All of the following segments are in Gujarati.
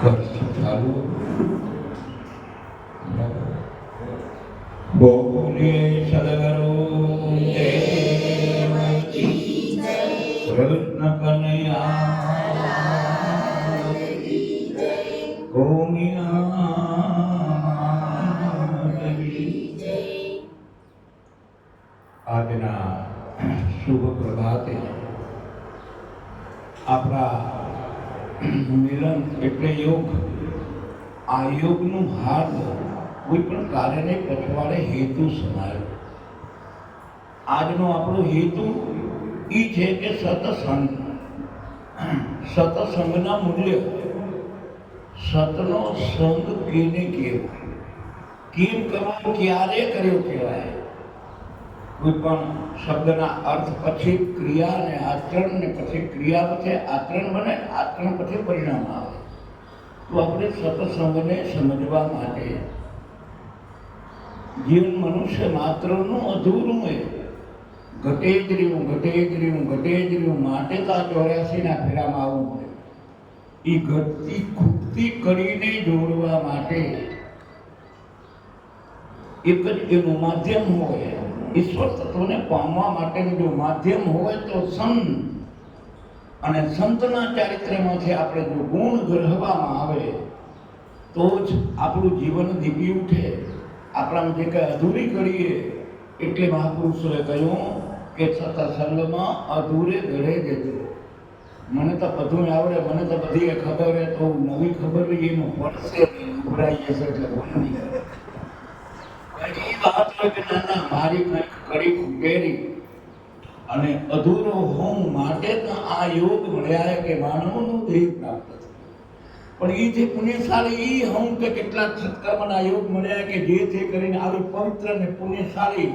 ચાલુ બોલીએ સદગુરુ કૃષ્ણ કનૈયા આજના શુભ પ્રભાતે આપણા મિલન એટલે યોગ. આ યોગનું હાર્દ કોઈ પણ કાર્યને પછવાડે હેતુ સમાયો. આજનો આપણો હેતુ એ છે કે સત્સંગ, સત્સંગના મૂલ્ય, સતનો સંગ કેને કેવો, કેમ કરવો, ક્યારે કર્યો કહેવાય. કોઈ પણ શબ્દના અર્થ પછી ક્રિયા અને આચરણ, ને પછી ક્રિયા પછી આચરણ બને, આચરણ પછી પરિણામ આવે. તો આપણે સત્સંગને સમજવા માટે જીવન મનુષ્ય માત્રનું અધૂરું એ ઘટે જ રહ્યું માટે તો આ 84ના ફેરામાં આવવું પડે. એ ઘટતી ખૂટતી કરીને જોડવા માટે એક જ એનું માધ્યમ હોય. ઈશ્વર તત્વને પામવા માટેનું જો માધ્યમ હોય તો સંત, અને સંતના ચારિત્ર્યમાંથી આપણે જો ગુણ ગ્રહવામાં આવે તો જ આપણું જીવન દીપી ઉઠે. આપણા જે કંઈ અધૂરી કરીએ એટલે મહાપુરુષોએ કહ્યું કે સત્સંગમાં અધૂરે ઘરે જજો. મને તો બધું આવડે, મને તો બધી ખબર હે, તો નવી ખબર એમાં પડશે ઉભરાઈ જશે એટલે બોલવી. વાત હોય કે ના મારી કંઈક કરી ઉકેરી અને અધૂરો હોમ માટે આ યોગ મળ્યા કે માનવનું દેહ પ્રાપ્ત થયું. પણ એ જે પુણ્યશાળી એ હું કે કેટલાક સત્કર્મના યોગ મળ્યા કે જેથી કરીને આવી પવિત્ર અને પુણ્યશાળી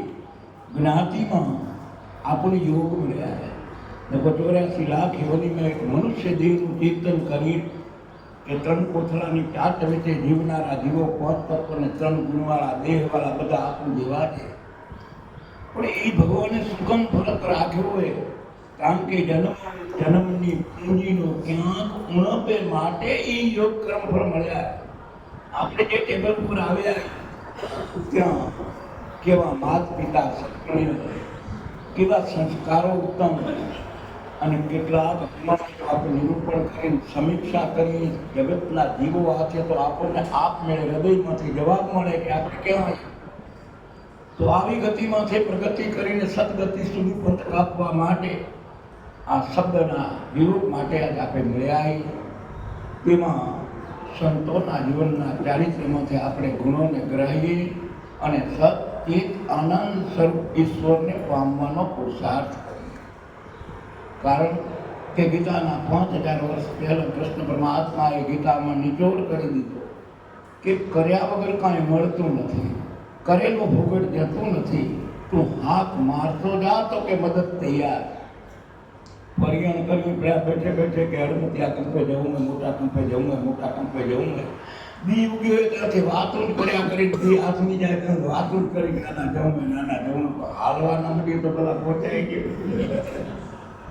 જ્ઞાતિમાં આપણને યોગ મળ્યા. 84 લાખ યોનીમાં એક મનુષ્ય દેહનું ચિંતન કરી કે 3 કોથળાની ચાટ વચ્ચે જીવનારા જીવો 5 તત્વ અને 3 ગુણવાળા દેહવાળા બધા આપણું જેવા છે. પણ એ ભગવાને સુગમ ફરક રાખ્યો હોય, કારણ કે જન્મની પૂંજીનો ક્યાંક ઉણપે માટે એ યોગ કર્મ ફળ મળ્યા. આપણે જે ટેબલ પર આવ્યા ત્યાં કેવા માત પિતા સત્કર્ણીય, કેવા સંસ્કારો ઉત્તમ, અને કેટલાક આપણે નિરૂપણ કરી સમીક્ષા કરી જગતના જીવો હાથે તો આપણને આપમેળે હૃદયમાંથી જવાબ મળે કે આપણે કેવા. તો આવી ગતિમાંથી પ્રગતિ કરીને સદગતિ સુધી પંથ કાપવા માટે આ શબ્દના વિરોધ માટે આજ આપણે મળ્યા. તેમાં સંતોના જીવનના ચારિત્ર્યમાંથી આપણે ગુણોને ગ્રહીએ અને સચિત આનંદ સ્વરૂપ ઈશ્વરને પામવાનો પુરુષાર્થ કરીએ. કારણ કે ગીતાના 5000 વર્ષ પહેલા કૃષ્ણ પરમાત્માએ ગીતામાં નિચોડ કરી દીધો કે કર્યા વગર કાંઈ મળતું નથી, કરેલું ભોગટ જતું નથી. તું હાથ મારતો જા તો કે મદદ તૈયાર. પરિયણ કર્યું બેઠે બેઠે કે હડમતિયા કંપે જવું હોય, મોટા કંપે જવું હોય, મોટા કંપે જવું હોય. દી ઉગ્યો હોય ત્યાંથી વાતો જ કર્યા કરી, દી હાથની જાય તો વાતો જ કરી નાના જવું હાલવાના મળીએ તો પેલા પહોંચાઈ ગયું.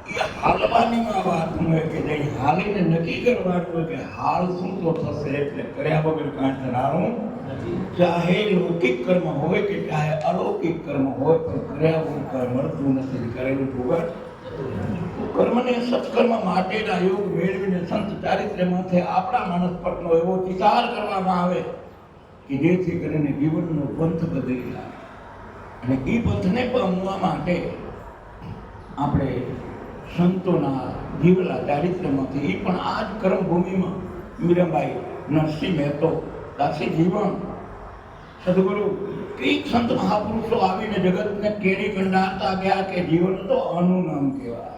એ હાલવાની વાત હોય કે જઈ હાલીને નક્કી કરવાનું હોય કે હાલ શું તો થશે, એટલે કર્યા વગર કાંઈ થનારું ચાહે લૌકિક કર્મ હોય કે ચાહે અલૌકિક કર્મ હોય, પણ કર્યા વગર કાંઈ મળતું નથી. કરેલું ભોગટ કર્મને સત્કર્મ માટેના યોગ મેળવીને સંત ચારિત્ર્યમાંથી આપણા માનસ પરનો એવો વિચાર કરવામાં આવે કે જેથી કરીને જીવનનો પંથ બદલી જાય. અને એ પંથને પામવા માટે આપણે સંતોના જીવલા ચારિત્ર્યમાંથી, એ પણ આ જ કર્મભૂમિમાં મીરાબાઈ, નરસિંહ મહેતો, દાસી જીવન, સદગુરુ કઈક સંત મહાપુરુષો આવીને જગતને કેડી કંડારતા ગયા કે જીવન તો આનું નામ કહેવાય.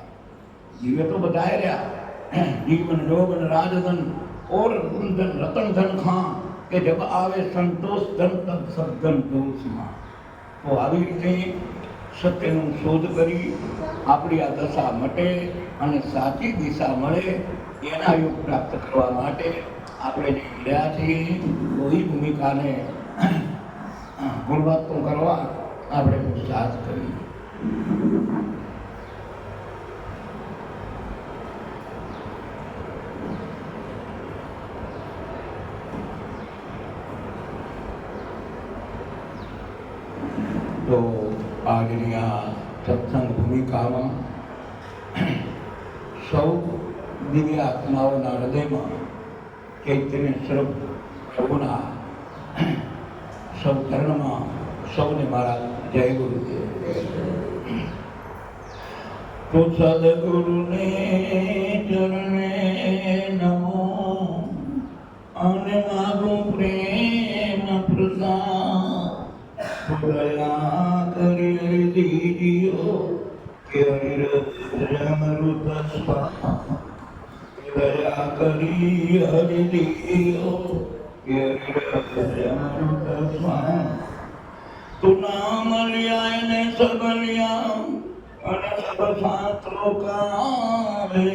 જીવે તો બધાએ રહ્યા, જીવન જોગન રાજધન ઓર ધન રતન ધન ખાં કે જબ આવે સંતોષ ધન તબ સદધન દોષમાં. તો આવી રીતે સત્યનું શોધ કરી આપણી આ દશા મટે અને સાચી દિશા મળે એના યોગ પ્રાપ્ત કરવા માટે આપણે જે મળ્યા છીએ તો એ ભૂમિકાને ગુણવત્તો કરવા આપણે પુરુષાર્થ કરીએ. તો આજની આ સત્સંગ ભૂમિકામાં સૌ દિવ્ય આત્માઓના હૃદયમાં ચૈતન્ય સ્વરૂપ પ્રભુના સૌ ચરણમાં સૌને મારા જય ગુરુદેવ. તો સદગુરુને ચરણે નમો અને મારું પ્રેમ પ્રસાદ દયા કરી દીજીઓ કે અમૃત દયા કરી હરી દીજીઓ કે અમૃત તું નામ લિયા ને સબ લિયા અને સબ શાસ્ત્રો કાવે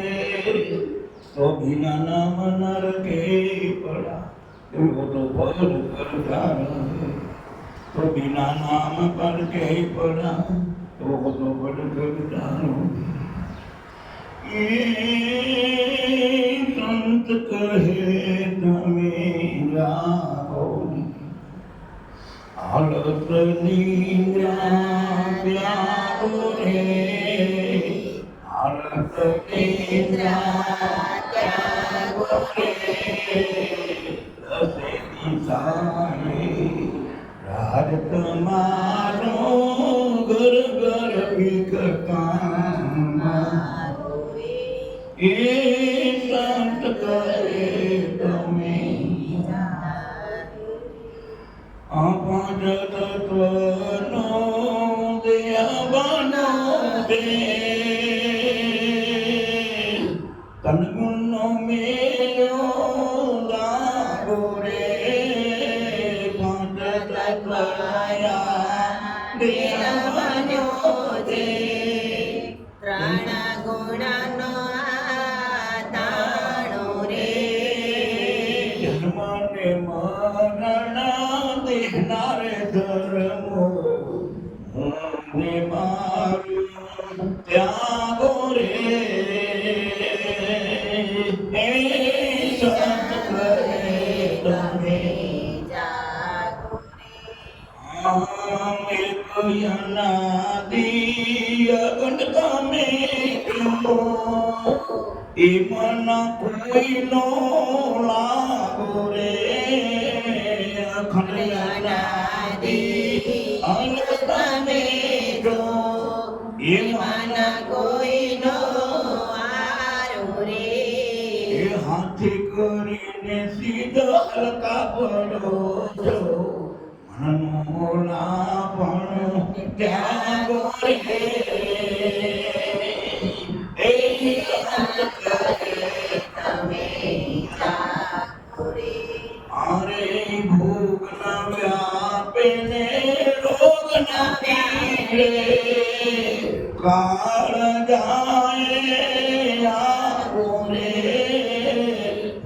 તો बिना नाम नरके पड़ा वो तो बहुत करता तो बिना नाम पर के पड़ा तो वो तो बहुत करता ये संत कहे तमें जाओ हालत निंद्रा त्यागो रे हालत निंद्रा राज तुम्हारो घर घर ए संत करे तमे पांच तत्व नो दिया बनो दे तन गुणों मेरो लागो रे पांच तत्व आया दिया बनो दे प्राण गुण नो आताणो रे जन्म ने मरण देनारे धर्मो ने मारू त्यागो रे संत करे तमे जागो हम एक अनादि अगणित में क्यों ए मन कोई नो लागो रे अखंड अनादि अगणित में जो ए मन कोई नो आरो रे हाथी કરીને સીધો હલકા પડો છો મનોના પણ ત્યાગો રે એ સંત કરે તમે જાગો રે અરે ભોગ ના વ્યાપે ને રોગ ના પીડે કાળ જાય આવો રે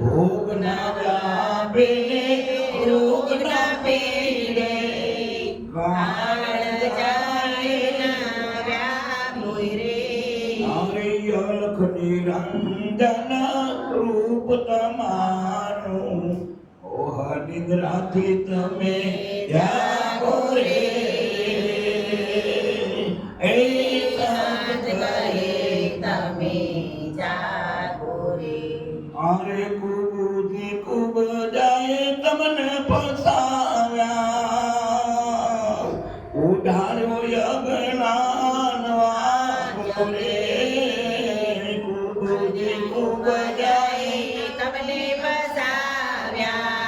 ભોગ ના વ્યાપે ને રોગ ના પીડે કાળ જાય ના વ્યામોય રે અરે અલખ નિરંજન રૂપ તમારું ઓહ નિદ્રાથી તમે જાગો રે એ સંત કરે તમે જાગો રે અરે કુબુદ્ધિ કુબ જાય તમને ફસાવ્યા ઉધાર્યો અજ્ઞાન વાગો રે કુબુદ્ધિ કુબ જાય તમને બસાવ્યા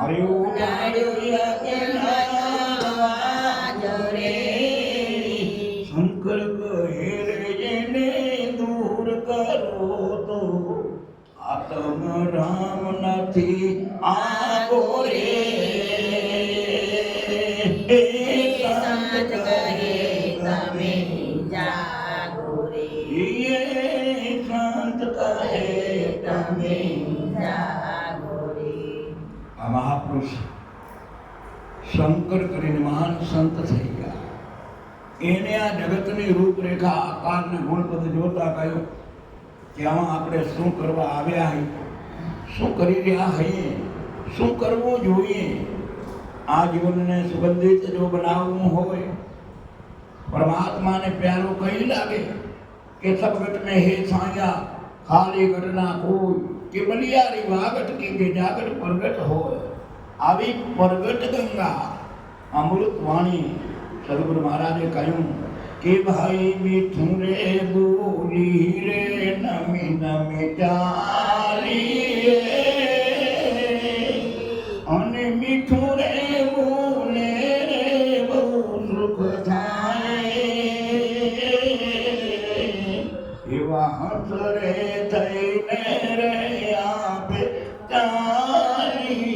અરે ઉધાર્યો અજ્ઞાન વાગો રે શંકર કહે રે જેને દૂર કરો તો આત્મ રામ નથી આગો રે એ સંત કહે તમે જાગો રે એ સંત કહે તમે જાગો રે આ મહાપુરુષ શંકર કરીને મહાન સંત થઈ ગયા. એને આ જગતની રૂપરેખા આકારને ગુણપદ જોતા કહ્યું કે આમાં આપણે શું કરવા આવ્યા હઈએ, શું કરી રહ્યા હઈએ, શું કરવું જોઈએ. આ જીવનને સુગંધિત જો બનાવવું હોય परमात्मा ने प्यारो कही लागे कि सब घट में हे साया खाली घटना कोई कि बलियारी वागट की जागट प्रगट हो આવી પ્રગટ ગંગા અમૃત વાણી સદગુરુ મહારાજે કહ્યું કે ભાઈ મીઠું રે બોલી રે નમી નમી ચાલી અને મીઠું રે બોલે રે બહુ સુખ થાય એવા હંસ રે થઈને રે આપે ચાલી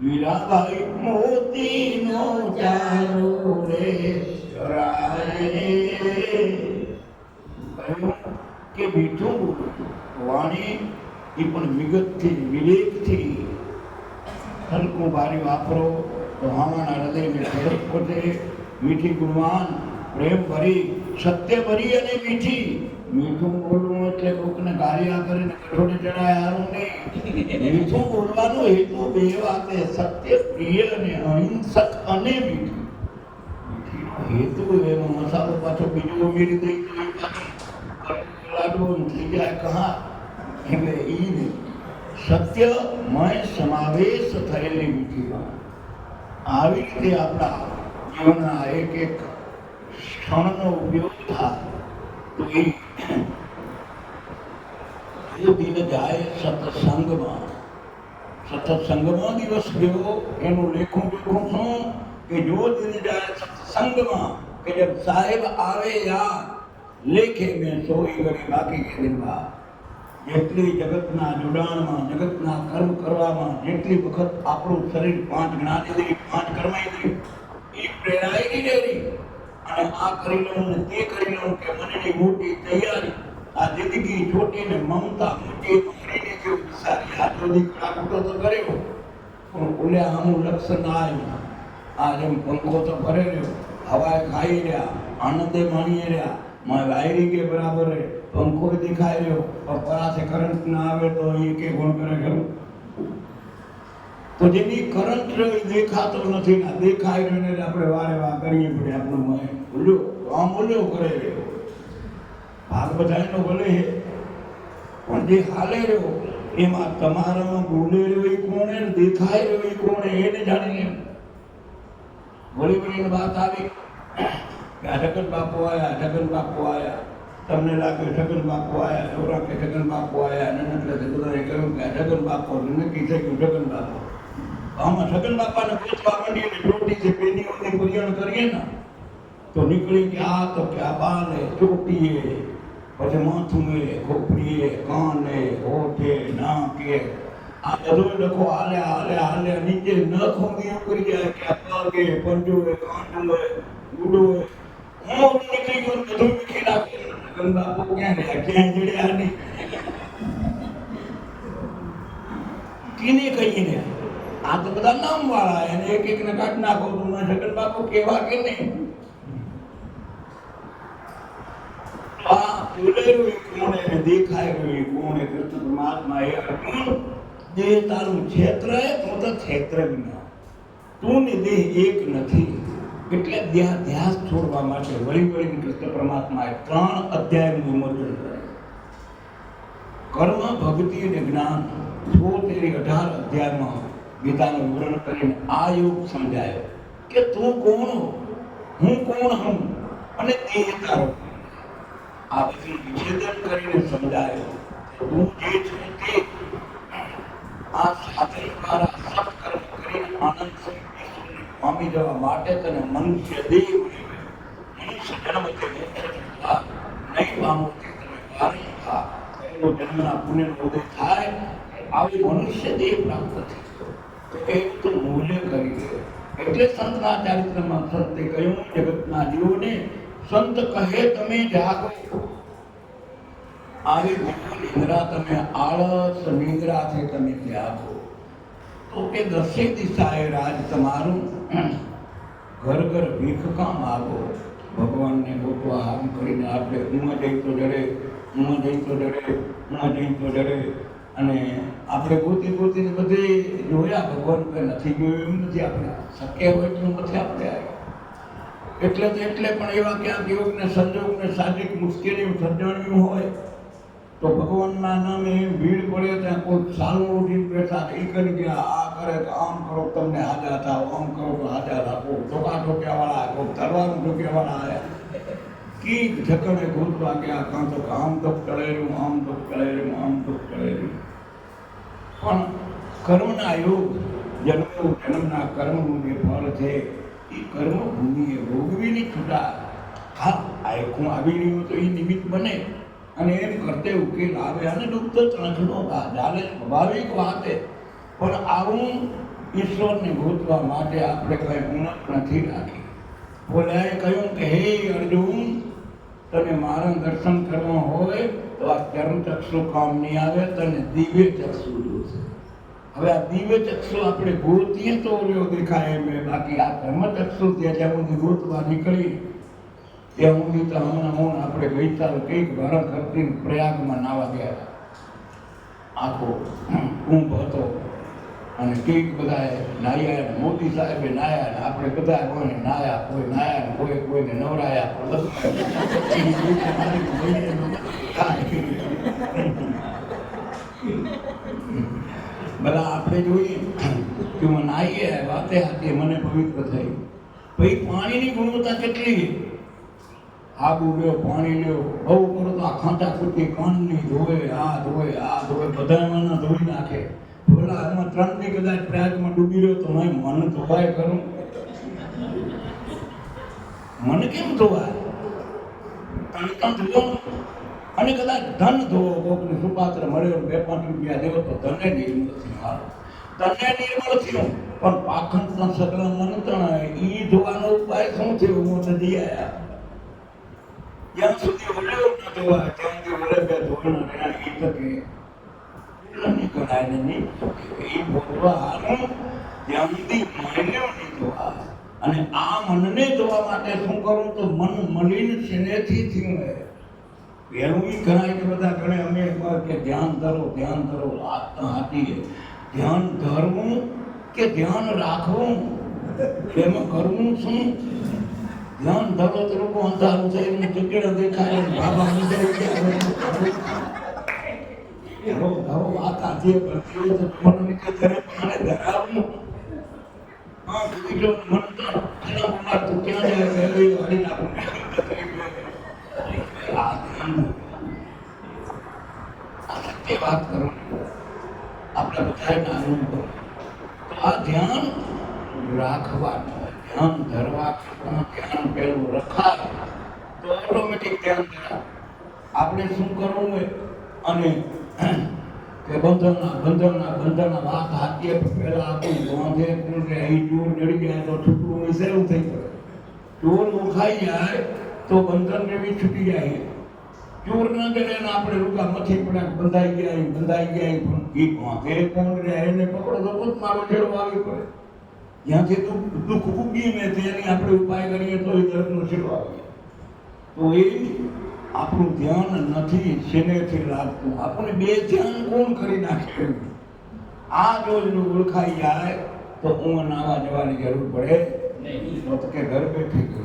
વીરાભાઈ મોતી નો ચારો રે કે મીઠું વાણી એ પણ વિગતથી વિવેકથી હલકું ભારી વાપરો તો હામાના હૃદયને ઠેરસ પહોંચે મીઠી ગુણવાન પ્રેમ ભરી સત્ય ભરી અને મીઠી મીઠું બોલવું એટલે કોકને ગાળિયા કરીને કઠોળે ચડાય હારું નહીં મીઠું બોલવાનો હેતુ બે વાતે સત્ય પ્રિય અને અહિંસક અને મીઠું હેતુ એનો મસાલો પાછો બીજો ઉમેરી દઈ લાડવો થઈ જાય કહા એટલે ઈ નહીં સત્યમય સમાવેશ થયેલી મીઠી વાત આવી રીતે આપણા જીવનના એક એક ક્ષણનો ઉપયોગ થાય તો એ દિન જાય સત્સંગમાં દિવસ ગયો એનું લેખું શું કે જો દિન જાય સત્સંગમાં કે જબ સાહેબ આવે યાદ લેખે મેં સોઈ ગઈ બાકી કે દિનમાં જેટલી જગતના જોડાણમાં જગતના કર્મ કરવામાં જેટલી વખત આપણું શરીર 5 જ્ઞાનેન્દ્રિય 5 કર્મેન્દ્રિય એ પ્રેરાયેલી રહેલી અને આ કરી લઉં ને તે કરી લઉં કે મનની મોટી તૈયારી આ જિંદગી છોટી ને મમતા મોટી કરીને જે વિચારી આ જો દીકરા કુટો તો કર્યો પણ ઓલ્યા આમું લક્ષ ના આવ્યું આ જેમ પંખો તો ભરે રહ્યો હવાએ ખાઈ રહ્યા આનંદે માણીએ રહ્યા માં વાયરિંગ એ બરાબર રહે પંખો દેખાઈ રહ્યો પણ પરાસે કરંટ ના આવે તો એ કે ગુણ કરે ખરું તો જેની કરંટ રહ્યો દેખાતો નથી ના દેખાઈ રહ્યો ને આપણે વારે વા કરીએ પડે આપણું મન બોલ્યો આમ બોલ્યો કરે રહ્યો ભાગ બધાનો ભલે છે પણ જે હાલે રહ્યો એમાં તમારામાં બોલે રહ્યો એ કોણે દેખાઈ રહ્યો એ કોણે એને જાણીને બોલી બોલીને વાત આવી કે આ જગન બાપુ આયા તમને લાગે જગન બાપુ આયા છોરા કે જગન બાપુ આયા અને એટલે બધાએ કહ્યું કે જગન બાપુ નક્કી થઈ ગયું જગન બાપુ આમાં જગન બાપાને પૂછવા માંડીએ ને ચોટી જે પેનીઓની પુરિયાણ કરીએ ને તો નીકળી કે આ તો કે આ બાલે ચોટીએ પછી માથું મેળે ખોપડીએ કાને હોઠે નાકે આ બધું લખો હાલે નીચે ન ખોંગી કરી જાય કે આ પગે પંજોએ કાંડોએ ગુડોએ હું નીકળી ગયો બધું મીઠી નાખે ગંગા ક્યાં ગયા ક્યાં જડ્યા નહીં કીને કહીને આ તો બધા નામ વાળા એને એક એક ને કાઢ નાખો તો જગન બાપુ કેવા કે નહીં આ બોલેલું કોણે દેખાય રહ્યું કોણે કૃષ્ણ પરમાત્મા એ અર્જુન જે તારું ક્ષેત્ર તો ક્ષેત્ર વિના તું ને દેહ એક નથી એટલે ધ્યાસ છોડવા માટે વળી કૃષ્ણ પરમાત્માએ 3 અધ્યાયનું વિમોચન કર્યું કર્મ ભક્તિ અને જ્ઞાન 18 અધ્યાયમાં ગીતાનું વિવરણ કરીને આ યોગ સમજાયો કે તું કોણ હું કોણ હું અને દેહ તારો આ બધું વિચ્છેદન કરીને સમજાયો તું જે છે તે આ સાધન દ્વારા સત્કર્મ કરીને આનંદ પામી જવા માટે તને મનુષ્ય દેહ મનુષ્ય જન્મ છે નહીં પામો તમે એનો જન્મના પુણ્યનો ઉદય થાય આવી મનુષ્ય દેહ પ્રાપ્ત થઈ એ તો મૂલ્ય કરી દે એટલે સંતના ચારિત્રમાં સંતે કહ્યું જગતના જીવોને સંત કહે તમે જાગો આવી નિંદ્રા તમે આળસ નિંદ્રાથી તમે ત્યાગો તો કે 10 દિશાએ રાજ તમારું ઘર ઘર ભીખ કામ માગો ભગવાનને ગોતવા આમ કરીને આપણે ઊંઘ જઈ તો જડે અને આપણે ગોતીને બધે જોયા ભગવાન કંઈ નથી જોયું એમ નથી આપણે શક્ય હોય એટલું નથી આપણે એટલે પણ એવા ક્યાંક યોગને સંજોગને સાહજિક મુશ્કેલી સર્જાણ્યું હોય તો ભગવાનના નામે ભીડ પડે ત્યાં કોઈ સારું ઉઠીને બેઠા એ કરી ગયા, આ કરે તો આમ કરો તમને હાજા થાવ, આમ કરો તો હાજા રાખો, ટોકા ટોક્યાવાળા, કોઈ તરવાનું ટોક્યાવાળા આવ્યા, કી ઠકણે ગોતવા ગયા, કાં તો આમ તો ટળેલું, આમ તો ટળેલું, આમ તો ટળેલું. પણ કર્મના યોગ, જન્મના કર્મનું જે ફળ છે એ કર્મભૂમિએ ભોગવીની છૂટા. હા, આખું આવી રહ્યું તો એ નિમિત્ત બને અને એમ કરતે ઉકેલ આવે અને ડૂબતો ત્રણખડો ચાલે, સ્વાભાવિક વાત છે. પણ આવું ઈશ્વરને ગોતવા માટે આપણે કંઈ ઉણપ નથી રાખી. બોલાએ કહ્યું કે હે અર્જુન, તને મારા દર્શન કરવા હોય તો આ ચર્મચક્ષુ કામ નહીં આવે, તને દિવ્ય ચક્ષુ જોશે. હવે આ દિવ્ય ચક્ષુ આપણે ગોતીએ તો ઓલો દેખાય એમ, બાકી આ કર્મચક્ષુ જ્યાં સુધી ગોતવા નીકળી ત્યાં સુધી તો હમણાં આપણે ગઈકાલ કંઈક ઘણા ખર્ચી પ્રયાગમાં નાવા ગયા, આખો કુંભ હતો અને કંઈક બધા નાહ્યા, મોદી સાહેબે નાહ્યા, આપણે બધા કોઈને નાહ્યા, કોઈ નાહ્યા, કોઈને નવરાયા, બધા આપણે જોઈએ કે હું નાહીએ વાતે હાથે મને પવિત્ર થઈ. ભાઈ પાણીની ગુણવત્તા કેટલી, આબુ લ્યો, પાણી લ્યો, બહુ કરો તો આ ખાંચા ખૂટી કાનની ધોવે, આ ધોવે, આ ધોવે, બધામાં ધોઈ નાખે. બોલા એમાં 3 દી કદાચ પ્રયાગમાં ડૂબી રહ્યો તો મેં મન ધોવાય કરું, મન કેમ ધોવાય? તન ધોવાનું. અને કદાચ ધન ધોવો, કોકને સુપાત્ર મળ્યો 2-5 રૂપિયા દેવો તો ધને નિર્મળ થયું, તને નિર્મળ થયું. પણ પાખંડના સગલા મન તણાય, ઈ ધોવાનો ઉપાય શું થયો? હું નથી આવ્યા જ્યાં સુધી વળ્યો ન ધોવાય ત્યાં સુધી વળે બે ધોવાના રહ્યા. એ તકે નહીં કરાય નહીં, એ ભોગવાનું ત્યાં સુધી મળ્યો નહીં ધોવા. અને આ મનને ધોવા માટે શું કરું તો મન મલિન શેનેથી થયું હે. એવું ઈ કરાય કે બધા ગણે અમે કે ધ્યાન ધરો, ધ્યાન ધરો, આત્મા હતી. ધ્યાન ધરવું કે ધ્યાન રાખવું, એમાં કરવું શું? ધ્યાન ધરો તો લોકો અંધારું છે એમને ચીકડા દેખાય, બાબા ધરો વાત આથી કરતી હોય તો મને કે પાણે ધરાવવું. હા, બીજો મન તો એના ઉમાર તો ક્યાં જાય વહેલી વાળી નાખું. વાત કરો આપણે બધાના અનુભવ. આ ધ્યાન રાખવાનું, ધ્યાન ધરવા, ધ્યાન પેલું રખાય તો ઓટોમેટિક ધ્યાન ધરાય. આપણે શું કરવું હોય અને કે બંધનના વાત હાથીએ પેલા આપણું બાંધે પૂરે અહીં ચોર જડી જાય તો છૂટવું હોય સહેલું થઈ પડે. ચોર ઓળખાઈ જાય તો બંધન એવી છૂટી જાય. ચોર ના જડે આપણે રૂકા મથી પડ્યા, બંધાઈ ગયા પણ એ બાંધે કોણ રહે એને પકડો તો પોત મારો છેડો આવી પડે. જ્યાંથી દુઃખ ઉગી ને તેની આપણે ઉપાય કરીએ તો એ દર્દનો છેડો આવી જાય. તો એ આપણું ધ્યાન નથી શેનેથી રાખતું. આપણે બે ધ્યાન કોણ કરી નાખે? આ જો ઓળખાઈ જાય તો ઊંઘ નાવા જવાની જરૂર પડે નહીં, તો કે ઘર બેઠી ગઈ.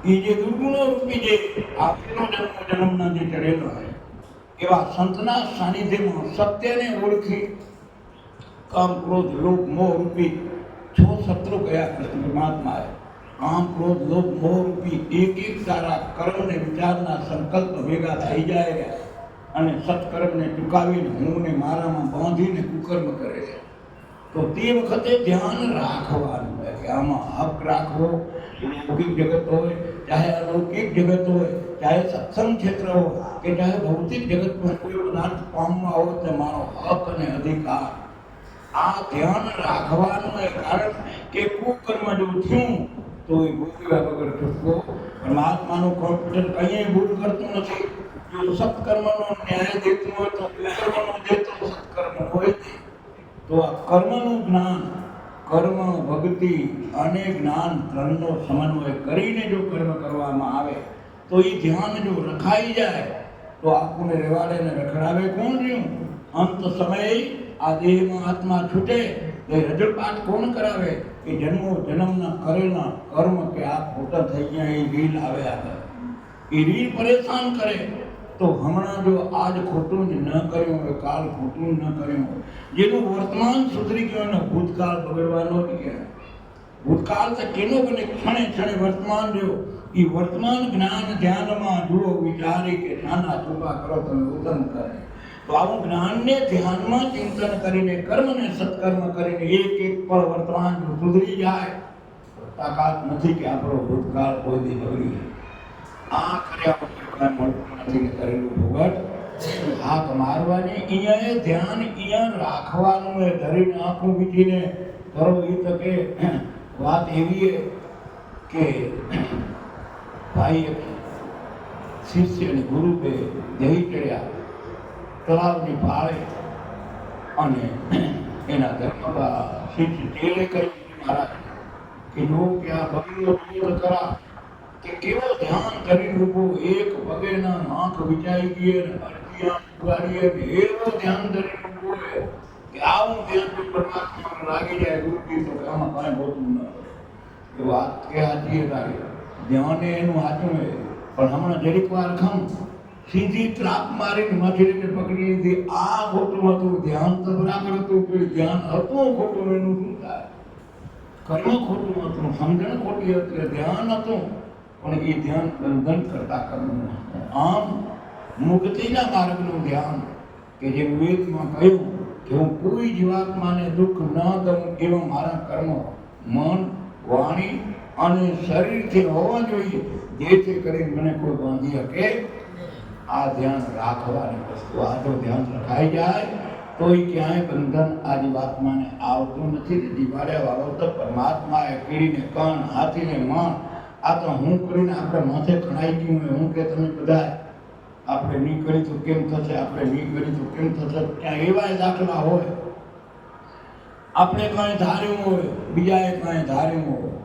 એ જે દુર્ગુણો રૂપી જે આપણો જન્મના જે ચડેલો હોય એવા સંતના સાનિધ્યમાં સત્યને ઓળખી કામ, ક્રોધ, લોભ, મોહ રૂપી 6 શત્રુ કયા કૃષ્ણ પરમાત્માએ. કામ, ક્રોધ, લોભ, મોહ રૂપી એક સારા કર્મને વિચારના સંકલ્પ ભેગા થઈ જાય અને સત્કર્મને ચૂકાવીને હું ને મારામાં બાંધીને કુકર્મ કરે છે. તો તે વખતે ધ્યાન રાખવાનું હોય કે આમાં હક રાખવો. લૌકિક જગત હોય ચાહે અલૌકિક જગત હોય, ચાહે સત્સંગ ક્ષેત્ર હોય કે ચાહે ભૌતિક જગતમાં કોઈ પદાર્થ પામવા હોય તો મારો હક અને અધિકાર. આ ધ્યાન રાખવાનું એ કારણ કે કુકર્મ જો થયું તો એ ભૂખ્યા વગર છૂટકો. પરમાત્માનું કોમ્પ્યુટર કંઈ ભૂલ કરતું નથી. જો સત્કર્મનો ન્યાય દેતું હોય તો કુકર્મનો દેતો સત્કર્મ હોય. તો આ કર્મનું જ્ઞાન, કર્મ, ભક્તિ અને જ્ઞાન ત્રણનો સમન્વય કરીને જો કર્મ કરવામાં આવે તો એ ધ્યાન જો રખાઈ જાય તો આપણને રેવાડે ને રખડાવે કોણ રહ્યું? અંત સમયે આ દેહમાં આત્મા છૂટે એ રજપાત કોણ કરાવે? એ જન્મો જન્મના કરેલા કર્મ કે આ ખોટા થઈ ગયા એ રીલ આવે આગળ. એ રીલ પરેશાન કરે. તો હમણાં જો આજ ખોટું જ ન કર્યું હોય, કાલ ખોટું ન કર્યું હોય, જેનું વર્તમાન સુધરી ગયું એનો ભૂતકાળ બગડવાનો જ કહેવાય. ભૂતકાળ તો કેનો બને? ક્ષણે ક્ષણે વર્તમાન રહ્યો. એ વર્તમાન જ્ઞાન ધ્યાનમાં જુઓ, વિચારી કે નાના ચૂકા કરો તમે ઉત્તમ કરે. તો આવું જ્ઞાનને ધ્યાનમાં ચિંતન કરીને કર્મને સત્કર્મ કરીને એક એક પળ વર્તમાન જો સુધરી જાય તો તાકાત નથી કે આપણો ભૂતકાળ કોઈ દી બગડી જાય. આ કર્યા વગર કાંઈ મળતું નથી ને કરેલું ભોગટ હાથ મારવાની. અહીંયા ધ્યાન અહીંયા રાખવાનું એ ધરીને આંખું વીટીને કરો. એ તો કે વાત એવી કે ભાઈ શિષ્ય અને ગુરુ બે દહીં ચડ્યા તળાવની પાળે અને એના ધર્મમાં શિષ્ય તેલે કહ્યું મહારાજ કે જો કે આ બગીનો દૂર કરા કે કેવો ધ્યાન કરીને ઊભો, એક પગેના આંખ વિચાઈ ગઈ અને અડધી આંખ ઉગાડીએ, એવો ધ્યાન કરીને ઊભો કે આવું ધ્યાન જો પરમાત્મામાં લાગી જાય ગુરુજી તો આમાં કાંઈ હોતું ન. એ વાત કે સાચી તારી ધ્યાને એનું સાચું હોય. પણ હમણાં જરીક વાર ખમ સીધી ત્રાપ મારીને માછલીને પકડી લીધી. આ ખોટું હતું, ધ્યાન તો બરાબર હતું, પણ ધ્યાન હતું ખોટું. એનું શું થાય? કર્મ ખોટું હતું, સમજણ ખોટી હતી, ધ્યાન હતું પણ એ ધ્યાન બંધન કરતા કર્મનું. આમ મુક્તિના માર્ગનું ધ્યાન કે જે વેદમાં કહ્યું કે હું કોઈ જીવાત્માને દુઃખ ન દઉં એવા મારા કર્મ મન, વાણી અને શરીરથી હોવા જોઈએ, જેથી કરીને મને કોઈ બાંધી શકે. આ ધ્યાન રાખવાની વસ્તુ. આ જો ધ્યાન રખાઈ જાય તો એ ક્યાંય બંધન આ જીવાત્માને આવતું નથી. જીવાડ્યા વાળો તો પરમાત્માએ કીડીને કાન, હાથીને મન, આ તો હું કરીને આપણે માથે ખણાઈ ગયું હોય. હું કે તમે બધા આપણે નહીં કરી તો કેમ થશે, આપણે નહીં કરી તો કેમ થશે. ત્યાં એવા દાખલા હોય. આપણે કાંઈ ધાર્યું હોય, બીજાએ કાંઈ ધાર્યું હોય.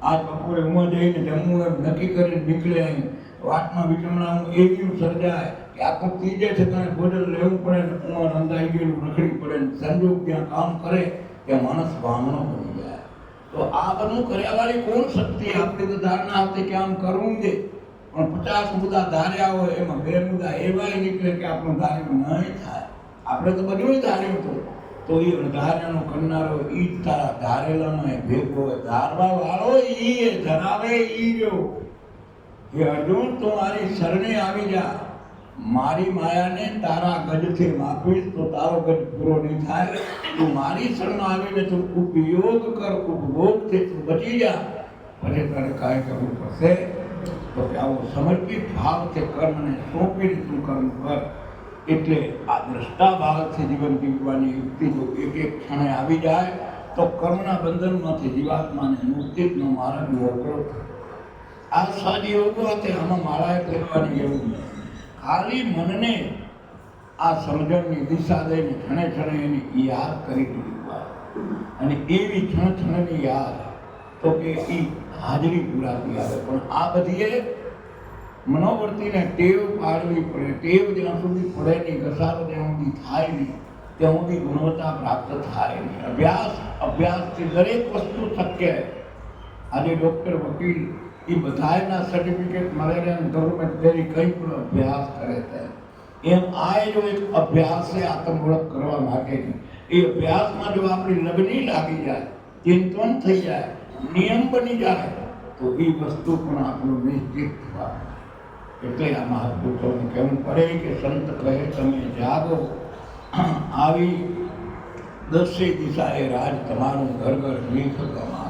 આજ બપોરે ઉમાં જઈને જમવું એમ નક્કી કરીને નીકળે, અહીં વાતમાં વિચમણાનું એવી સર્જાય કે આખું ત્રીજે ઠેકાણે ભોજન લેવું પડે ને ઉમાં રંધાઈ ગયેલું રખડી પડે ને સંજોગ ત્યાં કામ કરે ત્યાં માણસ ભાંગણો બની જાય. તો આ બધું કર્યા વાળી કોણ શક્તિ? આપણે તો ધારણા હતી કે આમ કરવું દે, પણ 50 મુદ્દા ધાર્યા હોય એમાં 2 મુદ્દા એવાય નીકળે કે આપણું ધાર્યું નહીં થાય. આપણે તો બધું ધાર્યું હતું. તો એ ધાર્યાનો કરનારો ઈ જ તારા ધારેલાનો એ ભેગો હોય. ધારવા વાળો ઈ એ ધરાવે ઈ જો હે અર્જુન તું મારી શરણે આવી જા, મારી માયાને તારા ગજથી માપીશ તો તારો ગજ પૂરો નહીં થાય. તું મારી શરણે આવીને તું ઉપયોગ કર, ઉપભોગથી તું બચી જા, પછી તારે કાંઈ કરવું પડશે. તો કે આવો સમર્પિત ભાવથી કર્મને સોંપીને તું કર્મ કર. એટલે આ દ્રષ્ટા ભાવથી જીવન જીવવાની યુક્તિ જો એક એક ક્ષણે આવી જાય તો કર્મના બંધનમાંથી જીવાત્માને મુક્તિનો માર્ગ મોકળો. આ સદયોગો હતી, આમાં માળાએ કરવાની એવું નહીં. ખાલી મનને આ સમજણની દિશા દઈને ક્ષણે ક્ષણે એની યાદ કરી દીધી. અને એવી ક્ષણ ક્ષણની યાદ તો કે એ હાજરી પુરાતી આવે. પણ આ બધીએ મનોવૃત્તિને ટેવ પાડવી પડે. ટેવ જ્યાં સુધી પડે નહીં, ઘસારો જ્યાં સુધી થાય નહીં, ત્યાં સુધી ગુણવત્તા પ્રાપ્ત થાય નહીં. અભ્યાસથી દરેક વસ્તુ શક્ય. આજે ડૉક્ટર, વકીલ એ બધાના સર્ટિફિકેટ મળે ને ગવર્મેન્ટ તેની કંઈ પણ અભ્યાસ કરે છે. એમ આ જો એક અભ્યાસે આત્મઓળખ કરવા માટેની એ અભ્યાસમાં જો આપણી લગ્ની લાગી જાય, ચિંતન થઈ જાય, નિયમ બની જાય તો એ વસ્તુ પણ આપણું નિશ્ચિત થવા. એટલે આ મહાપુરુષોને કહેવું પડે કે સંત કહે તમે જાગો, આવી 10 દિશાએ રાજ તમારું ઘર ઘર લેખ ગમા.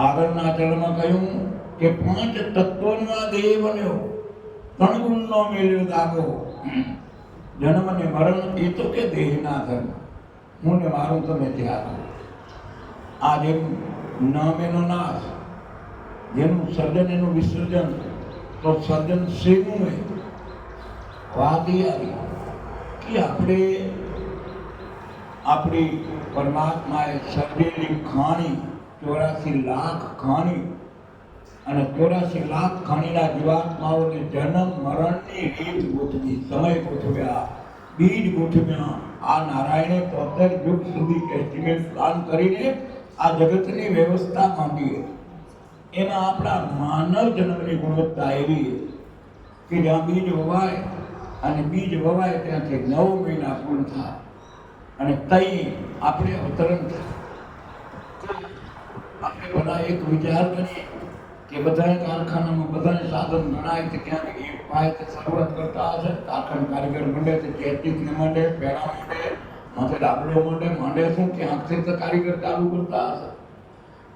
આગળના ચરણમાં કહ્યું કે 5 તત્વોના દેહ બન્યો, 3 ગુણનો મેળ્યો દાગો. જન્મ અને મરણ એ તો કે દેહના ધર્મ, હું ને મારું તમે ત્યાગ. આ જેમ નામ એનો નાશ, જેનું સર્જન એનું વિસર્જન, તો સર્જન શેનું હોય? વાત એ આવી કે આપણે આપણી પરમાત્માએ સર્જેલી ખાણી 84 લાખ ખાણી, અને 84 લાખ ખાણીના જીવાત્માઓને જન્મ મરણની રીત ગોઠવી, સમય ગોઠવ્યા, બીજ ગોઠવ્યા, આ નારાયણે 73 યુગ સુધી એસ્ટિમેટ પ્લાન કરીને આ જગતની વ્યવસ્થા માંડી હતી. એમાં આપણા માનવ જન્મની ગુણવત્તા એવી કે જ્યાં બીજ વવાય અને બીજ વવાય ત્યાંથી 9 મહિના પૂર્ણ થાય અને તઈ આપણે અવતરણ થાય. આપણે બધા એક વિચાર કરીએ કે બધા કારખાનામાં બધા સાધન ગણાય છે ક્યાંક એક પાય શરૂઆત કરતા હશે. કારખાન કારીગર મંડે છે, ચેતિકને મંડે, પેડા મંડે, માથે ડાબલો મંડે શું ક્યાંકથી તો કારીગર ચાલુ કરતા હશે.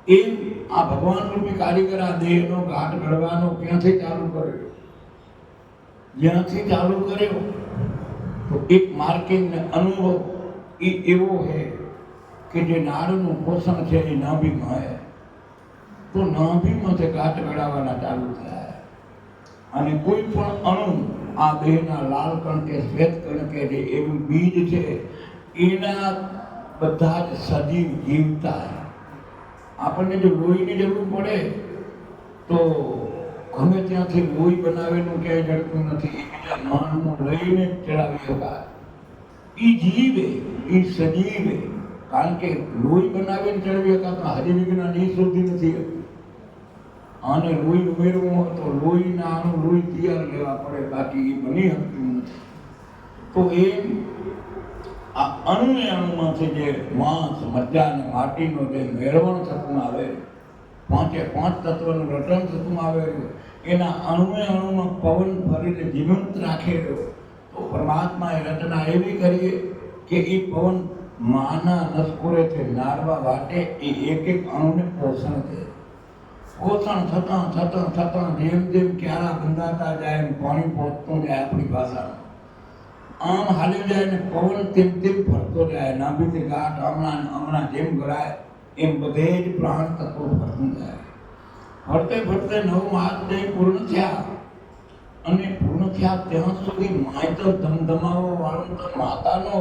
એમ આ ભગવાન રૂપી કારીગર આ દેહનો ઘાટ ઘડવાનો ક્યાંથી ચાલુ કર્યો? જ્યાંથી ચાલુ કર્યો તો એક માર્કિંગ અનુભવ એ એવો છે કે જે નાળનું પોષણ છે એ નાભીમાં છે, તો નાભીમાંથી ઘાટ ઘડાવવાના ચાલુ થયા. અને કોઈ પણ અણુ આ દેહના લાલ કણ કે શ્વેત કણ કે જે એવું બીજ છે એના બધા જ સજીવ જીવતા. આપણને જો લોહીની જરૂર પડે તો ગમે ત્યાંથી લોહી બનાવેલું ક્યાંય જડતું નથી. એ બીજા માણસનું લઈને જ ચડાવી શકાય. એ જીવે, એ સજીવે. કારણ કે લોહી બનાવીને ચડાવી શકાય તો હજી વિજ્ઞાન એ શોધી નથી. આને લોહી ઉમેરવું હોય તો લોહીના આનું લોહી તૈયાર લેવા પડે, બાકી એ બની શકતું નથી. તો એમ આ અણુને અણુમાંથી જે માંસ, મજ્જા અને માટીનો જે મેળવણ થતું આવે, 5 તત્વનું રટણ થતું આવેલું, એના અણુએ અણુમાં પવન ભરીને જીવંત રાખેલો. તો પરમાત્માએ રચના એવી કરીએ કે એ પવન માના નસકોરેથી નારવા વાટે એ એક અણુને પોષણ દે. પોષણ થતાં જેમ જેમ ક્યારા બંધાતા જાય એમ પાણી પહોંચતું જાય આપણી ભાષામાં. આમ હાલી જાય ને પવન તેમ ફરતો જાય. નાભીથી ગાંઠ હમણાં જેમ ગળાય એમ બધે જ પ્રાણ તત્વો ફરતું જાય. ફરતે 9 માસ પૂર્ણ થયા અને પૂર્ણ થયા ત્યાં સુધી માય તો ધમધમાવો વાળો તો માતાનો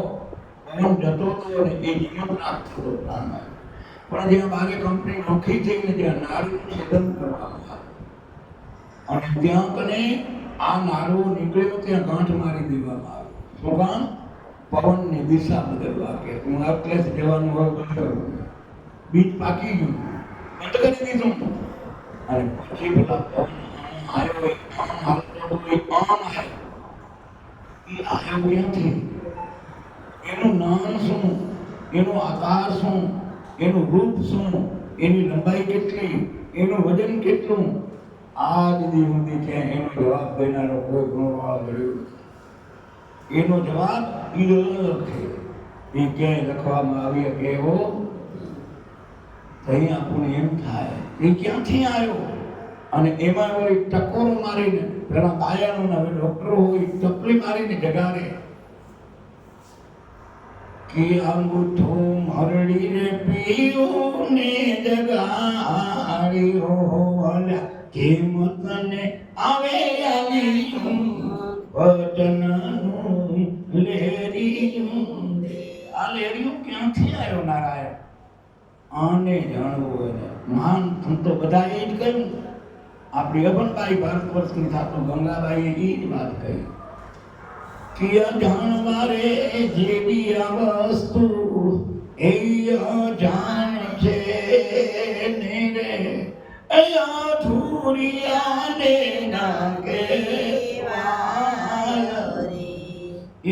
પવન જતો હતો અને એ જીવન પ્રાપ્ત થતો પ્રાણમાં. પણ જ્યાં બારે કંપની નોખી થઈને જ્યાં નાળું છેદન કરવામાં આવ્યું અને ત્યાં કને આ નાળો નીકળ્યો ત્યાં ગાંઠ મારી દેવામાં આવ્યો. શું કામ? પવનની દિશા બદલવા કે હું આટલેસ જવાનું હોય બદલવું. બીજ પાકી ગયું, બંધ કરી દીધું અને પછી પેલા પવન આવ્યો, આમ હાલતો આમ આવ્યો. એ આવ્યો ક્યાંથી? એનું નામ શું, એનો આકાર શું, એનું રૂપ શું, એની લંબાઈ કેટલી, એનું વજન કેટલું, આજ સુધી છે એનો જવાબ દેનારો કોઈ ગુણવાળો મળ્યો નથી. એનો જવાબ અલગ છે. એ ક્યાંય લખવામાં આવી કે એવો અહીં આપણને એમ થાય એ ક્યાંથી આવ્યો? અને એમાં વળી ટકોરો મારીને પેલા બાયાણોના ડોક્ટરો હોય ચપલી મારીને જગાડે કે અંગૂઠો મરડી રે પીઓ ને જગાડ્યો અલ્યા જેમ તને આવે આવી વચનનું લેરિયું. આ લેરિયું ક્યાંથી આવ્યો નારાયણ? આને જાણવું હોય મહાન તો બધા એ જ કહ્યું. આપણી અભણબાઈ ભારત વર્ષની થાતું ગંગાબાઈએ એ જ વાત કહી કે અજાણવા રે જેવી આ વસ્તુ એ અજાણ છે ને રે અધૂરિયાને ના કહેવાય રે.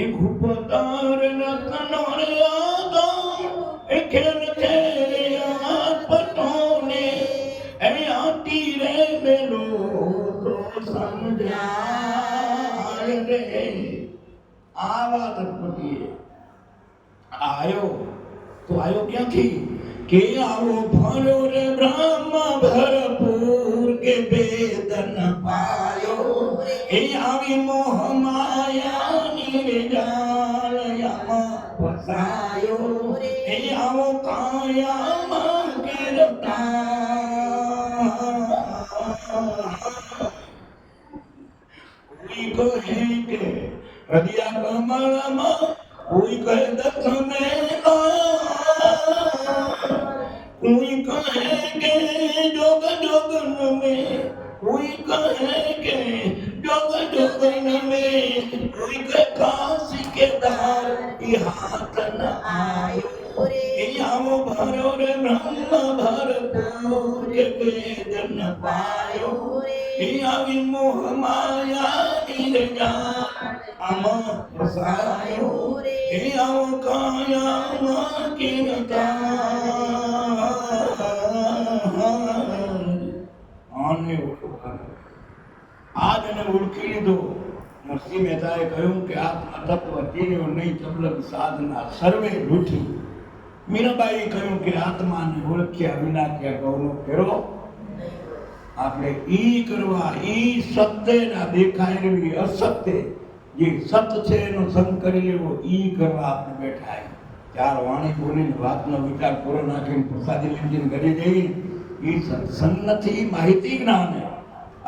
એ ઘુપતાર રતનો રે આદો એ ખેલ ખેલે પટોને એ આતી રે મેલો તો સમજાય રે. આ વાત પતિએ આયો તો આયો ક્યાંથી? કે આવો ભરો રે બ્રહ્મ ભરપૂર કે વેદન પાયો. એ આવી મોહ માયાની રે જાળયામાં ફસાયો. એ આવો કાયામાં ગિરફતાર. કોઈ કહે કે હૃદય કમળમાં, કોઈ કહે દક્ષને, કોઈ કહે કે જોગ જોગન में, કોઈ કહે કે जोग जोगन में एक काशी के दार ये हाथ न आयो रे आओ भरो रे ब्रह्म भरपूर वेदन पायो આવી મોહ માયા નિર્જાન આમાં ફસાયો એ આવો કાયામાં કિંતા આને આજને ઓળખી લીધો. નરસિંહ મહેતાએ કહ્યું કે આ તત્વ તીર્યો નહીં ચબલક સાધના સર્વે રૂઠી. મીરાબાઈએ કહ્યું કે આત્માને ઓળખ્યા વિના ક્યાં ગૌનો ફેરો. આપણે ઈ કરવા ઈ સત્યના દેખાય રહેવી અસત્ય જે સત્ય છે એનો સંગ કરી લેવો ઈ કરવા આપણે બેઠા. ચાર વાણી બોલીને વાતનો વિચાર પૂરો નાખીને પ્રસાદી લીધીને ઘરે જઈ ઈ સત્સંગ નથી માહિતી જ્ઞાન.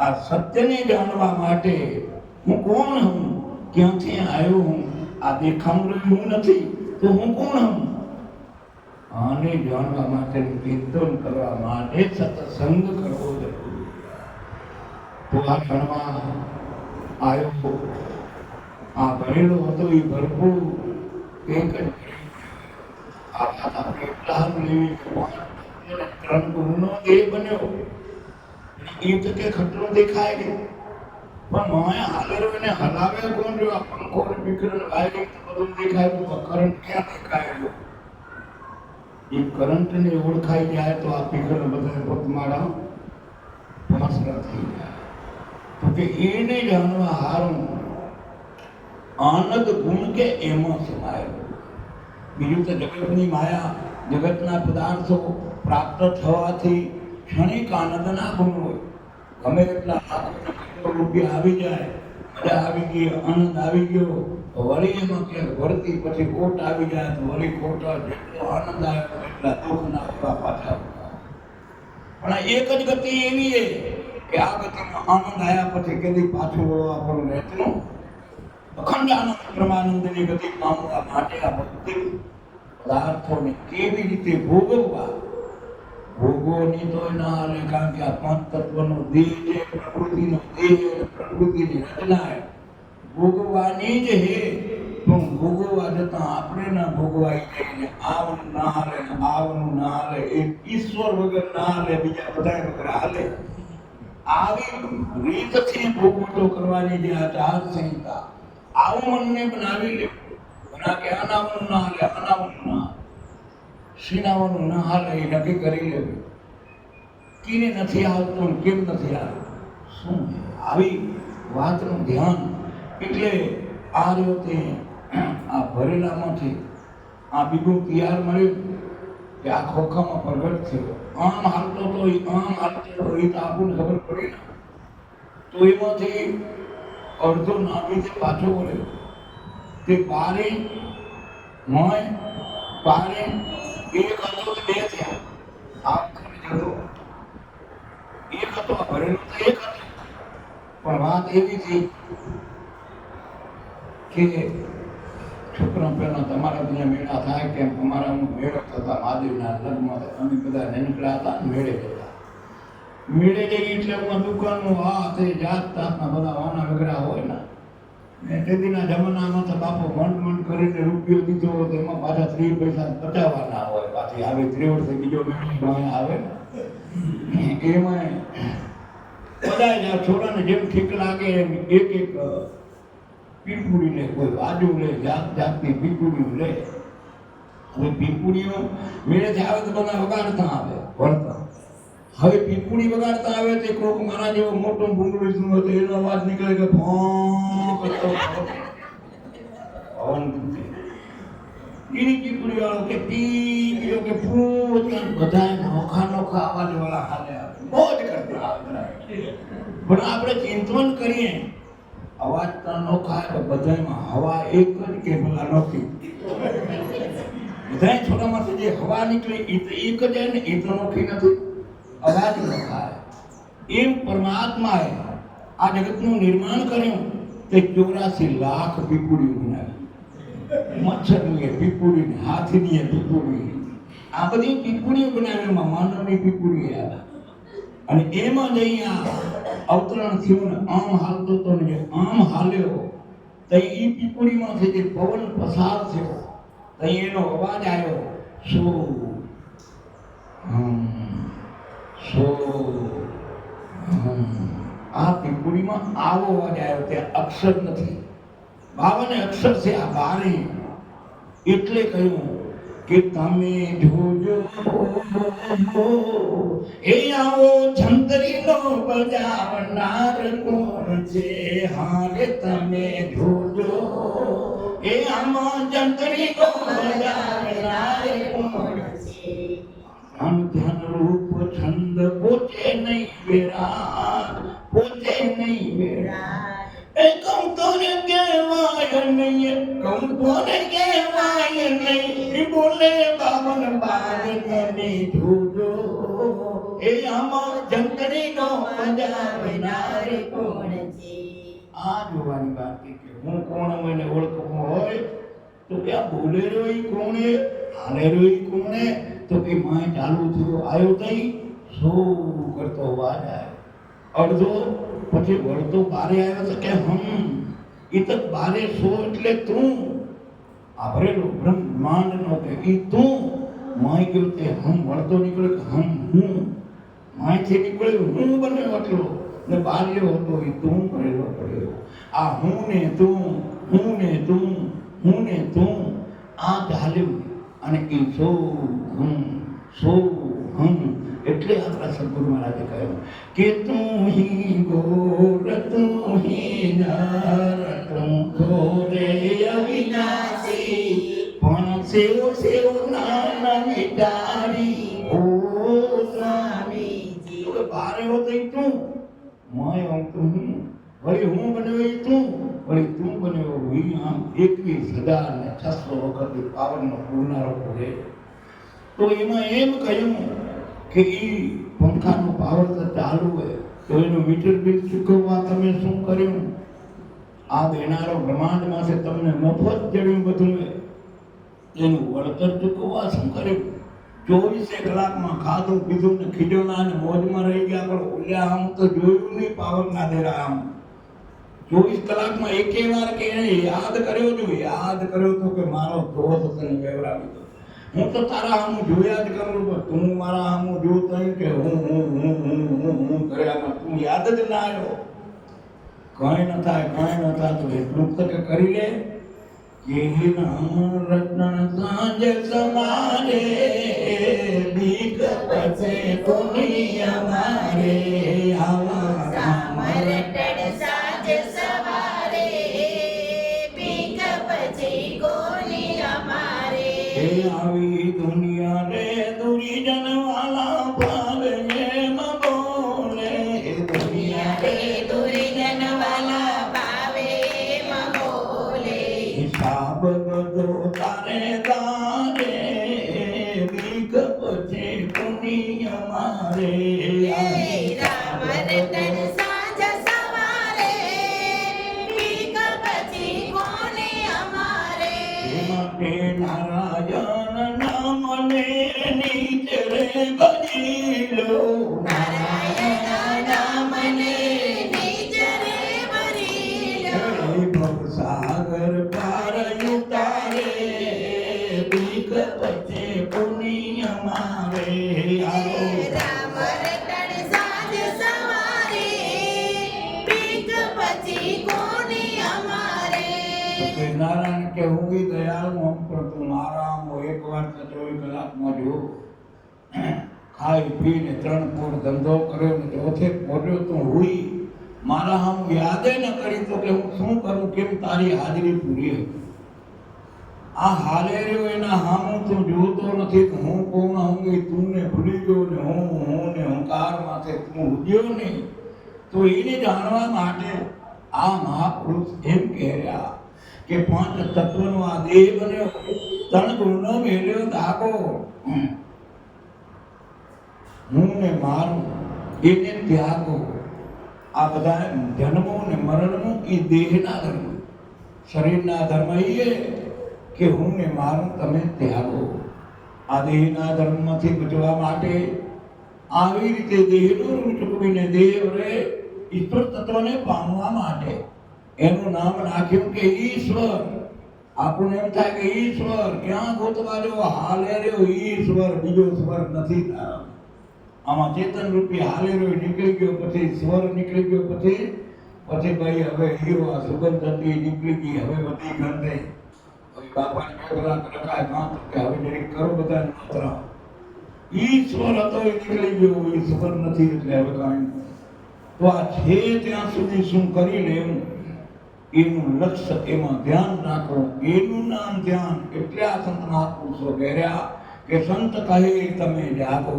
આ સત્યને જાણવા માટે હું કોણ હું, ક્યાંથી આવ્યો હું, આ દેખાવું હું નથી તો હું કોણ હું, આને જાણવા માટે કીર્તન કરવા માટે સત્સંગ કરવો જરૂરી. તો આ ક્ષણમાં આવ્યો આ ભરેલો હતો એ ભરપૂર એક જ આ વાત આપણે એટલા લેવી ત્રણ ગુણનો દેહ બન્યો. એ તો કે ખતરો દેખાય ગયો પણ મોય હાલેરો એને હલાવે કોણ રહ્યો. આ પંખો વિકરણ વાયરિંગ બધું દેખાય તો કરંટ ક્યાં દેખાય ગયો. એ કરંટ ને ઓળખાઈ જાય તો આ વિકરણ બધા પોતમાળા પાસરા થઈ જાય. તો કે એને જાણવા હારું આનંદ ગુણ કે એમાં સમાયેલો. બીજું તો જગતની માયા જગતના પદાર્થો પ્રાપ્ત થવાથી ક્ષણિક આનંદના ગુણ હોય. ગમે એટલા રૂપિયા આવી જાય, મજા આવી ગઈ, આનંદ આવી ગયો તો વળી એમાં ક્યાંક ભરતી પછી કોટ આવી જાય તો વળી કોટ જેટલો આનંદ આવ્યો એટલા દુઃખના એવા પાછા. પણ આ એક જ ગતિ એવી છે કે આ ગતિમાં આનંદ આવ્યા પછી કદી પાછું વળવા પણ રહેતું. અખંડ આનંદ બ્રહ્માનંદની ગતિ પામવા માટે આ ભક્તિ પદાર્થોને કેવી રીતે ભોગવવા. ભોગવવાની તો ના હાલે કારણ કે આ પાંચ તત્વનો દેહ છે, પ્રકૃતિનો દેહ, પ્રકૃતિની રચના ભોગવવાની જ હે. પણ ભોગવવા જતા આપણે ના ભોગવાઈ જઈને આવનું ના હાલે ને આવનું ના હાલે. એક ઈશ્વર વગર ના હાલે, બીજા બધા વગર હાલે. આવી રીતથી ભોગવટો કરવાની જે આચાર સંહિતા આવું મનને બનાવી લેવું. બના કે અનાવનું ના હાલે, અનાવનું ના શીનાવાનું ના હાલે એ નક્કી કરી લેવું. કીને નથી આવતું કેમ નથી આવતું શું આવી વાતનું ધ્યાન. એટલે આ રહ્યો તે આ ભરેલામાંથી આ બીજું તૈયાર મળ્યું કે આ ખોખામાં પ્રગટ થયો. આમ હાલતો તો આમ હાલતો તો એ તો આપણને ખબર પડી ને. તો એમાંથી અડધો નામીથી પાછો વળ્યો તે બારે મોય બારે એક હતો તો બે થયા. આમ જતો એક હતો ભરેલો તો એક હતો. પણ વાત એવી હતી કે છોકરા પહેલા તમારા ત્યાં મેળા થાય કે અમારા મેળો થતા મહાદેવના લગ્નમાં અમે બધા નીકળ્યા હતા મેળે જતા. મેળે જઈ એટલે હું દુકાનનું આ તે જાત જાતના બધા વાના વગેરા હોય ને. તેદીના જમાનામાં તો બાપો મન કરીને રૂપિયો દીધો તો એમાં પાછા 3 પૈસા બચાવવાના હોય. પાછી આવે 3 વર્ષે બીજો મેળો આવે ને એમાં બધા છોડાને જેમ ઠીક લાગે એમ એક એક પીપુડી લે, કોઈ બાજુ લે, જાત જાતની પીપુડીઓ લે. હવે પીપુડીઓ મેળેથી આવે તો બધા વગાડતા આવે વળતા. હવે પીપુડી વગાડતા આવે તે કોક મારા જેવો મોટો ભૂંગળી શું હતો એનો અવાજ નીકળે કે ફોન કરતો પવન એની પીપુડી વાળો કે પી ગયો કે ફૂ બધા નોખા નોખા અવાજ વાળા હાલે આવે મોજ કરતા આવે. પણ આપણે ચિંતન કરીએ અવાજ તો નોખા તો બધામાં હવા એક જ કે ભલા નોખી. બધા છોડામાંથી જે હવા નીકળે એ તો એક જ ને એ તો નોખી નથી. અવાજ નોખા. એમ પરમાત્માએ આ જગતનું નિર્માણ કર્યું તે 84 લાખ પીપુડીઓ બનાવી. મચ્છરની પીપુડી, હાથીની પીપુડી, આ બધી પીપુડીઓ બનાવી. એમાં માનવની પીપુડી આવે અને એમાં જ અહીંયા અવતરણ થયું ને આમ હાલતો તો ને આમ હાલ્યો તઈ ઈ પીપળીમાંથી જે પવન પસાર થયો તઈ એનો અવાજ આવ્યો સો આ પીપળીમાં આવો અવાજ આવ્યો ત્યાં અક્ષર નથી 52 અક્ષર છે આ 12 એટલે કહ્યું કે તમે જોજો એ આવો છંતરીનો બજાવનાર કોણ છે હારે તમે જોજો એ આમાં છંતરીનો બજાવનાર કોણ છે ધન રૂપ છંદ પોતે નહીં વેરા પોતે નહીં વેરા એ કહું તો ને કહેવાય નહીં કહું તો ને કહેવાય નહીં બોલે બાવન બાર તમે જોજો એ આમાં જંતરીનો બજાવનાર કોણ છે આ જોવાની વાત કે હું કોણ મને ઓળખવું હોય તો કે આ બોલેરો ઈ કોણે હાલેરો ઈ કોણે તો કે માય ચાલુ થયો આવ્યો તઈ સો કરતો અવાજ આવ્યો અડધો પછી વળતો બારે આવ્યો તો કે ઈ તો બારે સો એટલે તું આભરેલો બ્રહ્માંડ નો કે ઈ તું માય ગયો તે વળતો નીકળ્યો કે હું માયથી નીકળ્યો હું બન્યો એટલો ને બાર્યો હતો ઈ તું કરેલો પડ્યો આ હું ને તું આ ચાલ્યું અને ઈ સો એટલે આપણા સદગુરુ મહારાજે કહ્યું કે તું હી ગોર તું હી નર તું ગોરે અવિનાશી પણ સેવ નાના વિચારી ઓ સ્વામીજી તો બારે હોતો તું માય હું તું વળી હું બન્યો તું વળી તું બન્યો ઈ આમ 21,600 વખત પાવનનો પૂરનારો પડે તો એમાં એમ કહ્યું કે ઈ પંખાનો પાવર તો ચાલુ હોય તો એનું મીટર બિલ ચૂકવવા તમે શું કર્યું આ દેનારો બ્રહ્માંડમાં છે તમને મફત જડ્યું બધું એનું વળતર ચૂકવવા શું કર્યું 24 કલાકમાં ખાધું પીધું ને ખીજોના ને મોજમાં રહી ગયા પણ ઓલ્યા આમ તો જોયું નહીં પાવર ના દેરા આમ 24 કલાકમાં એકે વાર કે એને યાદ કર્યો તો કે મારો દોસ્ત તને વેવરાવી દો હું તો તારા હામું જોયા જ કરું પણ તું મારા હામું જોતો કે હું કર્યામાં તું યાદ જ ના આવ્યો કઈ ન થાય તો એટલું તો કે કરી લે કે રત્ન સાંજ સમારે બીક પછે કોની અમારે આવા સામરટડ સાંજ સવારે બીક પછી કોની અમારે આવી દુનિયા રે દુરીજન વાલા ભાવે એમ બોલે દુનિયા રે દુર્જન વાલા ભાવે એમ બોલે હિસાબ બધો તારે બીક પછી કોની અમારે રામ રતન સાંજ સવારે બીક પછી કોની અમારે માટે નારાયણ નામને નીચે રે ભજી લો નારાયણ નામને નિજ રે ભરી લો ભવસાગર પાર ઉતારે બીક પછી પુની અમારે રામ રતન સાંજ સવારે બીક પછી કોની અમારે નારાયણ કે હું બી દયાળુ હું પણ તું મારા આમ એક વાર તો 24 કલાકમાં જો ખાઈ પીને 3 પોર ધંધો કર્યો ને ચોથે પોર્યો તો હુઈ મારા આમ યાદે ન કરી તો કે હું શું કરું કેમ તારી હાજરી પૂરી હતી આ હાલે રહ્યો એના હામું તું જોતો નથી કે હું કોણ હું તું ને ભૂલી ગયો ને હું ને હંકાર માથે તું ઉજ્યો નહીં તો એને જાણવા માટે આ મહાપુરુષ એમ કહેરહ્યા કે 5 તત્વનો આ દેહ બન્યો 3 ગુણનો મેલ્યો ધાગો હું ને મારું એને ત્યાગો આ બધા જન્મો ને મરણનું એ દેહના ધર્મ શરીરના ધર્મ એ કે હું ને મારું તમે ત્યાગો આ દેહના ધર્મમાંથી બચવા માટે આવી રીતે દેહનું ઋણ ચૂકવીને દેહ રે ઈશ્વર તત્વને પામવા માટે એનું નામ રાખ્યું કે ઈશ્વર. આપણને એમ થાય કે ઈશ્વર ક્યાં ગોતવા જો, હાલે રહ્યો ઈશ્વર, બીજો સ્વર નથી તારા. આમાં ચેતન રૂપી હાલે રહ્યો નીકળી ગયો, પછી સ્વર નીકળી ગયો, પછી ભાઈ હવે હીરો આ સુગંધ હતી નીકળી ગઈ, હવે બધી ગંધે હવે બાપાને મેઘલા રખાય કાં કે હવે જરીક કરો બધા નોતરા. ઈશ્વર હતો એ નીકળી ગયો, ઈશ્વર નથી એટલે હવે કાંઈ નહીં. તો આ છે ત્યાં સુધી શું કરી લેવું એનું લક્ષ્ય, એમાં ધ્યાન રાખો. એનું નામ ધ્યાન. એટલે આ સંત મહાપુરુષો કહેર્યા કે સંત કહે તમે જાગો,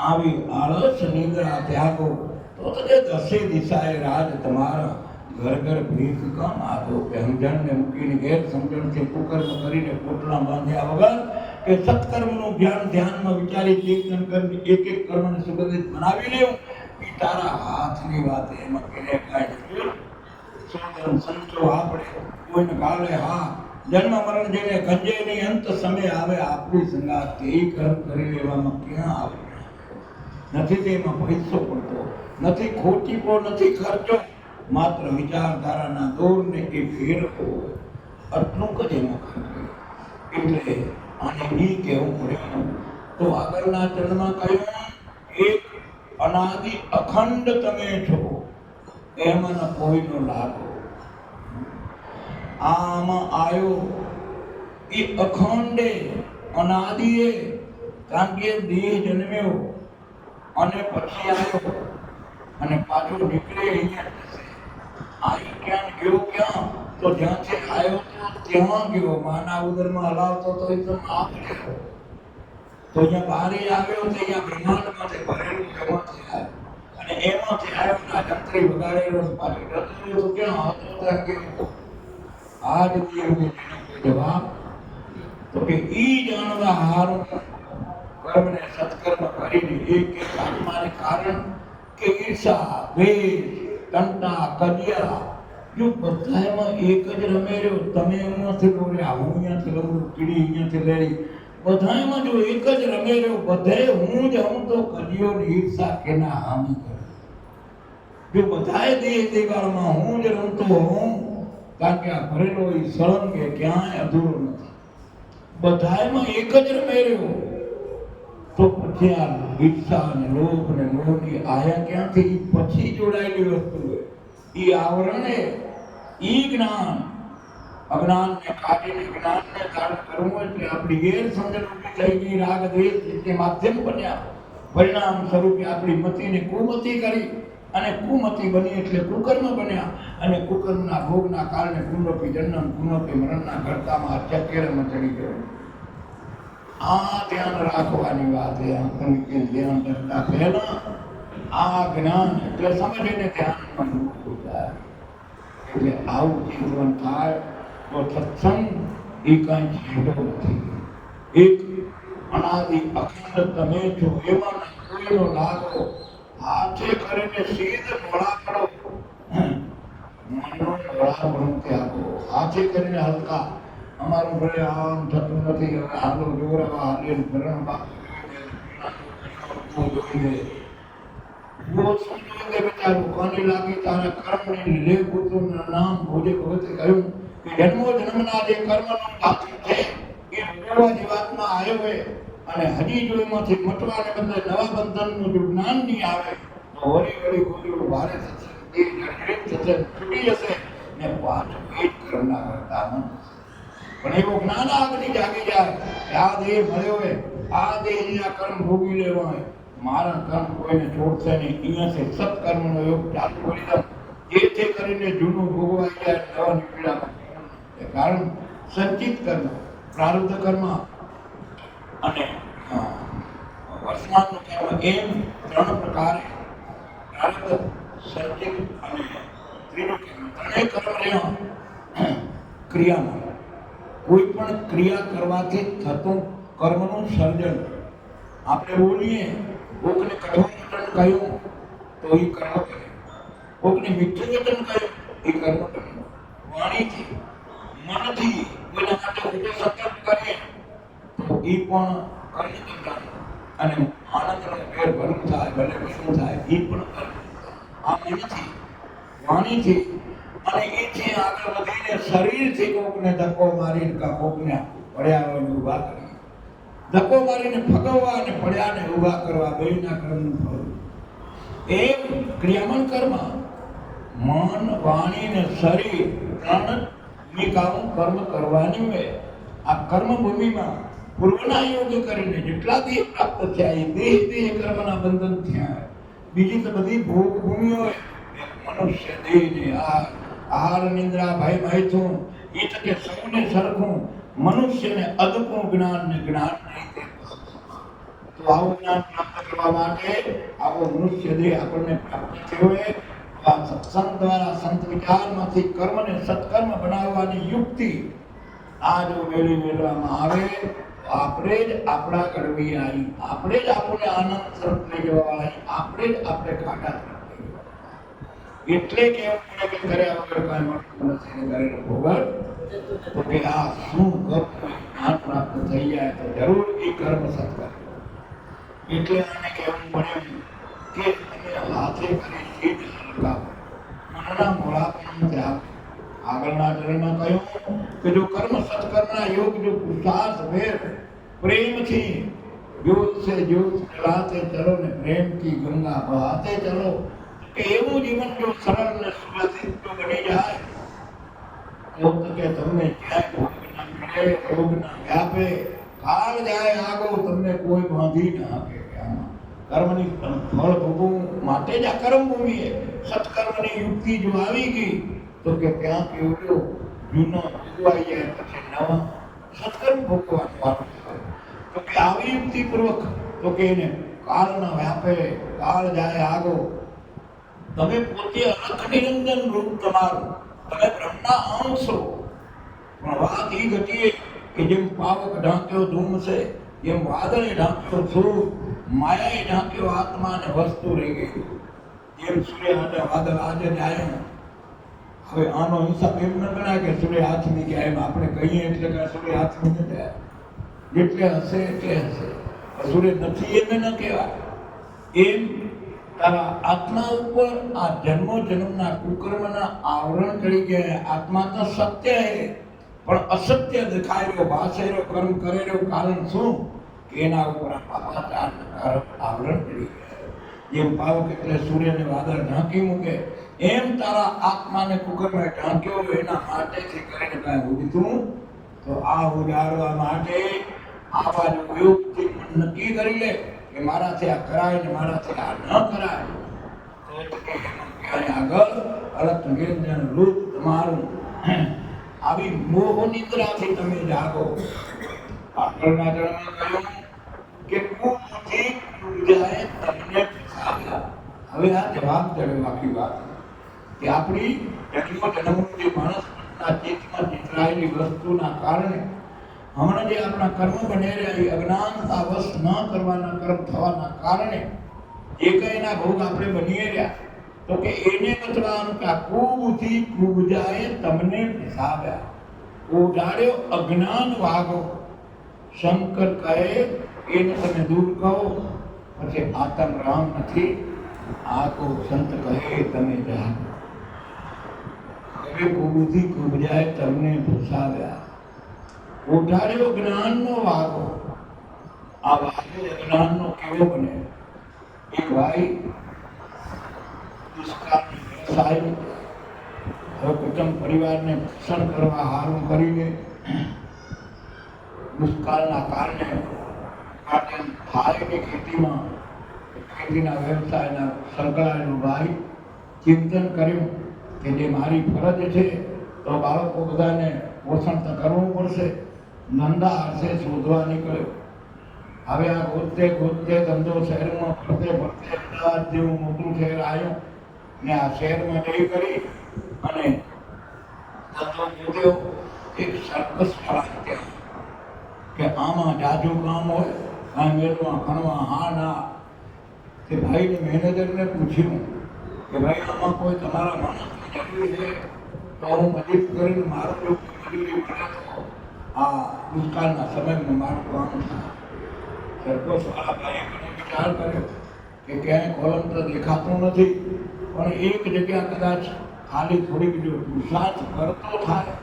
આવી આળસ નિદ્રા ત્યાગો, તો તે દસે દિશાએ રાજ તમારા, ઘર ઘર ભીખ કામ આદો. કે સમજણને મૂકીને ગેર સમજણથી કુકર્મ કરીને પોટલા બાંધ્યા વગર, કે સત્કર્મનું ધ્યાનમાં વિચારી ચિંતન કરી એક એક કર્મને સુગંધિત બનાવી લેવું એ તારા હાથની વાત. એમાં કે કાંઈ સુંદર સંતો આપણે કોઈને કાલે હા જન્મ મરણ જેને ગંજે નહીં, અંત સમય આવે આપણી સંગાત, એ કર્મ કરી લેવામાં ક્યાં આવે નથી. તેમાં પૈસો પડતો નથી, ખોટીપો નથી, ખર્ચો માત્ર વિચારધારાના દોરને એ ફેરવો, આટલું જ એમાં ખર્ચ. એટલે આને ઈ કહેવું પડે. તો આગળના ચરણમાં કહ્યું એક અનાદિ અખંડ તમે છો, એમાં કોઈનો લાગો. આમાં આયો એ અખંડે અનાદિએ, કારણ કે દેહ જન્મ્યો અને પછી આવ્યો અને પાછો નીકળે અહીંયા જશે. આવી ક્યાં ગયો, ક્યાં તો જ્યાંથી આવ્યો તો ત્યાં ગયો. માના ઉદરમાં હલાવતો તો એકદમ આગળ, તો અહીંયા બહાર આવ્યો તો અહીંયા બ્રહ્માંડમાંથી ભરેલું એમાંથી આવ્યો, અને એમાંથી આવ્યો ના જંત્રી વગાડેલો પાછો જતો તો ક્યાં હતો ત્યાં ગયો. આ જ જવાબ તો કે ઈ જાણવા હારું કર્મને સત્કર્મ કરીને એક એક આત્માને કારણ કે ઈર્ષા, દ્વેષ, કંટા, કજિયા જો બધામાં એક જ રમે રહ્યો. તમે અહીંયાથી બોલ્યા, હું અહીંયાથી રમું, કીડી અહીંયાથી લેડી, બધામાં જો એક જ રમે રહ્યો, બધે હું જ હું, તો કજિયો ને ઈર્ષા કેના હામી કરે. જો બધાએ દેહ દેવાળમાં હું જ રમતો હોઉં, કારણ કે આ ભરેલો એ સળંગ એ ક્યાંય અધૂરો નથી, બધામાં એક જ રમે રહ્યો, તો પછી આ ઈચ્છા અને લોભ ને મોહની આયા ક્યાંથી? પછી જોડાયેલી વસ્તુ હોય. ઈ આવરણે ઈ જ્ઞાન, અજ્ઞાનને કાઢીને જ્ઞાનને ધારણ કરવું એટલે આપણી ગેરસમજણ ઊભી થઈ ગઈ, રાગ દ્વેષ જે માધ્યમ બન્યા, પરિણામ સ્વરૂપે આપણી મતિને કુમતિ કરી, અને કુમતિ બની એટલે કુકર્મ બન્યા, અને કુકર્મના ભોગના કારણે પુનરપી જન્મ પુનરપી મરણના ઘડતામાં ચક્રમાં ચડી ગયો. આ ધ્યાન રાખવાની વાત છે. આંખનું ધ્યાન કરતા પહેલા આ જ્ઞાન એટલે સમજીને ધ્યાનમાં મૂકવું થાય. એટલે આવું ચિંતન થાય તો સત્સંગ એ કાંઈ છેડો નથી. એક અનાદિ અખંડ તમે છો, એમાં કોઈનો લાગો, હાથે કરીને સીધ મોડા કરો, મનનો મોડા પણ ત્યાગો, હાથે કરીને હલકા. અમારું ભલે આમ થતું નથી, હવે હાલો જોરાવા હાલે ભરણમાં જોઈને બેચારું કોને લાગી તારા કર્મની લે પુત્રનું નામ ભોજે ભગતે કહ્યું કે જન્મો જન્મના જે કર્મનું બાકી છે એ ભોગવા જીવાતમાં આવ્યો હોય, અને હજી જો એમાંથી મટવાને બદલે નવા બંધનનું જો જ્ઞાન નહીં આવે તો વળી વળી ગોળીઓ ભારે થશે, એ જર્જરિત થશે, છૂટી જશે ને પાછું એ જ કર્મના કરતા મન. પણ એવું જ્ઞાન આગળ જાગી જાય કે આ દેહ મળ્યો હોય, આ દેહના કર્મ ભોગવી લેવા હોય, મારા કર્મ કોઈને છોડશે નહીં, અહીંયાથી સત્કર્મનો યોગ ચાલુ કરી દઉં, જેથી કરીને જૂનું ભોગવાઈ જાય, નવા નીકળ્યા. કારણ સંચિત કર્મ, પ્રારબ્ધ કર્મ અને વર્તમાનનું કર્મ, એમ ત્રણ પ્રકારે પ્રારબ્ધ, સંચિત અને ત્રીજું કર્મ, ત્રણેય કર્મ રહ્યા ક્રિયામાં. કોઈ પણ ક્રિયા કરવાથી થતું કર્મનું સર્જન. આપણે બોલીએ, કોકને કઠોર વચન કહ્યું તો એ કર્મ કરે, કોકને મીઠું વચન કહ્યું એ કર્મ કરે. વાણીથી, મનથી કોઈના માટે ખોટો સંકલ્પ કરીએ તો એ પણ કર્મ કરવાનું. અને આનંદનો ઘેર ભરું થાય, ભલે ભરું થાય, એ પણ કર્મ. આ મનથી, વાણીથી અને એથી આગળ વધીને શરીરથી કોકને ધક્કો મારીને કાં કોકને પડ્યા હોય ઊભા કરી, ધક્કો મારીને ફગવવા અને પડ્યાને ઊભા કરવા, બેયના કર્મનું ફળ. એમ ક્રિયામણ કર્મ, મન, વાણી ને શરીર ત્રણ ભૂમિકાઓ કર્મ કરવાની હોય. આ કર્મ ભૂમિમાં પૂર્વના યોગ કરીને જેટલા દેહ પ્રાપ્ત થયા એ દેહ કર્મના બંધન થયા. બીજી તો બધી ભોગ ભૂમિ હોય. મનુષ્ય દેહને આહાર નિંદ્રા ભય મૈથુન એ તો કે સૌને સરખું, મનુષ્યને અદપું જ્ઞાન ને જ્ઞાન નહીં. તો આવું જ્ઞાન પ્રાપ્ત કરવા માટે આવો મનુષ્ય દેહ આપણને પ્રાપ્ત થયો હોય. આ સત્સંગ દ્વારા સંત વિચારમાંથી કર્મને સત્કર્મ બનાવવાની યુક્તિ આ જો મેળવવામાં આવે તો આપણે જ આપણા કડવી આવી, આપણે જ આપણને આનંદ તરફ લઈ જવા વાળી, આપણે જ આપણે કાંટા તરફ લઈ જવા. એટલે કે એવું કે કર્યા વગર કાંઈ મળતું નથી ને કરીને ભોગવ તો કે આ શું કર્મ જ્ઞાન પ્રાપ્ત થઈ જાય તો જરૂર એ કર્મ સત્કર્મ. એટલે આને કહેવું પડે કે તમે હાથે કરી ચીજ હલકાવો, મનના મોળાપણું ત્યાગ. આગળના ચરણમાં કહ્યું કે જો કર્મ સત્કર્મના યોગ જો પુરુષાર્થ ભેર પ્રેમથી જ્યોત સે જ્યોત જલાતે ચલો ને પ્રેમ કી ગંગા બહાતે ચલો, કે એવું જીવન જો સરળ ને સુવ્યવસ્થિત જો બની જાય તો કે તમને ક્યાંય ભોગ ના મળે, રોગ ના વ્યાપે, કાળ જાય આગો તમને કોઈ બાંધી ના આપે. કર્મની ફળ ભોગવવું માટે જ આ કર્મ ભૂમિ છે. સત્કર્મની યુક્તિ જો આવી ગઈ તો કે ત્યાં કેવડો જૂનો ભોગવાઈ જાય પછી નવા સત્કર્મ ભોગવાનું વારો આવે. તો કે આવી યુક્તિ પૂર્વક તો કે એને કાળના વ્યાપે, કાળ જાય આગો, તમે પોતે અલખ નિરંજન રૂપ તમારું, તમે બ્રહ્મના અંશ છો. પણ વાત એ ઘટીએ કે જેમ પાવક ઢાંક્યો ધૂમ છે, એમ વાદળે ઢાંક્યો ધૂળ, માયાએ ઢાંક્યો આત્મા ને વસ્તુ રહી ગઈ. જેમ સૂર્ય અને વાદળ આજે આવ્યો, હવે આનો હિસાબ એમ ન ગણાય કે સૂર્ય હાથમી ગયા, એમ આપણે કહીએ એટલે કે સૂર્ય હાથમી ન જાય. જેટલે હશે એટલે હશે, સૂર્ય નથી એમ ન કહેવાય. એમ તારા આત્મા ઉપર આ જન્મો જન્મના કુકર્મના આવરણ ચડી ગયા. આત્મા તો સત્ય હે પણ અસત્ય દેખાય રહ્યો, ભાષે રહ્યો, કર્મ કરે રહ્યો. કારણ શું કે એના ઉપર આ પાપાચાર આવરણ ચડી ગયા. જેમ પાવક એટલે સૂર્યને વાદળ ઢાંકી મૂકે, એમ તારા આત્માને કુકર્મે ઢાંક્યો એના માટેથી કરીને કાંઈ ઉગતું તો આ ઉજાડવા માટે આ બાજુ યોગથી નક્કી કરી લે કે મારાથી આ કરાય ને મારાથી આ ન કરાય. તો કે ક્યાંય આગળ અલગ નિરંજન રૂપ તમારું આવી મોહ નિદ્રાથી તમે જાગો. આગળના જન્મમાં કહ્યું કે કુબુદ્ધિ કુબજાએ તમને ફસાવ્યા. હવે આ જવાબ જડ્યો આખી વાત કે આપણી જન્મનું જે માણસના ચિત્તમાં ચિતરાયેલી વસ્તુના કારણે હમણાં જે આપણા કર્મ બની રહ્યા એ અજ્ઞાનતા વશ ન કરવાના કર્મ થવાના કારણે જે કંઈના ભોગ આપણે બની રહ્યા તો કે એને બતવાનું કે કુબુદ્ધિ કુબજાએ તમને ફસાવ્યા. ઉડાડ્યો અજ્ઞાન વાગો. શંકર કહે એને તમે દૂર કહો, પછી આતમ રામ નથી આ કો સંત કહે તમે જાગો. હવે કુબુદ્ધિ કુબજાએ તમને ફસાવ્યા. ઉઠાડ્યો જ્ઞાનનો વાગો. આ વાગો જ્ઞાનનો કેવો બને? એક ભાઈ દુષ્કાળની વ્યવસાય હવે કુટુંબ પરિવારને પોષણ કરવા હારું કરીને દુષ્કાળના કારણે થાળીની ખેતીમાં ખેતીના વ્યવસાયના સંકળાયેલો ભાઈ ચિંતન કર્યું કે જે મારી ફરજ છે તો બાળકો બધાને પોષણ તો કરવું પડશે. નંદા હશે શોધવા નીકળ્યો. હવે આ ગોતતે ગોતતે ધંધો શહેરમાં ફરતે ફરતે અમદાવાદ જેવું મોટું શહેર આવ્યું ને આ શહેરમાં જઈ કરી અને ધંધો ગોત્યો. એક સર્કસ ફળાય કે આમાં જાજુ કામ હોય, આ મેળવા ખણવા હા ના. તે ભાઈને મેનેજરને પૂછ્યું કે ભાઈ આમાં કોઈ તમારા માણસની જરૂર છે તો હું મદદ કરીને મારો જો મજૂરી મળે તો આ દુષ્કાળના સમયમાં મારું કામ થાય. સરપંચવાળાએ ઘણો વિચાર કર્યો કે ક્યાંય કોલમ તો દેખાતો નથી, પણ એક જગ્યા કદાચ ખાલી થોડીક જો પુરુષાર્થ કરતો થાય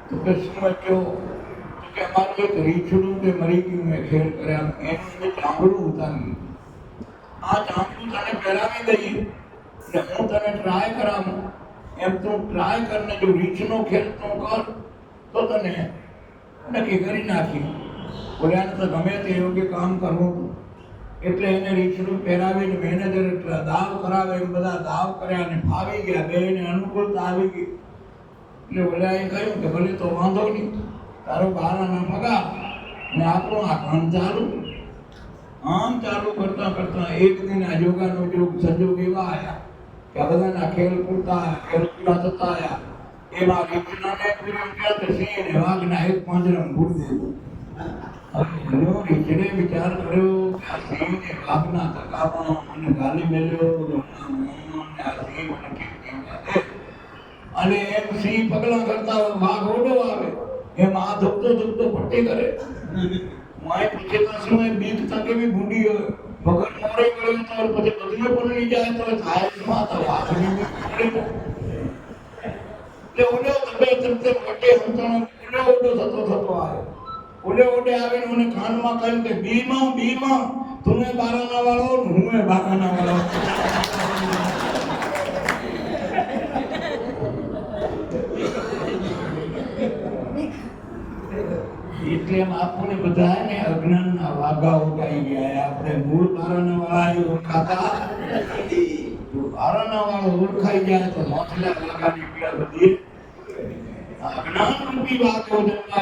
તો કે સમજ્યો તો કે અમારું એક રીછડું કે મરી ગયું મેં ખેલ કર્યા એનું મેં ચામડું ઉતાર્યું, આ ચામડું તને પહેરાવી દઈએ ને હું તને ટ્રાય કરાવું, એમ તું ટ્રાય કરીને જો રીછનો ખેલ તું કર તો તને નક્કી કરી નાખી. બોલ્યાને તો ગમે તે યોગ્ય કામ કરવું એટલે એને રીછડું પહેરાવીને મેનેજર દાવ કરાવે એમ બધા દાવ કર્યા અને ફાવી ગયા, બેને અનુકૂળતા આવી ગઈ. એટલે બોલ્યાએ કહ્યું કે ભલે તો વાંધો નહીં, તારો બારાના પગાર ને આપણું આ કામ ચાલુ. આમ ચાલુ કરતા કરતા એક દિન આ જોગાનો જોગ સંજોગ એવા આવ્યા કે આ બધાના ખેલ પૂરતા ખેલ પૂરા થતા આવ્યા. એમાં રીછનાને પૂરી ઉઠ્યા તો સિંહને વાઘના એક પાંજરામાં ભૂલી દીધું. હવે રીછને વિચાર કર્યો કે આ સિંહને વાઘના ધક્કામાં મને ગાલી મેલ્યો અને આ સિંહ મને કેમ દે. અને એમ સિંહ પગલા કરતા વાઘ ઓડો આવે એમ આ ધૂપતો ધૂપતો પટ્ટી કરે. માય પૂછે તો શું એ બીક તકે બી ભૂંડી હોય વગર મોરે ગયો તો પછી બદલો પલળી જાય તો થાય માતા વાઘની બીક પકડી. એટલે ઓડો તબે તબે પટ્ટી હંતણો ઓડો થતો આવે. ઓડે આવીને મને કાનમાં કહ્યું કે બીમાં તુમે બારાના વાળો હું બારાના વાળો. એટલે એમ આપણને બધાને અજ્ઞાનના વાઘા ઉડાઈ ગયા. આપણે મૂળ બારાના વાળા ઓળખાતા જો બારાના વાળો ઓળખાઈ જાય તો મોથલા વાઘાની પીડા બધી અજ્ઞાન રૂપી વાતો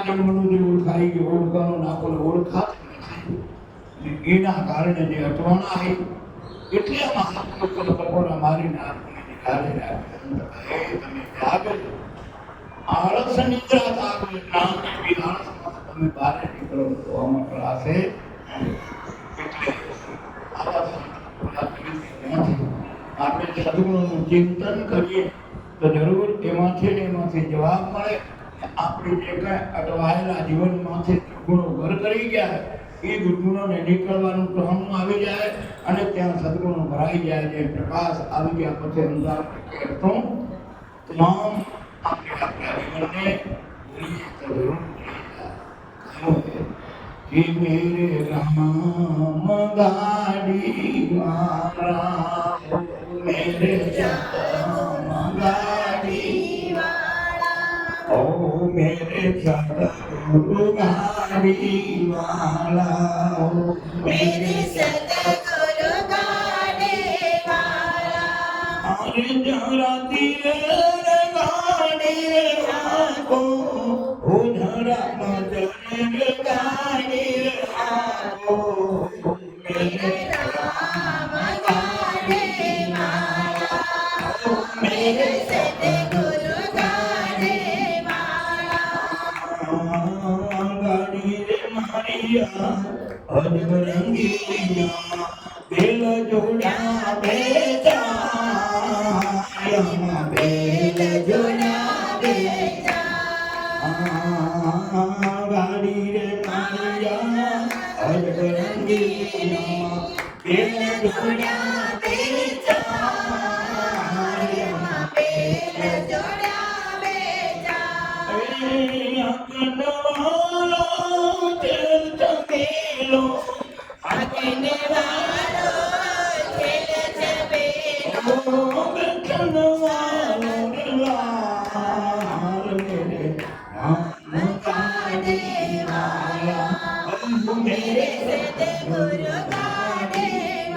જન્મનું જે ઓળખાઈ ગયું ઓળખાનો નાખોને ઓળખાત નથી. એના કારણે જે અટવાણા આવી એટલે આમાં ટકોરા મારીને આપણને નિકાલે રાખે. તમે જાગો આળસ નિદ્રા જાગો જ્ઞાન રૂપી આળસમાં તમે બહાર નીકળો તો આમાં કળાશે. એટલે આપણે સદગુણોનું ચિંતન કરીએ તો જરૂર એમાંથી જવાબ મળે. આપણી જે કઈ અટવાયેલા જીવનમાંથી ગુણો ઘર કરી ગયા એ દુર્ગુણોને નીકળવાનું ક્રમ આવી જાય અને ત્યાં સદગુણો ભરાઈ જાય. જે પ્રકાશ આવી ગયા પછી અંધાર તો તમામ આપણા જીવનને જરૂર કે મેરે રામ ગાડી વાળા મેરે રામ ગાડી વાળા ઓ મેરે સદગુરુ ગાડી વાળા ઓ મેરે સદગુરુ ગાડી વાળા અરે જરા તીર ગાડી રાખો ઓ જરા મદન ગાડી રાખો મેરે રામ ગાડી વાળા મેરે સદગુરુ ગાડી વાળા ગાડી રે મારિયા અજબરંગી બેલ જોડા બેજા બેલ જોડા બેજા ગાડી રે મારિયા અજબરંગી બેલ જોડા બેજા બેલ જોડા બેજા કનવાલો તેલ ચમેલો આને વાળો ખેલ જબેલો કનવાલો લાલ મેરે રામ ગાડે વાળા મેરે સદગુરુ ગાડે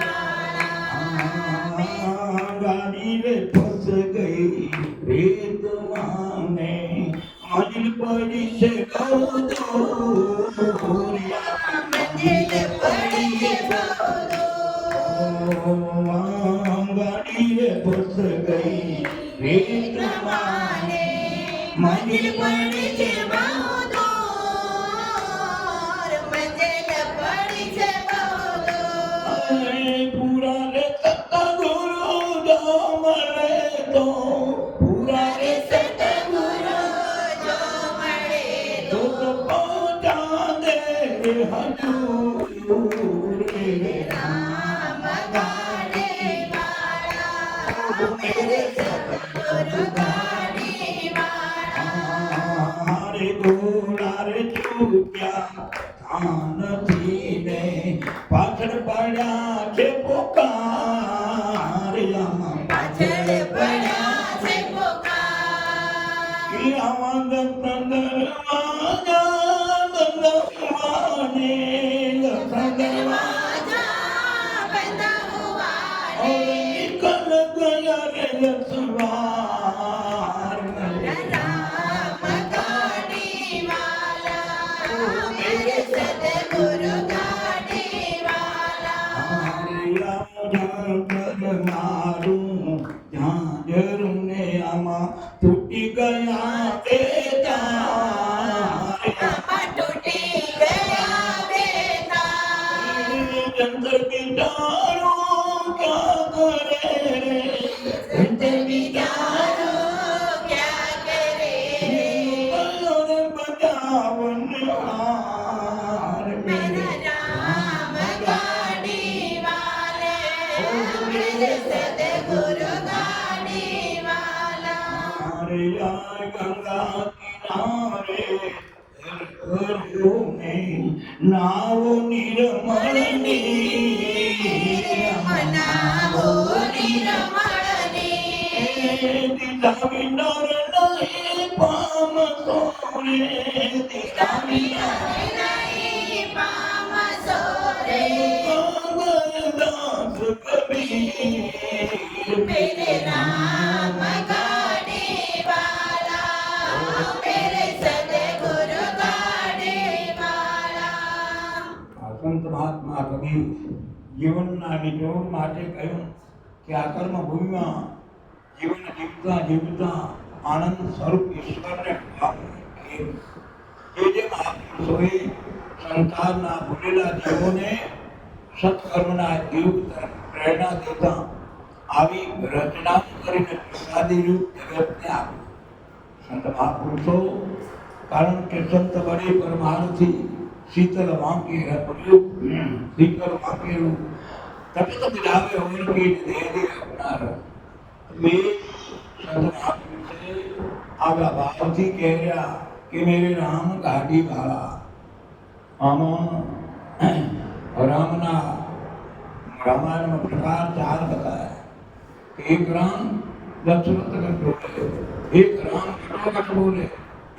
વાળા ગાડી રે ફસ ગઈ રેત માને મંજિલ પડી છે બહુ દૂર મંજિલ પડી છે બહુ ગાડી રે ફસ ગઈ રેત માને મંજિલ પડી છે બહુ દૂર મંજિલ પડી છે બહુ દૂર પૂરા રે સતગુરુ જો મળે તો પૂરા રે સદગુરુ જો મળે તો પહોંચા દે હજુ દૂર રે રામ ગાડે વાળા મેરે સદગુરુ ગાડી વાળા મારે ગોળાર ચૂક્યા નથી ને પાછળ પડ્યા છે પોકાર પાછળ પડ્યા છે પોકાર આવા દરવાજા બંધ હોવાને નિકલ ગયા રે લસવાર રામ ગાડી વાલા મેરે સદગુરુ ગાડી વાલા મારું ઝાંઝરું ને આમાં તૂટી ગયા તે આમાં તૂટી ગયા બેતા જંતર બિચારો ક્યાં કરે સંત વિચારો ક્યાં કરે રે બજાવન હાર મેરા રામ ગાડી વાલે મેરે સદગુરુ ગાડી વાલા મારે આ ગંગા કિનારે હરયોને નાવો નિર્મળની મનાવો નિર્મળની દીધા વિનાર નહીં પામતો રે દીધા નહીં પામસો રે દાસ કબીર મેરે રામ ગાડી વાલા મેરે સદગુરુ ગાડી વાલા સંત મહાત્મા કબીર જીવનના નિચોડ માટે કહ્યું કે આ કર્મ ભૂમિમાં જીવન જીવતા જીવતા આનંદ સ્વરૂપ ઈશ્વરને જે મહાપુરુષોએ સંસારના ભૂલેલા જીવોને સત્કર્મના યુગ તરફ પ્રેરણા દેતા આવી રચના કરીને પ્રસાદી રૂપ જગતને આપ્યું. સંત મહાપુરુષો કારણ કે સંત બળે પરમાણુથી શીતલ વાંકી રપડ્યું શીતલ વાંકેલું તટસ્થ બિરાવે હોય કે દેહ આપનાર બે સંત મહાપુરુષે આવા ભાવથી કહેરહ્યા કે મેરે રામ ગાડી વાળા આમાં રામના રામાયણમાં પ્રકાર 4 बताया. एक राम दशरथ का बोले, एक राम कटोकट बोले,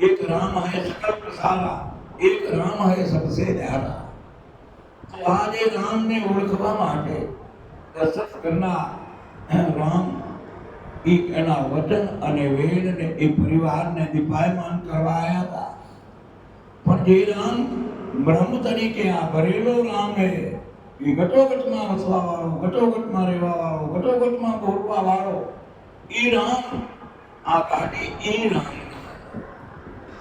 एक राम है सकल प्रसारा, एक राम है सबसे न्यारा. तो आज ये राम ने ओळखवा માટે દશરથ કરના રામ એના વચન અને વેદને એ પરિવારને દીપાયમાન કરવા આવ્યા હતા. પણ જે રામ બ્રહ્મ તરીકે આ ભરેલો રામ હે એ ઘટોઘટમાં વસવા વાળો, ઘટોઘટમાં રહેવા વાળો, ઘટોઘટમાં બોલવા વાળો એ રામ આ ગાડી એ રામ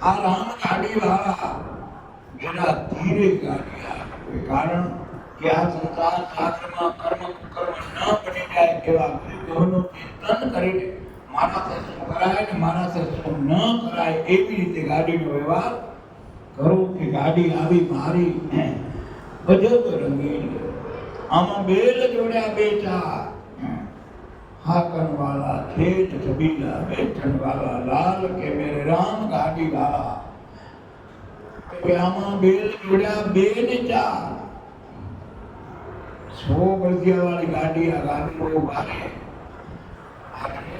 આ રામ ગાડી વાળા જરા ધીરે ગાડી આપે. કારણ કે આ સંસાર શાસ્ત્રમાં કર્મ કુકર્મ ન બની જાય એવા ગુરુઓનું ચિંતન કરીને મારાથી શું કરાય ને મારાથી શું ન કરાય એવી રીતે ગાડીનો વ્યવહાર કરો કે ગાડી આવી મારી અજબ રંગીલી. આમાં બેલ જોડ્યા બે ચાર, હાકન વાલા છેદ છબીલા, બેઠન વાલા લાલ કે મેરે રામ ગાડી વાળા. કે આમાં બેલ જોડ્યા બે ને ચાર, 100 ગળદિયા વાળી ગાડી આ ગાડી બહુ ભારે.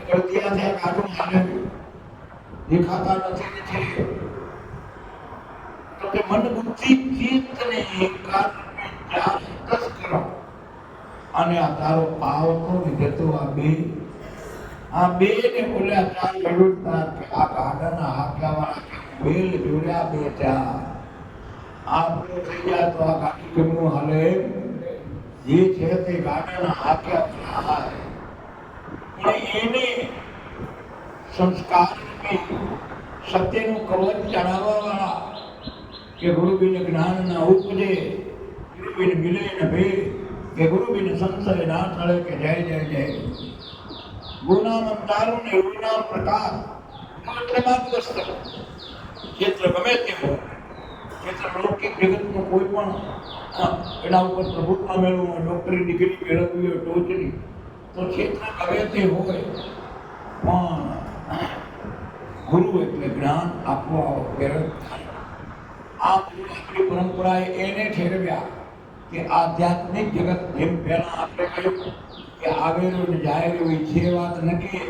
ગળદિયા છે ગાડું હાલે દેખાતા નથી. તો કે મન બુદ્ધિ ચિત્ત ને એકાગ્ર દસ કરો અને આ તારો આવતો ને જતો આ બે ને બોલ્યા ચાર ગળુડતા કે આ ગાડાના હાક્યા વાળા બેલ જોડ્યા બે ચાર. આપણું થઈ જાય તો આ ગાડી કેમનું હાલે? જે છે તે ગાડાના હાક્યા હાલે. પણ એને સંસ્કાર સત્યનું કવચ ચડાવવા વાળા કે ગુરુ બિન જ્ઞાન ના ઉપજે, ગુરુ બિન મિલે ન ભેદ, કે ગુરુ બિન સંશય ના ટળે કે જય જય જય. ગુનામ અંતારું ને રૂનામ પ્રકાશ માત્ર માર્ગદર્શક. ક્ષેત્ર ગમે તે હોય, ક્ષેત્ર લૌકિક જગતનું કોઈ પણ એના ઉપર પ્રભુત્વ મેળવવું હોય, ડૉક્ટરી ડિગ્રી મેળવવી હોય ટોચની, તો ક્ષેત્ર ગમે તે હોય, પણ ગુરુ એટલે જ્ઞાન આપવા પ્રેરક થાય. આ ગુરુ આપણી પરંપરાએ એને ઠેરવ્યા કે આધ્યાત્મિક જગત જેમ પહેલા આપણે કહ્યું કે આવેલો ને જાહેર હોય છે વાત નક્કી,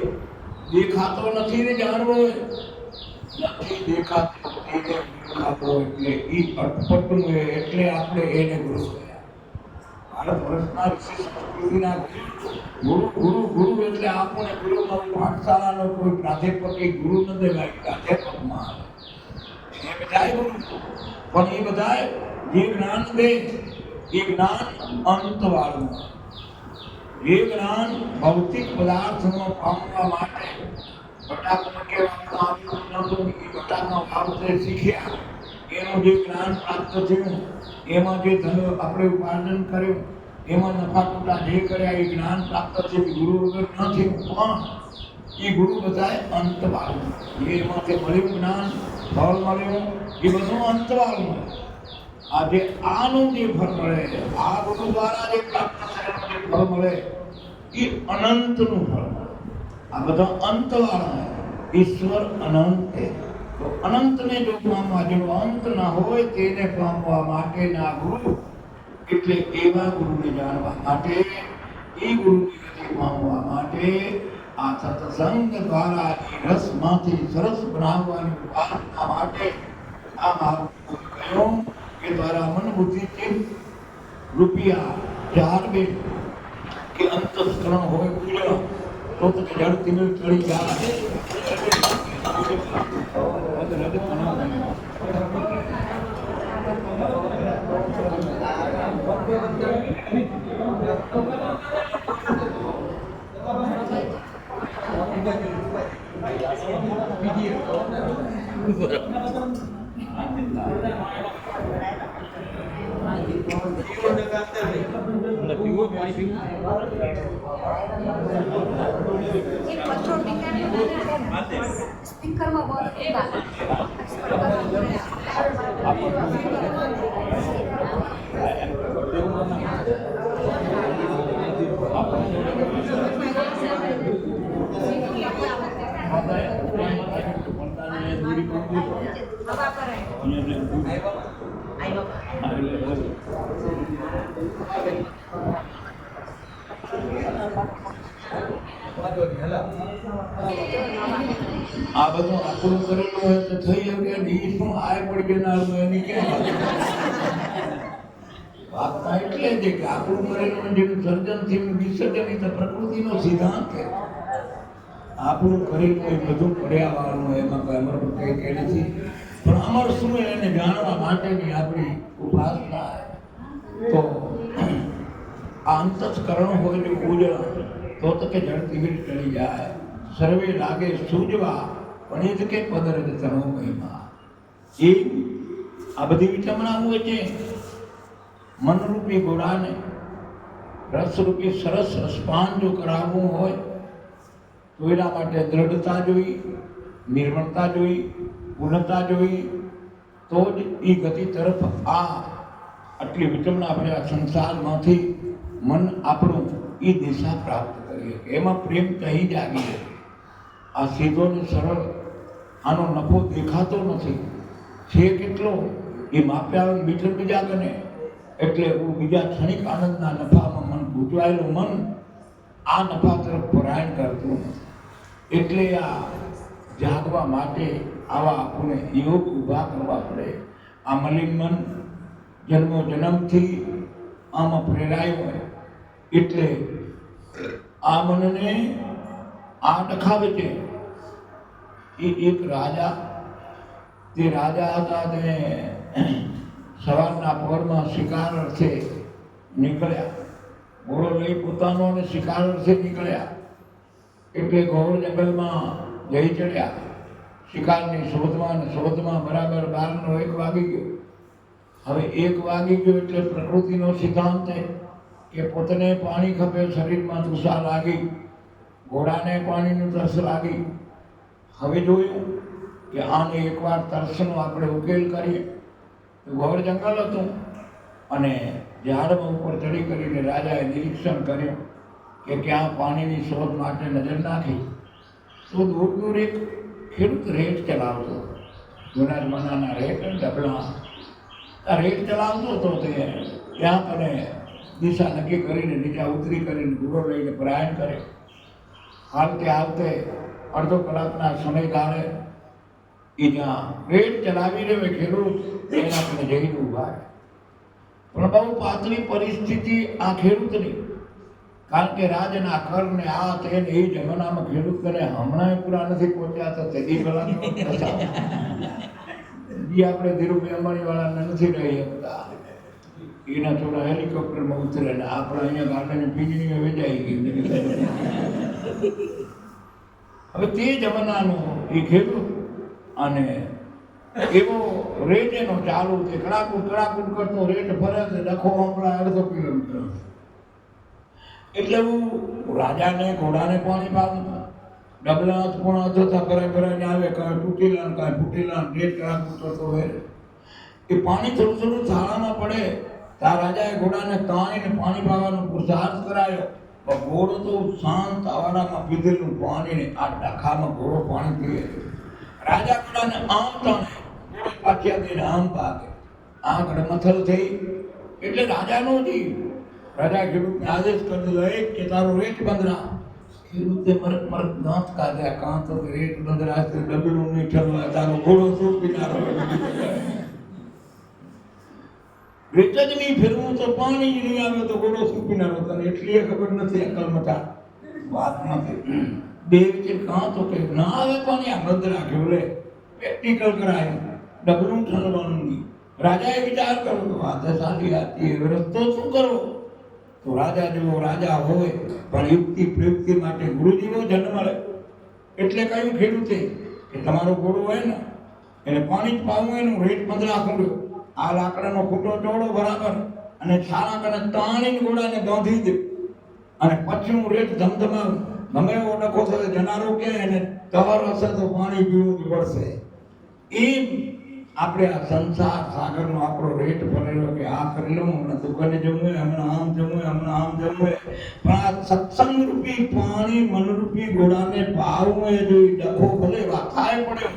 દેખાતો નથી ને જાણવો હોય, નથી દેખાતો એને દેખાતો એટલે ઈ અટપટું હોય, એટલે આપણે એને ગુરુ કહ્યા. ભારત વર્ષના વિશેષ સંસ્કૃતિના ગુરુ ગુરુ ગુરુ એટલે આપણને ગુરુમાં પાઠશાળાનો કોઈ પ્રાધ્યાપક ગુરુ ન દેવાય, પ્રાધ્યાપકમાં આવે એ બધાય ગુરુ. પણ એ બધાય જે જ્ઞાન દે એ જ્ઞાન અંતવાળું, એ જ્ઞાન ભૌતિક પદાર્થનો પામવા માટે બટાકામાં કેવામાં આવ્યું નહોતું, એ બટાકા વાવતે શીખ્યા, એનું જે જ્ઞાન પ્રાપ્ત થયું, એમાં જે ધન આપણે ઉપાર્જન કર્યું, એમાં નફા ટૂટા જે કર્યા એ જ્ઞાન પ્રાપ્ત થયું, ગુરુ વગર ન થયું. પણ એ ગુરુ બધાય અંતવાળું, એમાંથી મળ્યું જ્ઞાન, ફળ મળ્યું, એ બધું અંતવાળું. આજે આનું જે ફળ મળે, આ ગુરુ દ્વારા જે પ્રાપ્ત થયેલું જે ફળ મળે એ અનંતનું ફળ મળે. આ બધા અંતવાળા, ઈશ્વર અનંત છે. તો અનંતને જો પામવા, જેનો અંત ના હોય તેને પામવા માટેના ગુરુ, એટલે એવા ગુરુને જાણવા માટે, એ ગુરુની ગતિ પામવા માટે આ સત્સંગ દ્વારા એ રસમાંથી સરસ બનાવવાની ઉપાસના માટે આ મારું કહ્યું કે દ્વારા મન બુદ્ધિ ચિત્ત રૂપિયા 4 બે કે અંતસ્કરણ હોય પૂજન, તો જળ તિમિર ચડી જાય. સ્પીકરમાં બોલ આ બધું આપણું કરેલું હોય તો થઈ શકે, ઈ શું આય પડી ગયેલા એની ક્યાં વાત થાય. એટલે છે કે આપણું કરેલું જેનું સર્જન થયું વિસર્જન એ તો પ્રકૃતિનો સિદ્ધાંત છે. આપણું કરેલું એ બધું પડ્યા વાળું, એમાં કોઈ અમર કંઈ કે નથી. પણ અમર શું એને જાણવા માટેની આપણી ઉપાસના. તો આ અંતસ્કરણ હોય જો ઉજળ, તો કે જળતી વીર ટળી જાય, સર્વે લાગે સૂજવા, પણ એ જ કે પદરજ તણો મહિમા. એ આ બધી વિચમણા હોય છે. મનરૂપી ઘોડાને રસરૂપી સરસ રસપાન જો કરાવવું હોય તો એના માટે દ્રઢતા જોઈ, નિર્મળતા જોઈ, પૂર્ણતા જોઈ, તો જ એ ગતિ તરફ આટલી વિચમણા ભર્યા સંસારમાંથી મન આપણું એ દિશા પ્રાપ્ત કરીએ. એમાં પ્રેમ કહી જાગી રહે. આ સીધો ને સરળ, આનો નફો દેખાતો નથી, છે કેટલો એ માપ્યા મીઠર બીજા ગણે. એટલે હું બીજા ક્ષણિક આનંદના નફામાં મન ગૂંચવાયેલું મન આ નફા તરફ પરાયણ કરતું નથી. એટલે આ જાગવા માટે આવા આપણને યોગ ઊભા કરવા પડે. આ મલિન મન જન્મથી આમાં પ્રેરાયું હોય, એટલે આ મનને આ ડખાવે છે. એ એક રાજા, તે રાજા હતા, તે સવારના પહોરમાં શિકાર અર્થે નીકળ્યા. ઘોડો લઈ પોતાનો અને શિકાર અર્થે નીકળ્યા. એટલે ઘોર જંગલમાં જઈ ચડ્યા શિકારની શોધમાં બરાબર 12:01 વાગી ગયો. હવે 1 વાગી ગયો એટલે પ્રકૃતિનો સિદ્ધાંત છે કે પોતને પાણી ખપે, શરીરમાં તૃષા લાગી, ઘોડાને પાણીનું તરસ લાગી. હવે જોયું કે આને એકવાર તરસનો આપણે ઉકેલ કરીએ. ઘોર જંગલ હતું, અને ઝાડમાં ઉપર ચડી કરીને રાજાએ નિરીક્ષણ કર્યું કે ક્યાં પાણીની શોધ માટે નજર નાખી તો દૂર દૂર એક ખેડૂત રેત ચલાવતો જૂના જમાનાના રેત ડબલા આ રેત ચલાવતો હતો તે ત્યાં અને દિશા નક્કી કરીને નીચે ઉતરી કરીને ઘોડો લઈને પ્રયાણ કરે. હાલતે હાલતે અડધો કલાકના સમયગાળે એ જ્યાં રેત ચલાવીને ખેડૂત એના પર જઈને ઊભા રહે. પણ બહુ પાતળી પરિસ્થિતિ આ ખેડૂતની, કારણ કે રાજના કર ને આ તે એ જમાનામાં ખેડૂત કરે હમણાં પૂરા નથી પહોંચ્યા તો તે પેલા આપણે ધીરુભાઈ અંબાણી વાળાને નથી રહી શકતા. એના થોડા હેલિકોપ્ટરમાં ઉતરે ને આપણે અહીંયા ગાર્ડન વીજળીઓ વેચાઈ ગઈ. હવે તે જમાનાનો એ ખેડૂત અને એવો રેટ એનો ચાલુ છે, કડાકુટ કરતો રેટ ફરે છે, ડખો હમણાં 1.5 કિલોમીટર. એટલે હું રાજાને ઘોડાને પાણી પાવું, ડબલા પણ હતા ભરાઈને આવે, કાંઈ તૂટેલા કાંઈ ફૂટેલા, રેટ કડાકુટ કરતો હોય. એ પાણી થોડું થોડું થાળામાં પડે ત્યાં રાજાએ ઘોડાને તાણીને પાણી પાવાનો પુરુષાર્થ કરાયો. પણ ઘોડો તો શાંત આવાડામાં પીધેલું પાણીને આ ડખામાં ઘોડો પાણી પીએ. રાજા ઘોડાને આમ તાણે પાછા દઈને આમ પાકે, આગળ મથલ થઈ. એટલે રાજાનો જીવ, રાજા ખેડૂતને આદેશ કરી દીધો કે તારો રેટ બંધ રાખ. ખેડૂતે મરક દાંત કાઢ્યા, કાં તો રેટ બંધ રાખશે, ડબલું નહીં ઠરવા, તારો ઘોડો શું પીનારો. રેટ જ નહીં ફેરવું તો પાણી જ નહીં આવે તો ઘોડો શું પીનારો. તને એટલી ખબર નથી અકલમતા વાત નથી. બે વચ્ચે કાં તો કે ના આવે પાણી આ બંધ રાખ્યો, લે પ્રેક્ટિકલ કરાય, ડબલું ઠરવાનું નહીં. રાજાએ વિચાર કર્યો તો વાત સારી હતી, રસ્તો શું કરવો. તો રાજા જેવો રાજા હોય પણ યુક્તિ પ્રયુક્તિ માટે ગુરુજીનો જન્મ મળે. એટલે કહ્યું ખેડૂતે કે તમારો ઘોડો હોય ને એને પાણી જ પાવું, એનું રેટ બંધ રાખવું. આ લાકડાનો ખૂટો ચોડો બરાબર અને છાણા કને તાણીને ઘોડાને બાંધી દે અને પછી હું રેટ ધમધમાવું. ગમે એવો ડખો થશે જનારો કે એને તવર હશે તો પાણી પીવું જ પડશે. એમ આપણે આ સંસાર સાગરનો આપણો રેટ ભરેલો કે આ કરી લઉં, હમણાં દુકાને જમવું, હમણાં આમ જમવું, હમણાં આમ જમવું. પણ આ સત્સંગ રૂપી પાણી મનરૂપી ઘોડાને પાવું એ જો ડખો ભલે થાય પડે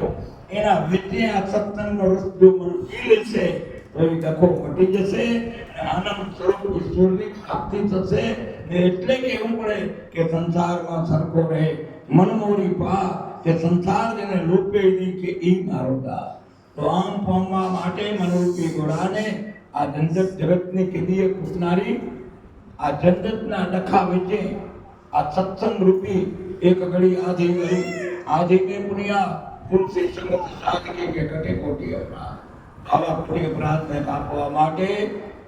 એના વચ્ચે આ સત્સંગનો રસ જો મન પી લેશે તો એ ડખો મટી જશે, આનંદ સ્વરૂપ ઈશ્વરની પ્રાપ્તિ થશે. એટલે કહેવું પડે કે સંસારમાં સરખો રહે મનમોરી પા, કે સંસાર જેને લોપે નહીં કે ઈ મારો દાસ. તો આમ પામવા માટે મનોરૂપી ઘોડાને આ જંજટ જગતની કીધીએ ખૂટનારી આ જંજટના ડખા વચ્ચે આ સત્સંગ રૂપી એક ઘડી આધી ગઈ. આધી કે પુણ્યા તુલસી સંગત સાધકે કે કટે કોટી અપરાધ. આવા પુણ્ય અપરાધને કાપવા માટે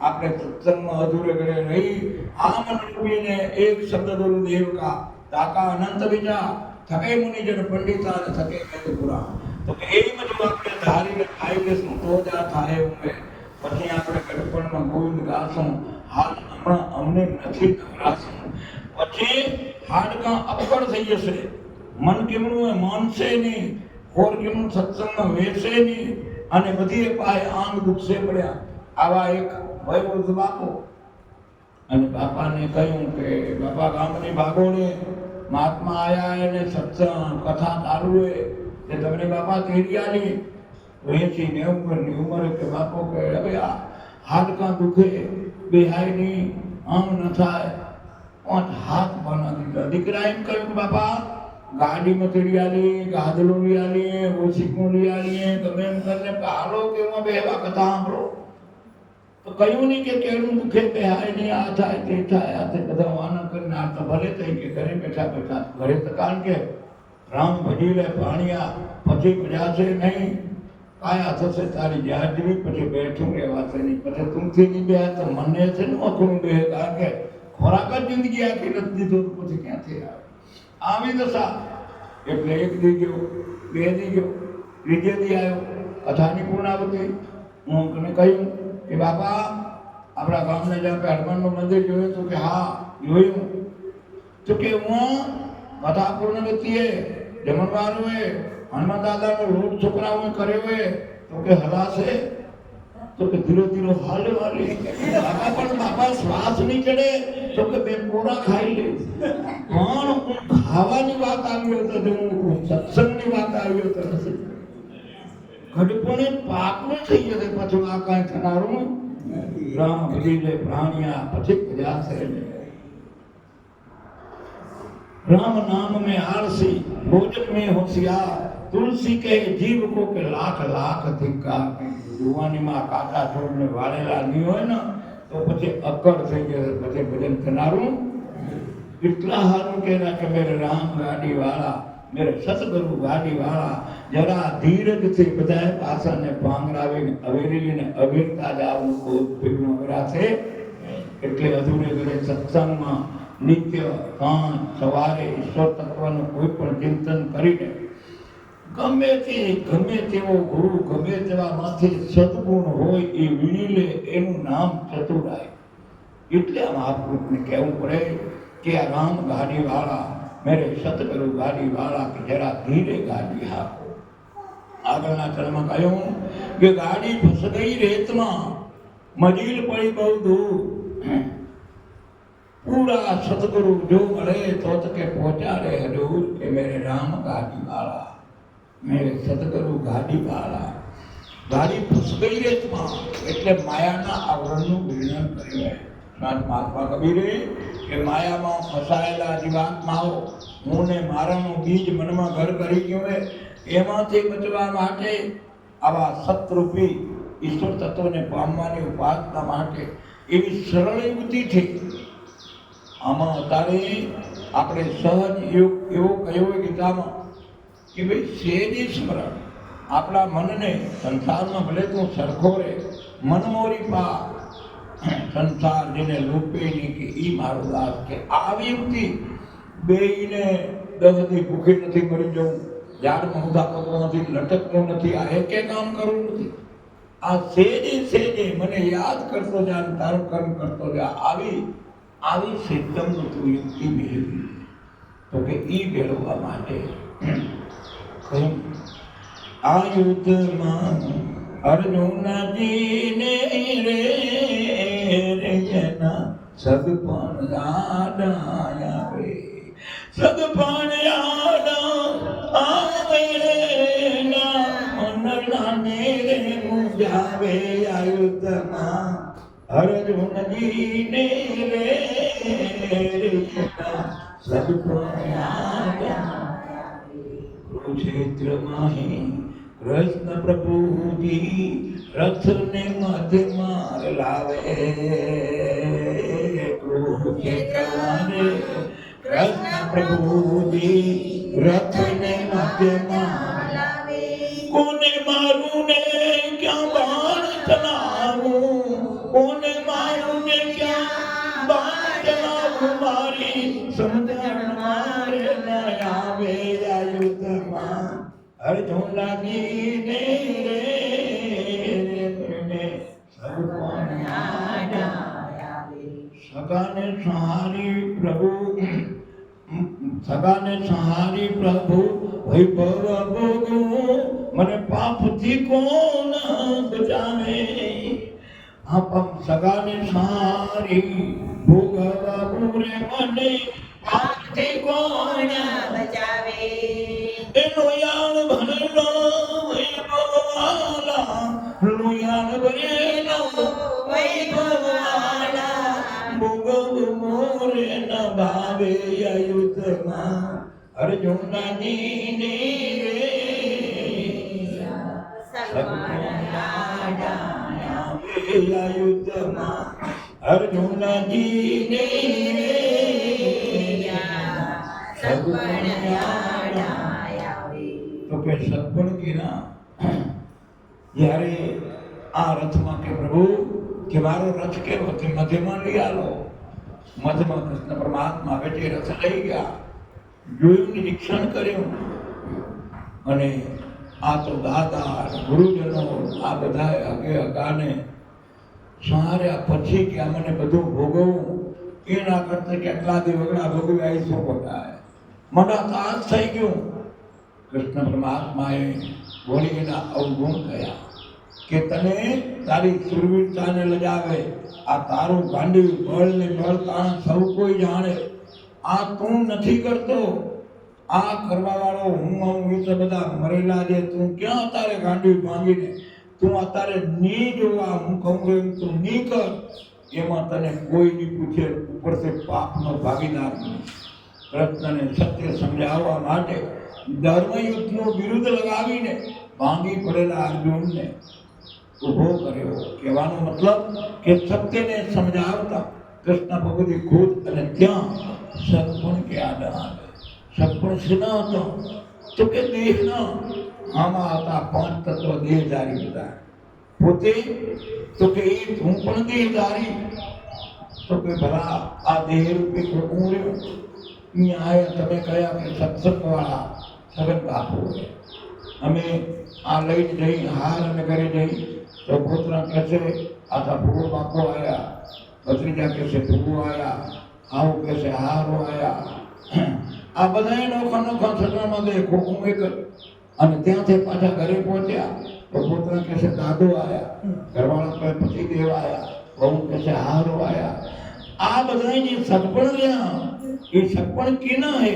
આપણે સત્સંગમાં અધૂરે ગળે રહી આ મનરૂપીને એક શબ્દ દોરું દેવકા તાકા અનંત વિચાર થકે મુનિજન પંડિતા અને થકે વેદ પુરાણ. તો કે એમ જ આપણે ધારીને ખાઈ લેશું તો જ આ થાય એવું. પછી આપણે ગઢપણમાં ગોવિંદ ગાશું, હાલ હમણાં અમને નથી નવરાશું. પછી હાડકાં અપકડ થઈ જશે, મન કેમનું માનશે નહીં, ખોર કેમનું સત્સંગમાં વેચશે નહીં અને બધી પાસે આંગ દુખશે પડ્યા. આવા એક વયોવૃદ્ધ બાપો અને બાપાને કહ્યું કે બાપા ગામની ભાગોળે મહાત્મા આયા એને સત્સંગ કથા ચાલુ હોય કે તમને બાપા તેડિયાની 80-90 ઉંમરે કે બાપો કે હવે આ હાડકાં દુખે, બેહાય નહીં, આમ ન થાય. 5 હાથ બાંધી દીધા. દીકરા એમ કહ્યું કે બાપા ગાડીમાં તેડિયાલી, ગાદલું લઈ આલીએ, ઓછીકું લઈ આલીએ, ગમે એમ કરીને હાલો કેમાં બેહવા કથા સાંભળો. તો કહ્યું નહીં કે કેળું દુખે, બેહાય નહીં, આ થાય તે થાય, આ તે બધા વાના કરીને આ તો ભલે થઈ કે ઘરે બેઠા બેઠા ઘરે તો, કારણ કે રામ ભજી લે પાણીયા પછી ભજાશે નહીં, કાયા થશે તારી જાજરી, પછી બેઠું રહેવાશે નહીં. પછી તુમથી નહીં બે તો મને છે ને અખરું બે, કારણ કે ખોરાક જ જિંદગી આખી નથી દીધો તો પછી ક્યાંથી આવે. આવી દશા. એટલે એક દી ગયો, બે દી ગયો, ત્રીજે દી આવ્યો, કથાની પૂર્ણાવતી. હું તને કહ્યું કે બાપા આપણા ગામને જ્યાં હનુમાનનું મંદિર જોયું તો કે હા જોયું. તો કે હું કથા પૂર્ણવતીએ જમણવારોએ હનુમાન દાદાનો લોટ છોકરાઓએ કર્યો હોય તો કે હલાશે. તો કે ધીરે ધીરે હાલે હાલે. બાપા પણ બાપા શ્વાસ નહીં ચડે તો કે બે કોરા ખાઈ લે. પણ ખાવાની વાત આવી તો હું સત્સંગની વાત આવી તો નથી. ઘડપણે પાકું થઈ જશે પછી આ કાંઈ થનારું રામ ભજી લે પ્રાણિયા પછી પ્રજાશે. राम नाम में आलसी भोजन में होशियार तुलसी के जीव को के लाख लाख धिक्कार. जुवानीમાં કાકા છોડને વાળેલા નહીં હોય ને તો પછી અકડ થઈ જાય પછી ભજન થનારું. એટલા હારું કહેના કે મેરે રામ ગાડી વાળા મેરે સતગુરુ ગાડી વાળા જરા ધીરજથી બધાએ પાસાને પાંગરાવીને અવેરીને અવેરતા જ આવું કોઈ ભીગનો અવરાશે. એટલે અધૂરે ઘરે સત્સંગમાં નિત્ય સાંજ સવારે ઈશ્વર તત્વનું કોઈ પણ ચિંતન કરીને ગમે તેવો ગુરુ ગમે તેવામાંથી સદગુણ હોય એ વીણી લે એનું નામ ચતુરાય. એટલે આ મહાપુરુષને કહેવું પડે કે આ રામ ગાડી વાળા મેરે સતગુરુ ગાડી વાળા કે જરા ધીરે ગાડી હાકો. આગળના ચરણમાં કહ્યું કે ગાડી ફસગઈ રેતમાં મજીલ પડી બહુ દૂર. पूरा सतगुरु जो મળે તો તકે પહોંચાડે હજૂર કે મેરે રામ ગાડી વાળા મેરે સતગુરુ ગાડી વાળા. ગાડી ફસ ગઈ રેતમાં એટલે માયાના આવરણનું વર્ણન કર્યું. સંત મહાત્મા કબીરે કે માયામાં ફસાયેલા જીવાત્માઓ હું ને મારાનું બીજ મનમાં ઘર કરી ગયું હોય એમાંથી બચવા માટે આવા સતરૂપી ઈશ્વર તત્વને પામવાની ઉપાસના માટે એવી સરળ યુક્તિ છે. આમાં અત્યારે આપણે સહજ એવો કહ્યો હોય ગીતામાં કે ભાઈ સેજી સ્મરણ આપણા મનને સંસારમાં ભલે તું સરખો રે મનમોરી પા સંસાર જેને લૂપે નહીં કે ઈ મારો દાસ કે આવી યુક્તિ બેયને દસથી ભૂખી નથી મરી જવું ઝાડમાં ઉધા કરવો નથી લટકવું નથી આ એકે કામ કરવું નથી. આ સેજે મને યાદ કરતો જા તારું કર્મ કરતો જા આવી સિદ્ધમનું તું યુક્તિ મેળવી તો કે ઈ મેળવવા માટે કહ્યું આ યુદ્ધમાં અર્જુનજીને રે રેજના સગપણ યાદ આવે સગપણ યાદ આવે ના મનલાને રે મુજાવે આ યુદ્ધમાં અર્જુનજીને રે કુરુક્ષેત્રમાં હે કૃષ્ણ પ્રભુજી રથને મધ્યમાં લાવે. કુરુક્ષેત્રમાં હે કૃષ્ણ પ્રભુજી રથને મધ્યમાં લાવે. કોને મારું ને ક્યાં બાણ ચલાવું કોને મારું ને ક્યાં બાણ ચલાવું મારી સમજણ મારે ન આવે આ યુદ્ધમાં અર્જુનજીને રે સગાને સંહારી પ્રભુ વૈભવ ભોગવું મને પાપથી કોણ બચાવે. સગાને સંહારી ભોગવું રે મને પાપથી કોણ બચાવે. એનો યાદ ભરેલો વૈભવવાલા યાદ ભરેલો વૈભવવાલા ભોગવ મોરે ન ભાવે યુદ્ધમાં અર્જુનજીને રે યુદ્ધમાં અર્જુનજીને રે તો કે સગપણ કીના જ્યારે આ રથમાં કે પ્રભુ કે મારો રથ કેવો તે મધ્યમાં લઈ આલો. મધ્યમાં કૃષ્ણ પરમાત્મા બેઠે રથ લઈ ગયા જોયું નિરીક્ષણ કર્યું અને આ તો દાદા ગુરુજનો આ બધા અગે અગાને સહાર્યા પછી કે મને બધું ભોગવવું એના કરતા કેટલા દિવગડા ભોગવી આવીશું બધાય મને તાસ થઈ ગયું. કૃષ્ણ પરમાત્માએ ભોળીના અવગુણ કયા કે તને તારી સુરવીરતાને લજાવે, આ તારું ગાંડી બળ ને બળતાણ સૌ કોઈ જાણે, આ તું નથી કરતો, આ કરવા વાળો હું વિશે બધા મરેલા છે, તું ક્યાં અત્યારે ગાંડી ભાંગીને તું અત્યારે ની જોવા હું કહું એમ તું ની કર, એમાં તને કોઈ નહીં પૂછે, ઉપરથી પાપનો ભાગીદાર નહીં. કૃષ્ણને સત્ય સમજાવવા માટે ધર્મયુદ્ધનું વિરુદ્ધ લગાવીને ભાંગી પડેલા અર્જુનને ઉભો કર્યો. કહેવાનો મતલબ કે સત્યને સમજાવતા કૃષ્ણ ભગવતી ખુદ, અને ત્યાં સગપણ કે આડા સગપણ શેના હતો તો કે દેહના, આમાં હતા પાંચ તત્વ દેહધારી બધા, પોતે તો કે એ હું પણ દેહધારી, તો કે ભલા આ દેહ રૂપી હું રહ્યો. અહીંયા આયા તમે કયા કે સત્સંગવાળા સગન બાપુ, અમે આ લઈને જઈ હાર અને ઘરે જઈ તો પોતરા કહેશે આ તો ભૂવો બાપો આવ્યા, ભત્રીજા કહેશે ભૂવો આવ્યા, આવું કહેશે હારો આવ્યા. આ બધા નોખા નોખા સગનમાં દે ખોખું એક, અને ત્યાંથી પાછા ઘરે પહોંચ્યા તો પોતરા કહેશે દાદો આવ્યા, ઘરવાળા કહે પતિદેવ આવ્યા, બહુ કહેશે હારો આવ્યા. આ બધા જે સગપણ રહ્યા એ સગપણ કેના હે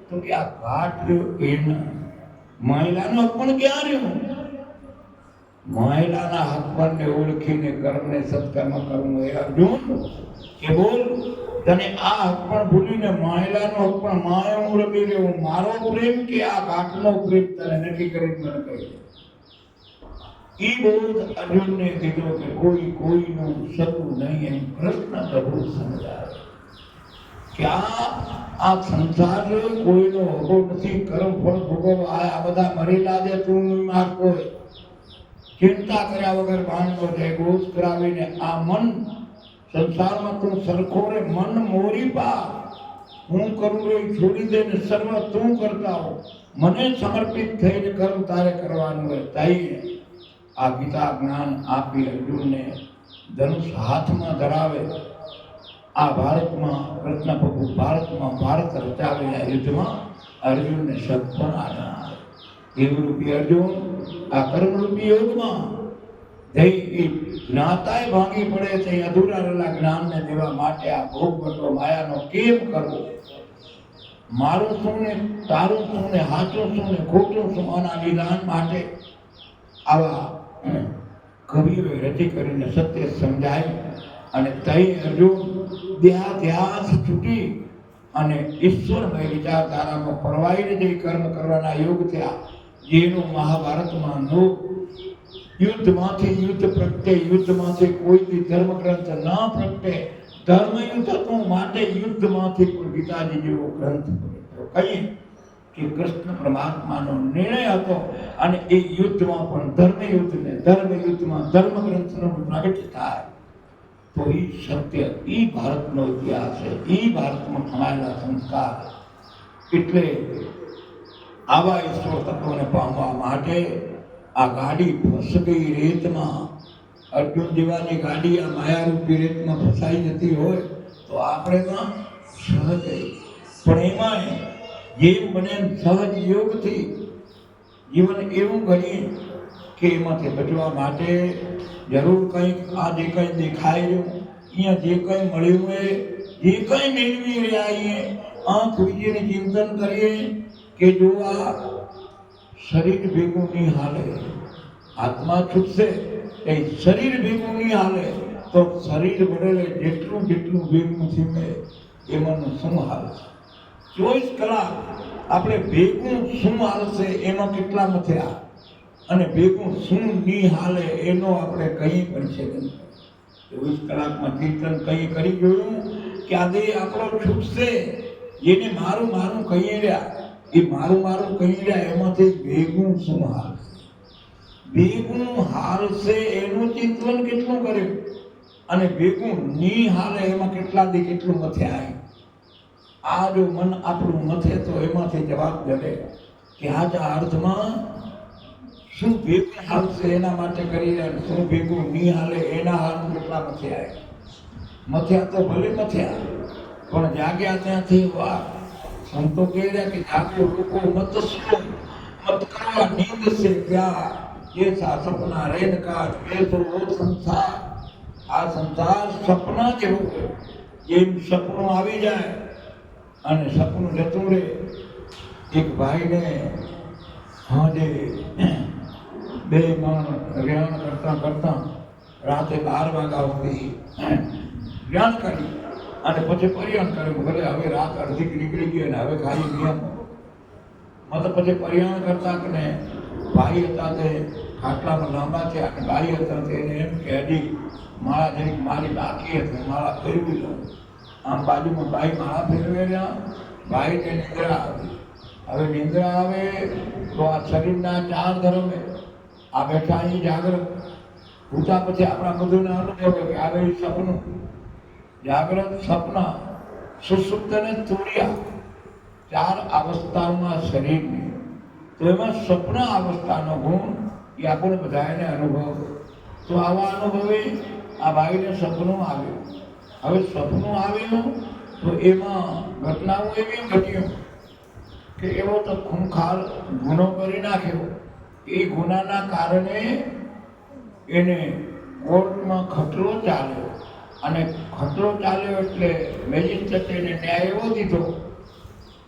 તો કે આ ઘાટ રહ્યો એના. મહિલાનો પણ ક્યાં રહ્યો? મહિલાના હકપણને ઓળખીને કર્મને સત્કર્મ કરવું એ અર્જુન કે બોલ, તને આ હકપણ ભૂલીને મહિલાનો હકપણ માયાનું રમી રહ્યો, મારો પ્રેમ કે આ ઘાટનો પ્રેમ તને નક્કી કરી મને કહી. ઈ બોધ અર્જુનને કીધો કે કોઈ કોઈનું સતું નહીં એમ કૃષ્ણ પ્રભુ સમજાવે કે આ સંસાર કોઈનો હોતો નથી, કર્મ ફળ ભોગવવા આ બધા મરેલા છે, તું મારતો હોય, ચિંતા કર્યા વગર બાંધતો જાય ગોસ કરાવીને આ મન સંસારમાં તું સરખો રે, મન મોરી પા, હું કરું રે છોડી દે ને સર્વ તું કરતા હો, મને સમર્પિત થઈને કર્મ તારે કરવાનું હોય. તાઈને આ ગીતા જ્ઞાન આપી અર્જુનને ધનુષ હાથમાં ધરાવે. આ ભારતમાં કૃષ્ણ પ્રભુ ભારત રચાવેલા યુદ્ધમાં અર્જુનને સગપણ આના દેવરૂપી અર્જુન આ કર્મરૂપી યોગમાં જઈ જ્ઞાતાએ ભાંગી પડે છે. અધૂરા રહેલા જ્ઞાનને દેવા માટે આ ભોગ બટો માયાનો કેમ કરવો, મારું શું ને તારું શું ને સાચું શું ને ખોટું શું, આના નિદાન માટે આવા કવિઓએ રચી કરીને સત્ય સમજાય. અને તઈ અર્જુન દેહાધ્યાસ છૂટી અને ઈશ્વરમય વિચારધારામાં પરવાઈને જે કર્મ કરવાના યોગ થયા, જેનું મહાભારતમાં નો યુદ્ધમાંથી યુદ્ધ પ્રગટે, યુદ્ધમાંથી કોઈ ધર્મગ્રંથ ના પ્રગટે, ધર્મયુદ્ધ હતું માટે યુદ્ધમાંથી પણ ગીતાજી જેવો ગ્રંથ કહીએ કે કૃષ્ણ પરમાત્માનો નિર્ણય હતો. અને એ યુદ્ધમાં પણ ધર્મયુદ્ધમાં ધર્મગ્રંથનો પ્રગટ થાય તો એ સત્ય, એ ભારતનો ઇતિહાસ છે, એ ભારતમાં થનારા સંસ્કાર. એટલે આવા ઈશ્વર તત્વોને પામવા માટે આ ગાડી ફસ ગઈ રેતમાં. અર્જુન જેવાની ગાડી આ માયારૂપી રેતમાં ફસાઈ જતી હોય તો આપણે તો સહજ, પણ એમાં જેમ બને સહજ યોગથી જીવન એવું ગણીએ કે એમાંથી બચવા માટે જરૂર કંઈક આ જે કંઈ દેખાઈ રહ્યું, અહીંયા જે કંઈ મળ્યું હોય, જે કંઈ મેળવી રહ્યા છીએ, આંખ વીજીને ચિંતન કરીએ કે જો આ શરીર ભેગું નહીં હાલે, આત્મા છૂટશે એ શરીર ભેગું નહીં હાલે તો શરીર બદલે જેટલું ભેગું થશે એમાંનું શું હાલશે? 24 કલાક આપણે ભેગું શું હાલશે એમાં કેટલા મથ્યા, અને ભેગું શું નહીં હાલે એનો આપણે કહી પણ છે. 24 કલાકમાં કીર્તન કઈ કરી જોયું કે આ દેહ આપણો છૂટશે, જેને મારું કહી રહ્યા એ મારું કહી રહ્યા, એમાંથી ભેગું શું હાલશે? ભેગું હાલશે એનું ચિંતન કેટલું કર્યું, અને ભેગું નહીં હાલે એમાં કેટલું મથ્યા. આ જો મન આપણું મથે તો એમાંથી જવાબ જડે કે આજા અર્થમાં શું ભેગું હાલશે એના માટે કરી રહ્યા, શું ભેગું નહીં હાલે એના હાલ કેટલા મથ્યા તો ભલે મથ્યા, પણ જાગ્યા ત્યાંથી વાર. સંતો કહે રહ્યા કે જાગ્યો લોકો મત કરવા નીંદ છે ત્યાં जैसा सपना रेन का वैसो वो संसार आ संसार सपना जेवुं है जेम सपનું આવી જાય અને સપનું જતું રહે એક ભાઈને હાજે બે મણ જ્ઞાન કરતા કરતા રાતે 12 વાગ્યા સુધી જ્ઞાન કરી અને પછી પરિયાણ કર્યું ભલે હવે રાત અડધી નીકળી ગઈ અને હવે ખાલી નિયમ મતલબ પછી પરિયાણ કરતા કે ભાઈ હતા તે ખાટલામાં લાંબા છે અને બાઈ હતા તેને એમ કે હજી માળા જરીક મારી બાકી હતી માળા ફેરવી લઉં આમ બાજુમાં બાઈ માળા ફેરવે રહ્યા ભાઈને નિંદ્રા આવી હવે નિંદ્રા આવે તો આ શરીરના 4 ધર્મે આ બેઠા અહીં જાગૃત ઉઠા પછી આપણા બધુંને અનુભવ કે આવે સપનું જાગૃત સપના સુષુપ્ત અને તુર્યા 4 અવસ્થાઓમાં શરીરની તો એમાં સપના અવસ્થાનો ગુણ એ આપણને બધાને અનુભવ તો આવા અનુભવે આ ભાઈને સપનું આવ્યું હવે સપનું આવ્યું તો એમાં ઘટનાઓ એવી ઘટ્યું કે એવો તો ખૂંખાર ગુનો કરી નાખ્યો એ ગુનાના કારણે એને કોર્ટમાં ખતરો ચાલ્યો અને ખતરો ચાલ્યો એટલે મેજિસ્ટ્રેટે એને ન્યાય એવો દીધો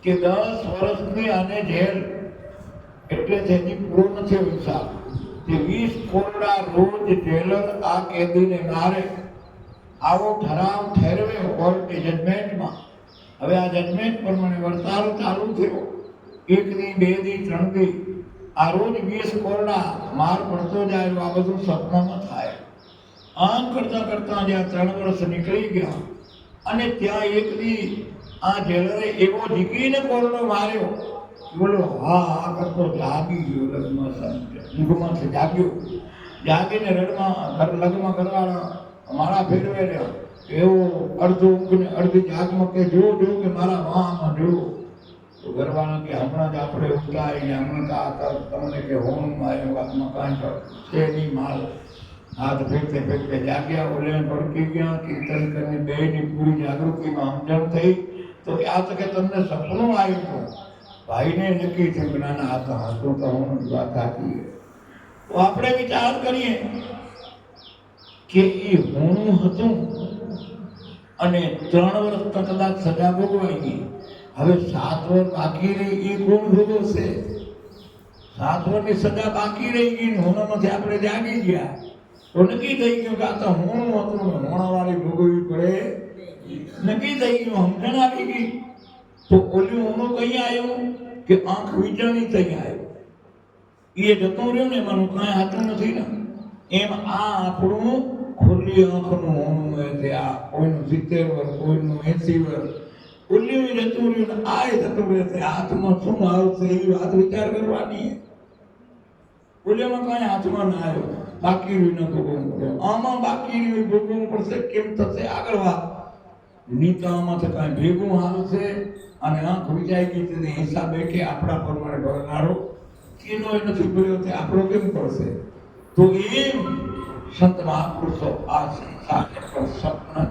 કે 10 વર્ષની આને જેલ એટલે તેની પૂરો નથી હિસાબ કે 20 કોરડા રોજ જેલર આ કેદીને મારે આવો ઠરાવ ઠેરવ્યો કોર્ટે જજમેન્ટમાં હવે આ જજમેન્ટ પ્રમાણે વર્તારો ચાલુ થયો 1 દી 2 દી 3 દી આ રોજ 20 કોરડા માર પડતો જાય આ બધું સપનામાં થાય આમ કરતા કરતા જ્યાં 3 વર્ષ નીકળી ગયા અને ત્યાં 1 દી આ જેલરે એવો જીકીને કોરડો માર્યો બોલો હા કરતો જાગી ગયો લગ્નમાંથી જાગ્યો જાગીને લગ્નમાં કરવાના મારા ફેરવે રહ્યો એવો અડધો ઊંઘને અડધી જાગમાં કે જો કે મારા વાહમાં જો તો ઘરવાળા કે હમણાં જ આપણે ઉઠાઈને હમણાં તમને કે હોમમાં આવ્યો વાતમાં કાંઈ છે નહીં માલ હાથ ફેંકતે ફેંકતે જાગ્યા ઓલે ભડકી ગયા કીર્તન કરીને બેની પૂરી જાગૃતિમાં સમજણ થઈ તો કે આ તો કે તમને સપનું આવ્યું હતું ભાઈને નક્કી થયું કે નાના આ તો હતું તો હું વાત સાચી તો આપણે વિચાર કરીએ કે એ હોણું હતું અને 3 વર્ષ તો કદાચ સજા ભોગવાઈ ગઈ હવે 7 વર્ષ બાકી રહી એ કોણ ભોગવશે 7 વર્ષની સજા બાકી રહી ગઈ હોણામાંથી આપણે જાગી ગયા તો નક્કી થઈ ગયું કે આ તો હોણું હતું હોણાવાળી ભોગવવી પડે નક્કી થઈ ગયું સમજણ આવી ગઈ તો ઓલું હોણું કઈ આવ્યું કે આંખ વિચારણી થઈ આવ્યું એ જતો રહ્યો ને એમાંનું કાંઈ હાથું નથી ને એમ આ આપણું ખુલ્લી આંખનું હોણું એટલે આ કોઈનું 70 વર્ષ કોઈનું 80 વર્ષ ઓલું જતું રહ્યું ને આ જતું રહેશે હાથમાં શું આવશે એ વાત વિચાર કરવાની ઓલામાં કાંઈ હાથમાં ના આવ્યો બાકી રહ્યું ન ભોગવવું પડે આમાં બાકી રહ્યું ભોગવવું પડશે કેમ થશે આગળ વાત નીતામાંથી કાંઈ ભેગું હાલશે અને આંખ વિચારી ગઈ તેને હિસાબે કે આપણા પ્રમાણે ભરનારો કેનો એ નથી ભર્યો તે આપણો કેમ પડશે તો એમ સંત મહાપુરુષો આ સંસાર પર સપના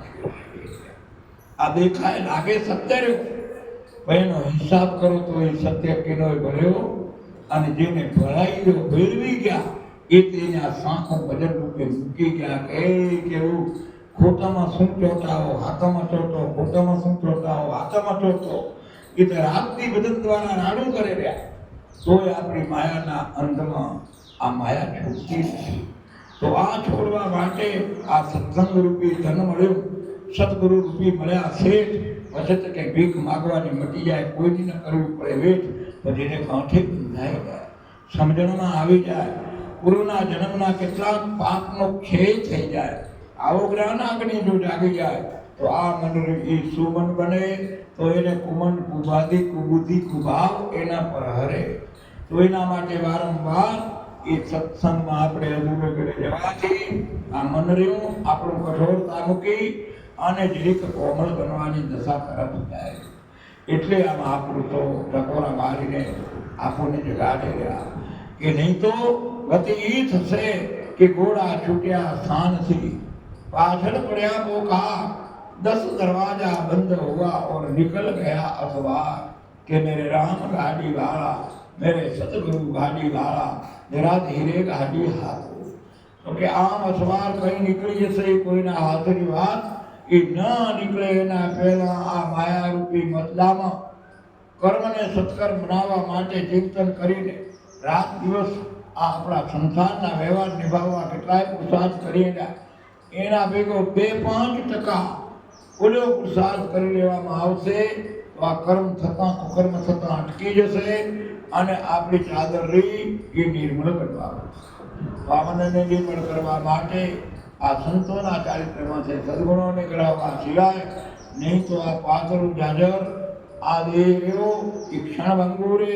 આ દેખાય લાગે સત્ય રહ્યો એનો હિસાબ કરો તો એ સત્ય કેનો ભર્યો અને જેને ભરાઈ ગયો ભેળવી ગયા એ તેને આ સાંખો ભજન રૂપે મૂકી ગયા કે કેવું ખોટામાં શું ચોટાવો હાથમાં ચોટો ખોટામાં શું ચોટાવો હાથમાં ચોટો એ તો રાતની ભજન દ્વારા રાડું કરે રહ્યા તોય આપણી માયાના અંતમાં આ માયા છૂટતી નથી તો આ છોડવા માટે આ સત્સંગ રૂપી ધન મળ્યું સદગુરુ રૂપી મળ્યા શેઠ પછી તો કે ભીખ માગવાની મટી જાય કોઈની ન કરવી પડે વેઠ પછી એને કાંઠે બંધાઈ જાય સમજણમાં આવી જાય ગુરુના જન્મના કેટલાક પાપનો ક્ષય થઈ જાય આવો જ્ઞાન આગળ જો જાગી જાય તો આ મંડળી સુમન બને તો એને કુમન કુબાદી કુબુદ્ધિ કુભાવ એના પર હરે તો એના માટે વારંવાર એ સત્સંગમાં આપણે અધૂરે ઘરે જવાથી આ મંડળીઓ આપણું કઠોરતા મૂકી અને જરીક કોમળ બનવાની દશા તરફ જાય એટલે આ મહાપુરુષો ટકોરા મારીને આપણને જગાડે રહ્યા કે નહીં તો ગતિ એ થશે કે ઘોડા છૂટ્યા સ્થાનથી પાછળ પડ્યા બોકા 10 दरवाजा बंद हुआ और निकल गया अखबार कि मेरे राम गाड़ी वाला मेरे सतगुरु गाड़ी वाला જરા ધીરે ગાડી હાથો. તો કે આમ અસવાર કઈ નીકળી જશે એ કોઈના હાથની વાત એ ન નીકળે એના પહેલા આ માયારૂપી મતલામાં કર્મને સત્કર્મ બનાવવા માટે ચિંતન કરીને રાત દિવસ આ આપણા સંસારના વ્યવહાર નિભાવવા કેટલાય પુરુષાર્થ કરીને એના ભેગો 2-5% ઓલો પુરુષાર્થ કરી લેવામાં આવશે તો આ કર્મ થતાં કુકર્મ થતાં અટકી જશે અને આપણી ચાદર રહી એ નિર્મળ કરવા વામનને નિર્મળ કરવા માટે આ સંતોના ચારિત્રમાં છે સદગુણોને કરાવવા સિવાય નહીં તો આ પાતળું જાજર આ દેહ રહ્યો એ ક્ષણ ભંગુરે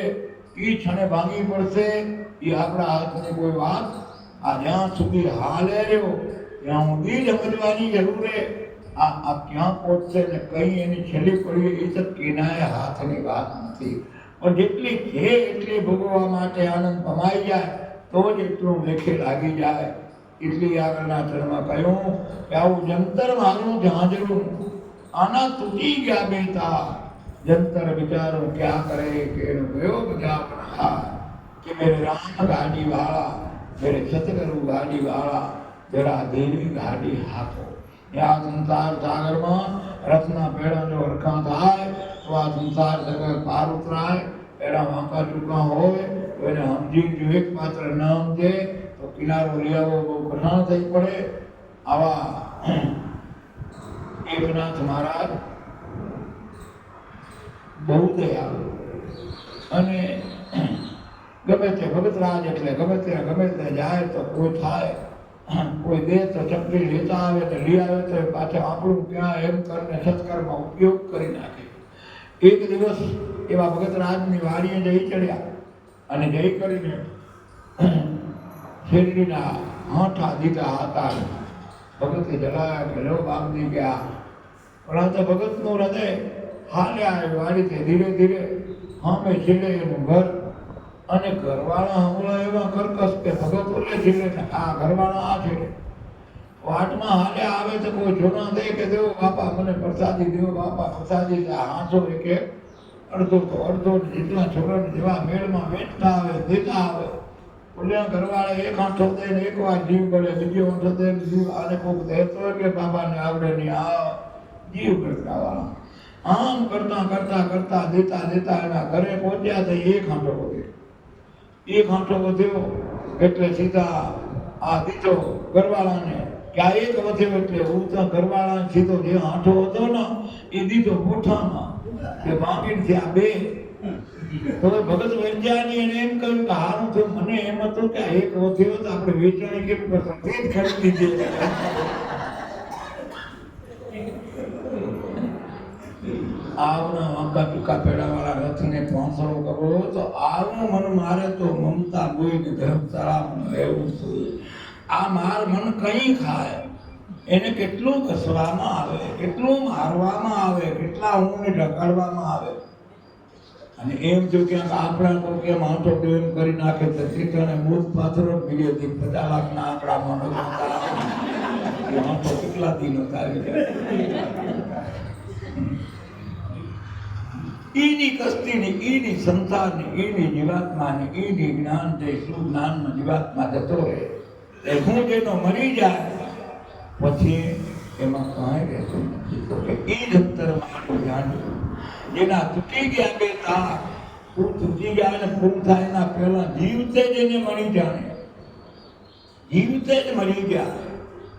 એ ક્ષણે ભાંગી પડશે એ આપણા હાથની કોઈ વાત આ જ્યાં સુધી હાલે રહ્યો ત્યાં ઊંધી સમજવાની જરૂર છે. આ ક્યાં પહોંચશે ને કઈ એની છેલ્લી પડી એ તો કેનાય હાથની વાત નથી. પણ જેટલી છે એટલી ભોગવવા માટે આનંદ પમાઈ જાય તો જ એટલું લેખે લાગી જાય. એટલી આગળના ચરણમાં કહ્યું કે આવું જંતર મારું ઝાંઝરું આના તૂટી ગયા બેટા જંતર વિચારો ક્યાં કરે કે એનો ગયો બધા પ્રહાર કે મેરે રામ ગાડી વાળા મેરે સતગુરુ ગાડી વાળા જરા દેવી ગાડી હાથો. આ સંસાર સાગરમાં રથના પેડા જો હરખા થાય તો આ સંસાર સાગર પાર ઉતરાય. પેડા વાંકા ચૂકા હોય તો એને સમજી જો એક માત્ર ન સમજે તો કિનારો લઈ આવવો બહુ કઠણ થઈ પડે. આવા એકનાથ મહારાજ બહુ દયાળુ અને ગમે તે ભગતરાજ એટલે ગમે તે જાય તો કોઈ થાય કોઈ દે તો ચપટી લેતા આવે તો લઈ આવે તો પાછા આપણું ક્યાં એમ કરીને સત્કર્મમાં ઉપયોગ કરી નાખે. એક દિવસ એવા ભગતરાજની વાડીએ જઈ ચડ્યા અને જઈ કરીને શેરડીના હાંઠા દીધા હતા. ભગતે જલાયા કે લો બાપજી ગયા પણ તો ભગતનું હૃદય હાલ્યા એ વાડીથી ધીરે ધીરે સામે છેડે એનું ઘર અને ઘરવાળા હમણાં એવા કરકસ કે ભગત ઓલે છેડે ને આ ઘરવાળા આ છેડે વાટમાં હાલ્યા આવે તો કોઈ જોના દે કે દેવો બાપા મને પ્રસાદી દેવો બાપા પ્રસાદી હાંસો એક અડધો તો અડધો જેટલા છોકરાને જેવા મેળમાં વેચતા આવે દેતા આવે ઓલ્યા ઘરવાળા એક આંઠો દે ને એક વાર જીવ કરે બીજો આંઠો દે જીવ આને કોક દેતો કે બાબાને આવડે નહીં આ જીવ કરતા વાળા આમ કરતા કરતા કરતા દેતા દેતા એના ઘરે પહોંચ્યા તો એક આંઠો વધ્યો. એક આંઠો વધ્યો એટલે સીધા આ દીધો ઘરવાળાને કે આ એક વધ્યો એટલે હું તો ઘરવાળાને સીધો જે આંઠો હતો ને એ દીધો કોઠામાં કે બાંધીને થયા બે. તો ભગત વેચાની એને એમ કહ્યું કે હારું તો મને એમ હતું કે એક વધ્યો તો આપણે વેચાણી કેમ કરતા તે જ ખરીદી દીધી. આવના વાંકા ટૂંકા પેડાવાળા રથને પહોંચવો કરવો તો આવું મન મારે તો મમતા બોઈને ધર્મશાળામાં રહેવું છે. આ માર મન કઈ ખાય એને કેટલું ઘસવામાં આવે કેટલું મારવામાં આવે કેટલા ઊંઘને ઢકાડવામાં આવે અને એમ જો ક્યાંક આપણા કોઈ કેમ આંટો એમ કરી નાખે તો ત્રિકને મૂળ પાથરો બીજે 50 લાખના આંકડામાં આંટો કેટલા દિનો થાય ઈની કસ્તીની ઈની સંસારની ઈની જીવાત્માની ઈની જ્ઞાન જે શું જ્ઞાનમાં જીવાત્મા જતો રહે એ હું જેનો મરી જાય પછી એમાં કાંઈ રહેતું નથી. તો કે ઈ જંતર મારું જાણ્યું જેના તૂટી ગયા બે તાર તૂટી ગયા અને પૂરું થાય એના પહેલા જીવતે જ એને મળી જાણે જીવતે જ મરી ગયા.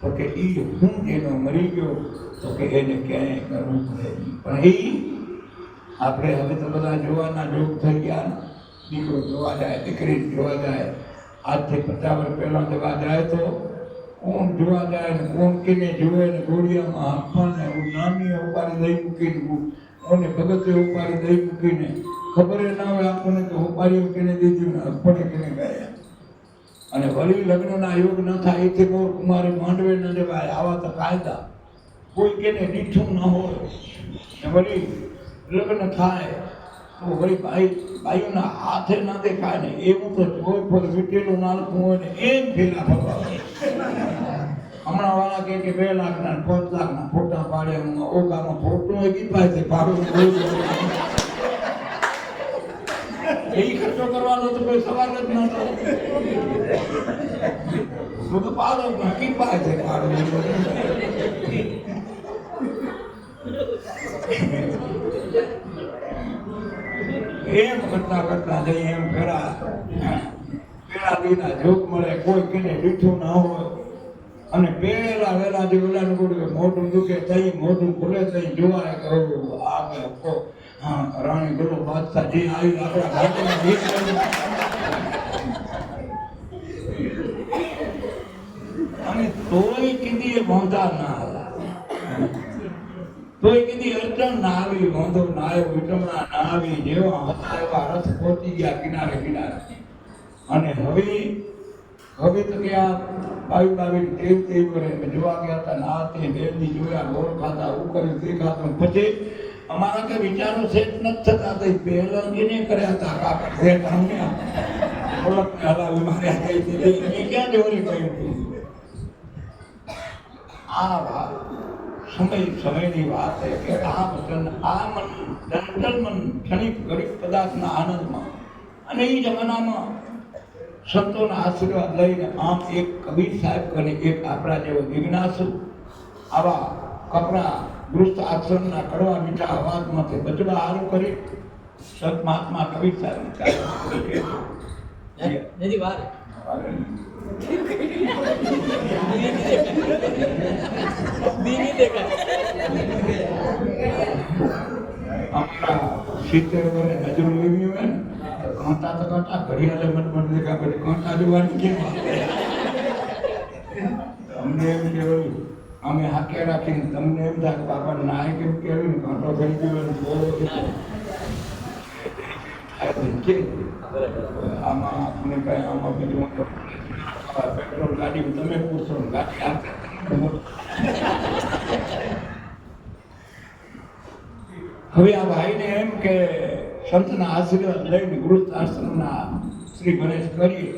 તો કે ઈ હું જેનો મરી ગયો તો કે એને ક્યાંય કરવું પડે નહીં. પણ એ આપણે હવે તો બધા જોવાના જોગ થઈ ગયા. દીકરો જોવા જાય દીકરી જોવા જાય આજથી 50 વર્ષ પહેલા જોવા જાય તો કોણ જોવા જાય ને કોણ કેને જોવે ને ગોળિયામાં આપવાને નાની ઉપાડી દઈ મૂકીને અને ભગતે ઉપાડી દઈ મૂકીને ખબર ના હોય આપણને કે ઉપાડી મૂકીને દીધી ને અર્પણે કેને ગયા અને વળી લગ્નના યોગ ન થાય એથી મોર કુમારે માંડવે ન જવાય. આવા તો કાયદા કોઈ કેને દીઠું ન હોય ને વળી લગ્ન થાય તો વળી ભાઈઓના હાથે ના દેખાય ને એવું તો જોઈ પર વીટેલું નાલકું હોય ને એમ ફેલા ફરવા. હમણાં વાળા કે 2 લાખના 5 લાખના ફોટા પાડે ઓગામાં ફોટો કીપાય છે ભાડું એ ખર્ચો કરવા આવવાનો તો કોઈ સવાલ જ નતો. હું તો પાડો નક્કી પાય છે પાડો. એમ કરતા કરતા જઈએ એમ પેલા દીના જોગ મળે, કોઈ કને દીઠું ના હોય. અને પેલા વેલા જે ઓલાનું બોલ્યું મોઢું દુખે તઈ મોઢું ખુલે તઈ જોવાય કહું આવે રાણી ગોળો બાદશાહ જે આવી આપણા ઘાટમાં ગીત ગાયું. અને તોય કીધી મોંધા ના આવ્યા, તોય કીધી અડચણ ના આવી, મોંધો ના આવ્યો, વિટમણા ના આવી, જેવા હતા એવા રસ પહોંચી ગયા કિનારે કિનારે. અને હવે તો કે આ બાવી કેવી કરે જોવા ગયા હતા, ના તે દેવની જોયા, ગોળ ખાતા, ઉકર્યું તે ખાતું. પછી અમારા કે વિચારો સેટ નથી થતા, તો પહેલાંગીને કર્યા હતા કાકા ભેટ અમને ઓળખ હલાવી માર્યા કઈ દીધી, એ ક્યાં જોરી કહ્યું હતું. આ વાત સમયની વાત છે કે આ મન ચંચલ મન ક્ષણિક ગરીબ પદાર્થના આનંદમાં. અને એ જમાનામાં સંતોના આશીર્વાદ લઈને આમ એક કબીર સાહેબ અને એક આપણા જેવો જિજ્ઞાસુ આવા કપડા ગૃહસ્થ આશ્રમના કડવા મીઠા અવાજમાંથી બચવા હારું કરી સંત મહાત્મા કબીર સાહેબ સિત્તેર વર્ષે નજર લેવી હોય ને કાંટા તો કાંટા ઘડિયાળે મત મત દેખા પછી કાંટા જોવાની કેમ અમને એમ કહેવાયું અમે હાકે રાખીને તમને એમ થાય બાપા નાય કેમ કહેવાય ને કાંટો થઈ ગયો આમાં આપણે કઈ આમાં બધું પેટ્રોલ ગાડી તમે પૂછો ગાડી હવે આ ભાઈને એમ કે સંતના આશીર્વાદ લઈને ગૃહસ્થ આશ્રમના શ્રી ગણેશ કરી.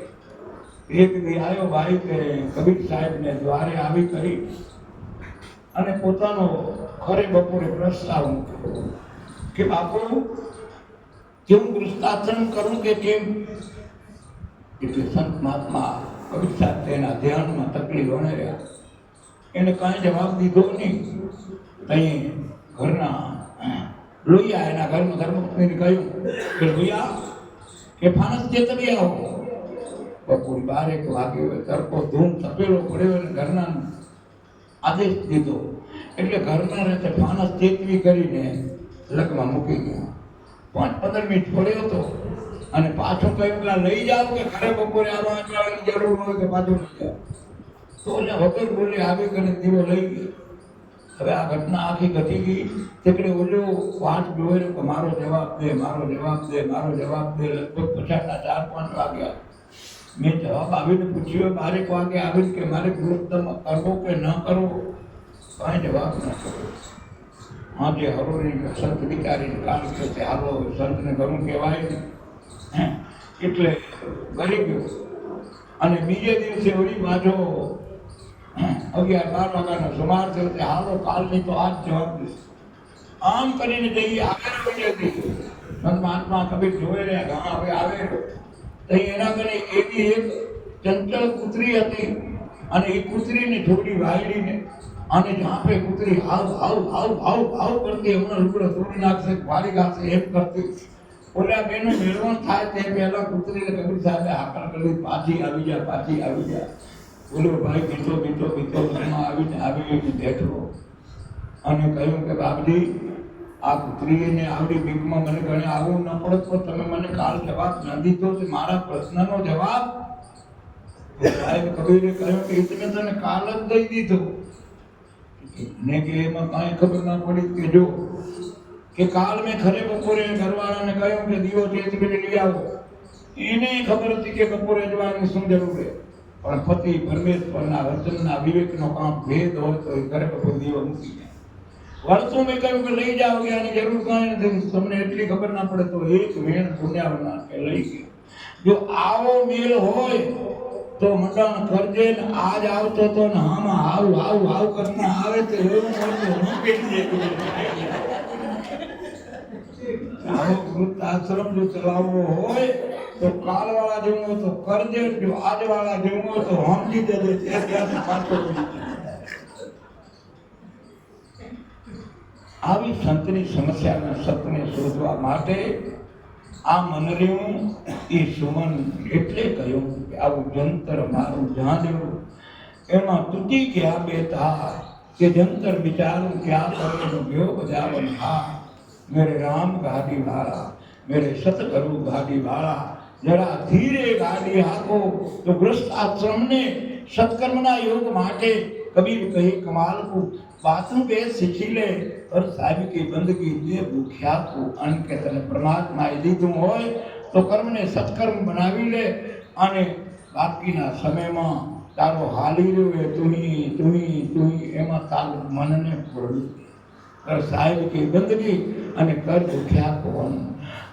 એક દી આવ્યો ભાઈ કે કબીર સાહેબને દ્વારે આવી કરી અને પોતાનો ખરે બપોરે પ્રસ્તાવ મૂક્યો કે બાપુ કેવું ગૃહસ્થાશ્રમ કરું કે કેમ. એટલે સંત મહાત્મા કબીર સાહેબ તેના ધ્યાનમાં તકલીફ વણે રહ્યા, એને કાંઈ જવાબ દીધો નહીં. તઈ ઘરના લોહિયા એના ઘરમાં ધર્મપત્નીને કહ્યું કે લોહિયા કે ફાનસ ચેતવી આવો. બપોર 12 વાગે તડકો ધૂમ તપેલો પડ્યો અને ઘરના આદેશ દીધો. એટલે ઘરના રહેતે ફાનસ ચેતવી કરીને લગમાં મૂકી ગયા. 5-15 મિનિટ પડ્યો હતો અને પાછું કહ્યું કે લઈ જાઓ કે ઘરે બપોરે આવવાની જરૂર હોય કે પાછું લઈ જાઓ. તો એટલે વગર બોલે આવી કરીને દીવો લઈ ગયો. હવે આ ઘટના આખી ઘટી ગઈ. તેકડે ઓલો વાત જોયો કે મારો જવાબ દે, મારો જવાબ દે, મારો જવાબ દે. લગભગ 4-5 વાગ્યા. મેં જવાબ આવીને પૂછ્યો 12 વાગે આવીને કે મારે ગૃહસ્થ કરવો કે ન કરવો, કાંઈ જવાબ ન કર્યો. આજે હરોની સંત વિચારીને કામ કે હાલો સંતને ઘણું કહેવાય ને એટલે કરી ગયો. અને બીજે દિવસે વળી પાછો 11-12 વાગ્યાનો સુમાર થયો. હાલો કાલની તો આજ જવાબ દઈશ. આમ કરીને જઈએ આગળ વધી હતી. સંત મહાત્મા કબીર જોઈ રહ્યા હા હવે આવે તો એના ઘરે એવી એક ચંચળ કૂતરી હતી અને એ કૂતરીને થોડી વાયડીને અને જાપે કૂતરી હાવ હાવ હાવ હાવ હાવ કરતી હમણાં લુગડો તોડી નાખશે વાળી નાખશે એમ કરતી. ઓલા બેનો મેળવણ થાય તે પહેલા કૂતરીને કબીર સાહેબે હાકલ કરી પાછી આવી જા, પાછી આવી જા. બોલો ભાઈ બીતો બીતો બીતો ઘરમાં આવી બેઠો અને કહ્યું કે બાપજી આ કૂતરીને આવડી બીકમાં મને ગણે આવું ન પડત તો તમે મને કાલ જવાબ ન દીધો તો મારા પ્રશ્નનો જવાબ. સાહેબ કબીરે કહ્યું કે તમે તને કાલ જ દઈ દીધો ને કે એમાં કાંઈ ખબર ના પડી કે જો કે કાલ મેં ખરે બપોરે ઘરવાળાને કહ્યું કે દીવો ચેતવીને લઈ આવો. એને ખબર હતી કે બપોરે જવાની શું જરૂર છે, પણ પતિ પરમેશ્વરના વચનના વિવેકનો કામ ભેદ હોય તો એ ઘરે બપોરે દીવો મૂકી જાય. વર્ષો મેં કહ્યું કે લઈ જાઓ કે આની જરૂર કાંઈ નથી, તમને એટલી ખબર ના પડે તો એક વેણ પુણ્યાવના કે લઈ ગયો. જો આવો મેળ હોય તો મંડાણ કરજે ને આજ આવતો તો ને આમાં આવ આવ આવ કરતા આવે તો એવું આવો વૃદ્ધાશ્રમ જો ચલાવવો હોય તો કાલવાળા જેવું હોય તો કરજે, જો આજવાળા જેવું હોય તો સમજી દેજે ત્યાંથી પાછો વળી જાય. આવી સંતની સમસ્યાના સતને શોધવા માટે આ મનર્યું એ સુમન એટલે કહ્યું કે આવું જંતર મારું જાણ્યું એમાં તૂટી ગયા બે તાર કે જંતર વિચારું ક્યાં કરેલું ગયો બજાવન હા મેરે રામ ગાડી વાળા मेरे सतगुरु गाड़ी वाला जरा धीरे गाड़ी हाको तो गृहस्थ आश्रम ने सत्कर्मना योग माटे कबीर कहे कमाल को बातों पे सीखी ले और साहिब की बंदगी दे भूख्या को अन्न के तने परमात्मा यदि तुम होय तो कर्म ने सत्कर्म बनावी ले અને બાકીના સમયમાં તારો હાલી રહ્યો તુહી એમાં તારું મનને પૂરું કર સાહેબ કી બંદગી અને કર ભૂખ્યા કોણ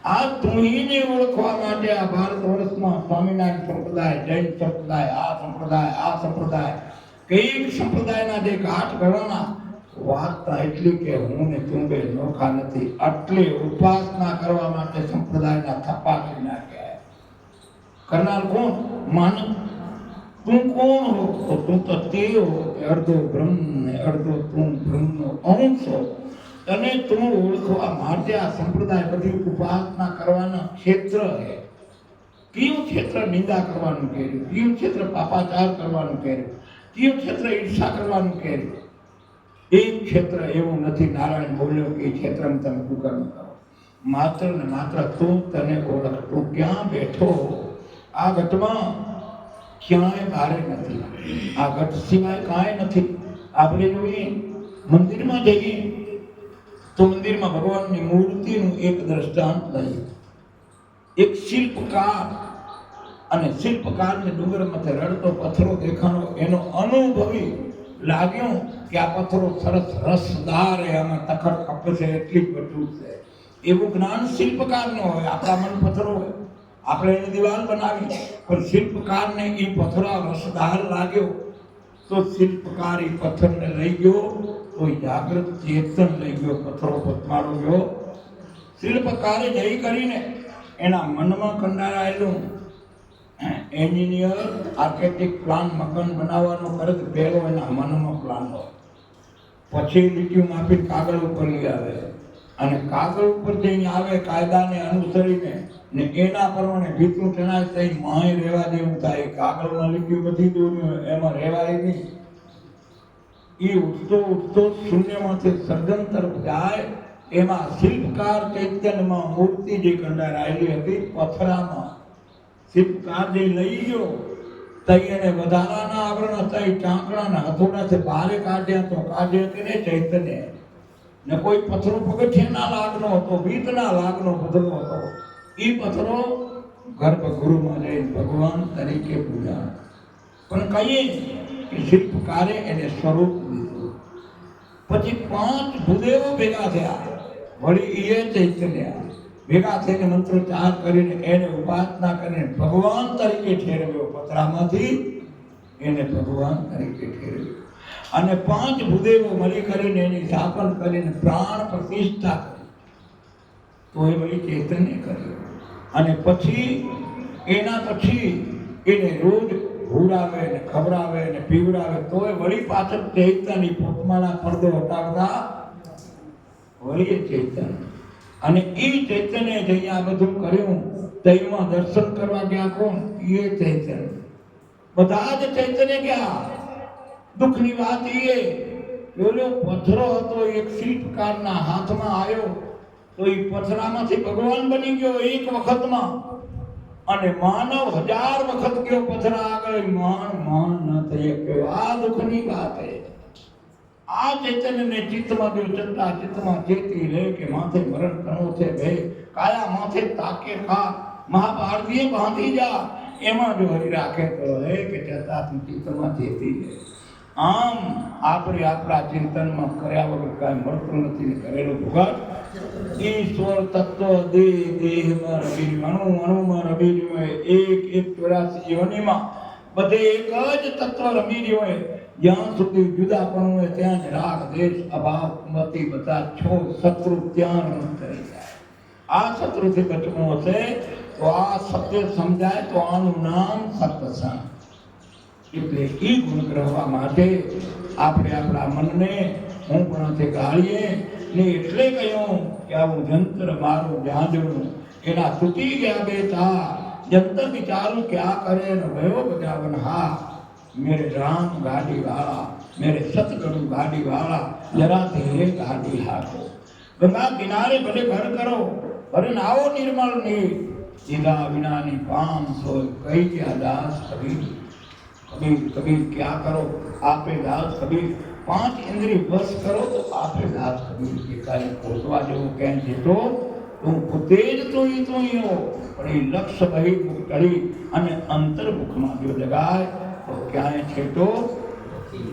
આ તુહીને ઓળખવા માટે આ ભારત વર્ષમાં સ્વામિનારાયણ સંપ્રદાય જૈન સંપ્રદાય આ સંપ્રદાય કઈક સંપ્રદાયના જે ઘાટ ઘડાના વાર્તા એટલી કે હું ને તું બે નોખા નથી આટલી ઉપાસના કરવા માટે સંપ્રદાયના થપ્પા કરી નાખ્યા કરનાર કોણ માનવ તું કોણ હો તો તું તો તે હો કે અડધો બ્રહ્મ ને અડધો તું બ્રહ્મનો અંશ હો અને તું ઓળખવા માટે આ સંપ્રદાય બધી ઉપાસના કરવાના ક્ષેત્ર છે કયું ક્ષેત્ર નિંદા કરવાનું કહેલું કયું ક્ષેત્ર પાપાચાર કરવાનું કહેલું કયું ક્ષેત્ર ઈર્ષા કરવાનું કહેલું એક ક્ષેત્ર એવું નથી નારાયણ બોલ્યો કે એ ક્ષેત્રમાં તમે કુકર્મ કરો માત્ર ને માત્ર તું તને ઓળખ તું ક્યાં બેઠો આ ઘટમાં ક્યાંય બારે નથી આ ઘટ સિવાય કાંઈ નથી આપણે જોઈએ મંદિરમાં જઈએ તો મંદિરમાં ભગવાનની મૂર્તિનું એક દ્રષ્ટાંત લઈએ એક શિલ્પકાર અને શિલ્પકારને ડુંગર માથે રડતો પથ્થરો દેખાણો એનો અનુભવી લાગ્યો કે આ પથ્થરો સરસ રસદાર આમાં તખર કપશે એટલી બધું છે એવું જ્ઞાન શિલ્પકારનો હોય આપણા મન પથ્થરો હોય આપણે એની દિવાલ બનાવી પણ શિલ્પકારને એ પથ્થરા રસદાર લાગ્યો તો શિલ્પકાર એ પથ્થરને લઈ ગયો તો જાગૃત ચેતન લઈ ગયો પથ્થરો પથમારો ગયો શિલ્પકારે જઈ કરીને એના મનમાં કંડારાયેલું એન્જિનિયર આર્કિટેક્ટ પ્લાન મકાન બનાવવાનો કરે તો પહેલો એના મનમાં પ્લાન હોય પછી લીટીઓ માપી કાગળ ઉપર લઈ આવે અને કાગળ ઉપર જઈને આવે કાયદાને અનુસરીને ને એના પ્રમાણે ભીતું ટણાય થઈ માય રહેવા જેવું થાય કાગળમાં લીટીઓ બધી દોરી એમાં રહેવાય નહીં એ ઉઠતો શૂન્યમાંથી સર્જન તરફ જાય એમાં શિલ્પકાર ચૈતન્યમાં મૂર્તિ જે કંડારાયેલી હતી પથરામાં શિલ્પકાર જે લઈ ગયો તઈ એને વધારાના આવરણ હતા એ ચાંકડાના હથોડાથી બહારે કાઢ્યા તો કાઢ્યો કે ને ચૈતન્ય ને કોઈ પથ્થરો પગથિયાના લાગનો હતો ભીતના લાગનો પથ્થરો હતો એ પથ્થરો ગર્ભગૃહમાં જઈને ભગવાન તરીકે પૂજા પણ કહીએ કે શિલ્પકારે એને સ્વરૂપ દીધું પછી 5 ભૂદેવો ભેગા થયા વળી એ ચૈતન્ય ભેગા થઈને મંત્રોચ્ચાર કરીને એને ઉપાસના કરીને ભગવાન તરીકે ઠેરવ્યો પથરામાંથી એને ભગવાન તરીકે ઠેરવ્યો અને 5 ભૂદેવો મળી કરીને એની સ્થાપન કરીને પ્રાણ પ્રતિષ્ઠા કરી તો એ વળી ચૈતન્ય કર્યો અને પછી એના પછી એને રોજ હુડાવે ને ખવડાવે ને પીવડાવે તોય વળી પાછળ ચૈતન્ય પોતમાના પડદો હટાવતા વળી ચૈતન્ય અને એ ચૈતન્ય જઈ આ બધું કર્યું તઈમાં દર્શન કરવા ગયા કોણ એ ચૈતન્ય બધા જ ચૈતન્ય ગયા દુઃખની વાત એ પેલો પથ્થરો હતો એક શિલ્પકારના હાથમાં આવ્યો તો એ પથરામાંથી ભગવાન બની ગયો એક વખતમાં અને માનવ 1000 વખત ગયો પથરા આગળ માન ન થઈ ગયો આ દુઃખની વાત છે આ ચૈતન્યને ચિત્તમાં જો ચંદા ચિત્તમાં ચેતી લે કે માથે મરણ કરવો છે ભે કાયા માથે તાકે ખા મહાભારતીય બાંધી જા એમાં જો હરી રાખે તો હે કે ચેતાથી ચિત્તમાં ચેતી લે આમ આપણે આપણા ચિંતનમાં કર્યા વગર કાંઈ મળતું નથી ને કરેલું ભોગત ઈશ્વર તત્વ દેહમાં રમી અણુમાં રમી રહ્યું એક 84 યોનિમાં બધે એક જ તત્વ રમી રહ્યું હોય જ્યાં સુધી જુદાપણું હોય ત્યાં જ રાગ દેશ અભાવ મતિ બધા છો શત્રુ ત્યાં રમત કરી જાય આ શત્રુથી બચવું હશે તો આ સત્ય સમજાય તો આનું નામ સત્સંગ. એટલે એ ગુણ ગ્રહવા માટે આપણે આપણા મનને હું પણ ગાળીએ ને એટલે કહ્યું કે આવું જંત્ર મારું જાંજણું એના તૂટી ગયા બે તા જંતર વિચારું ક્યાં કરે ને ભયો બજાવન હા मेरे राम गाड़ी वाला मेरे सतगुरु गाड़ी वाला जरा धीरे गाड़ी हाको गंगा किनारे भले घर करो पर नाओ निर्मल नहीं जिला विना नी पाम सोय कई क्या दास कबीर कबीर कबीर क्या करो आपे दास कबीर 5 इंद्रिय बस करो तो आपे दास कबीर के कार्य खोटवा जो कह दे तो તું પોતે જ તું હો પણ એ લક્ષ્ય બહિર્મુખ કરી અને અંતર્મુખમાં જો લગાય તો ક્યાંય છેટો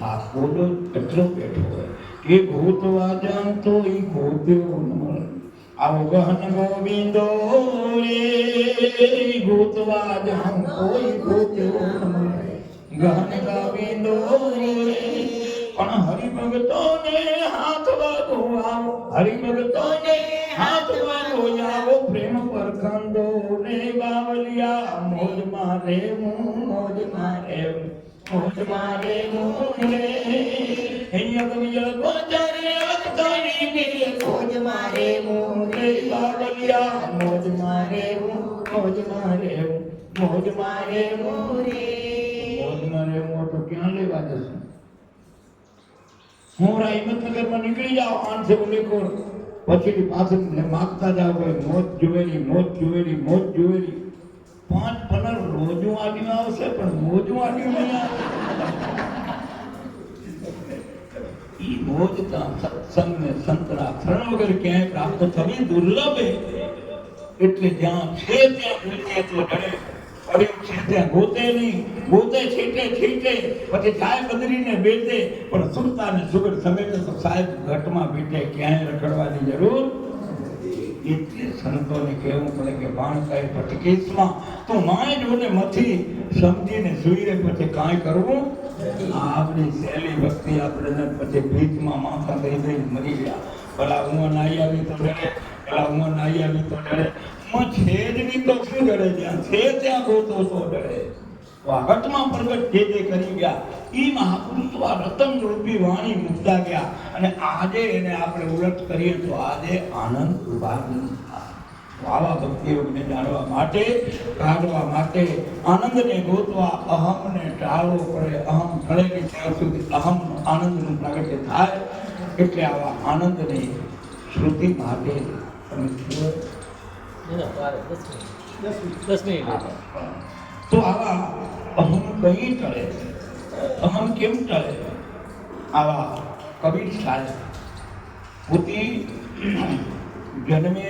આ કોડો એટલો બેઠો હોય એ ભૂતવા જાણતો એ ભૂત્યો ન મળે આવો ગહન ગોવિંદો રે ભૂતવા જાણતો એ ભૂત્યો ન મળે ગહન ગોવિંદો રે પણ હરિભક્તોને હાથ વાગો આવો હરિભક્તોને હાથ વાગો આવો પ્રેમ પર ખંડો ને બાવલિયા મોજ મારે મોજ મારે મોજ મારે રે યગમિય ગોચરે અતની મિલે મોજ મારે રે બાવલિયા મોજ મારે મોજ મારે મોજ મારે રે મોજ મારે તો ક્યાં લેવા જશે હું હિંમતનગર માં નીકળી જાઓ આન से बोले को પછી પાછળ માગતા જાવ કોઈ મોજ જોવેલી 5 પનર રોજું આડી આવશે પણ મોજું આડી નહીં આવે ઈ મોજ તા સત્સંગ ને સંતરા શરણ વગર ક્યાંય પ્રાપ્ત થવી દુર્લભ એટલે જ્યાં છે ત્યાં ભૂલે તો ડરે અરે છે ત્યાં ગોતે નહીં ગોતે છેટે પછી જાય બદરીને બેઠે પણ સુરતા ને સુગર સમેટે તો સાહેબ ઘટમાં બેઠે ક્યાંય રખડવાની જરૂર એટલે સંતોને કહેવું પડે કે બાણ કાંઈ ભટકેશમાં તો માય જોને મથી સમજીને સુઈ રે પછી કાંઈ કરવું આપણી સહેલી ભક્તિ આપણે પછી ભીતમાં માથા દઈ મરી ગયા ભલા હું નાઈ આવી તો ડરે ભલા હું નાઈ આવી તો ડરે છે જ નહીં તો શું ડરે જ્યાં છે ત્યાં ગોતો તો ડરે વાગટમાં પ્રગટ જે કરી ગયા ઈ મહાપુરુષો આ રતન રૂપી વાણી મુદ્દા ગયા અને આજે એને આપણે ઉલટ કરીએ તો આજે આનંદ ઉભા આવા ભક્તિ યોગને જાણવા માટે કાઢવા માટે આનંદને ગોતવા અહમને ટાળવો પડે અહમ ઢળેલી ત્યાં સુધી અહમ આનંદનું પ્રાગટ્ય થાય એટલે આવા આનંદને શ્રુતિ માટે તમે જુઓ તો આવા અહમ કઈ ટળે અહમ કેમ ટળે આવા કબીર સાહેબ પોતે જન્મે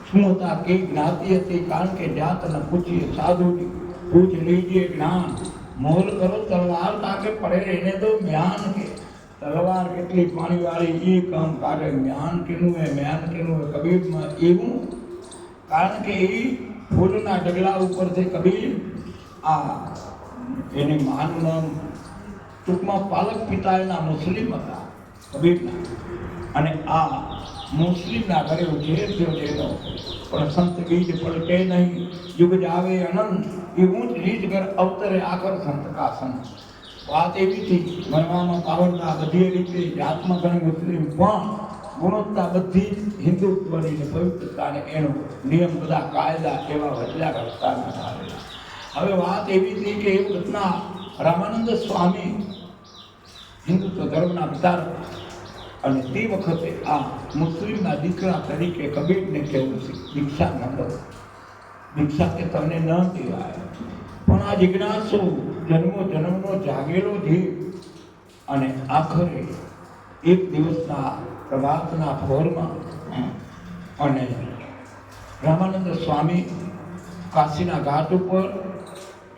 શું હતા કે જ્ઞાતિ હતી કારણ કે જાતને પૂછીએ સાધુની પૂછ લીજીએ જ્ઞાન મોલ કરો તલવાર તાકે પડે એને તો જ્ઞાન કે તલવાર કેટલી પાણીવાળી એ કામ કાઢે જ્ઞાન કેનું હે જ્ઞાન કેનું હે કબીરમાં એવું કારણ કે એ ફૂલના ડગલા ઉપરથી કબીર આ એની માનું નામ ટૂંકમાં પાલક પિતા એના મુસ્લિમ હતા કબીરના અને આ મુસ્લિમના ઘરે ઉછેર થયો જેનો પણ સંત બીજ પલટે નહીં યુગ જાવે અનંત એ ઊંચ નીચ ઘર અવતરે આકર સંત કા સંત વાત એવી હતી ભણવામાં પાવડતા બધી રીતે જાતમાં ઘણી મુસ્લિમ પણ ગુણવત્તા બધી હિન્દુત્વની ને પવિત્રતા ને એનો નિયમ બધા કાયદા એવા વચલા રસ્તા આવેલા હવે વાત એવી હતી કે એ ઘટના રામાનંદ સ્વામી હિન્દુત્વ ધર્મના વિચાર અને તે વખતે આ મુસ્લિમના દીકરા તરીકે કબીરને કહેવું છે દીક્ષા ન લો દીક્ષા કે તમને ન દેવાય પણ આ જિજ્ઞાસુ જન્મનો જાગેલો જીવ અને આખરે એક દિવસના પ્રભાતના ભોરમાં અને રામાનંદ સ્વામી કાશીના ઘાટ ઉપર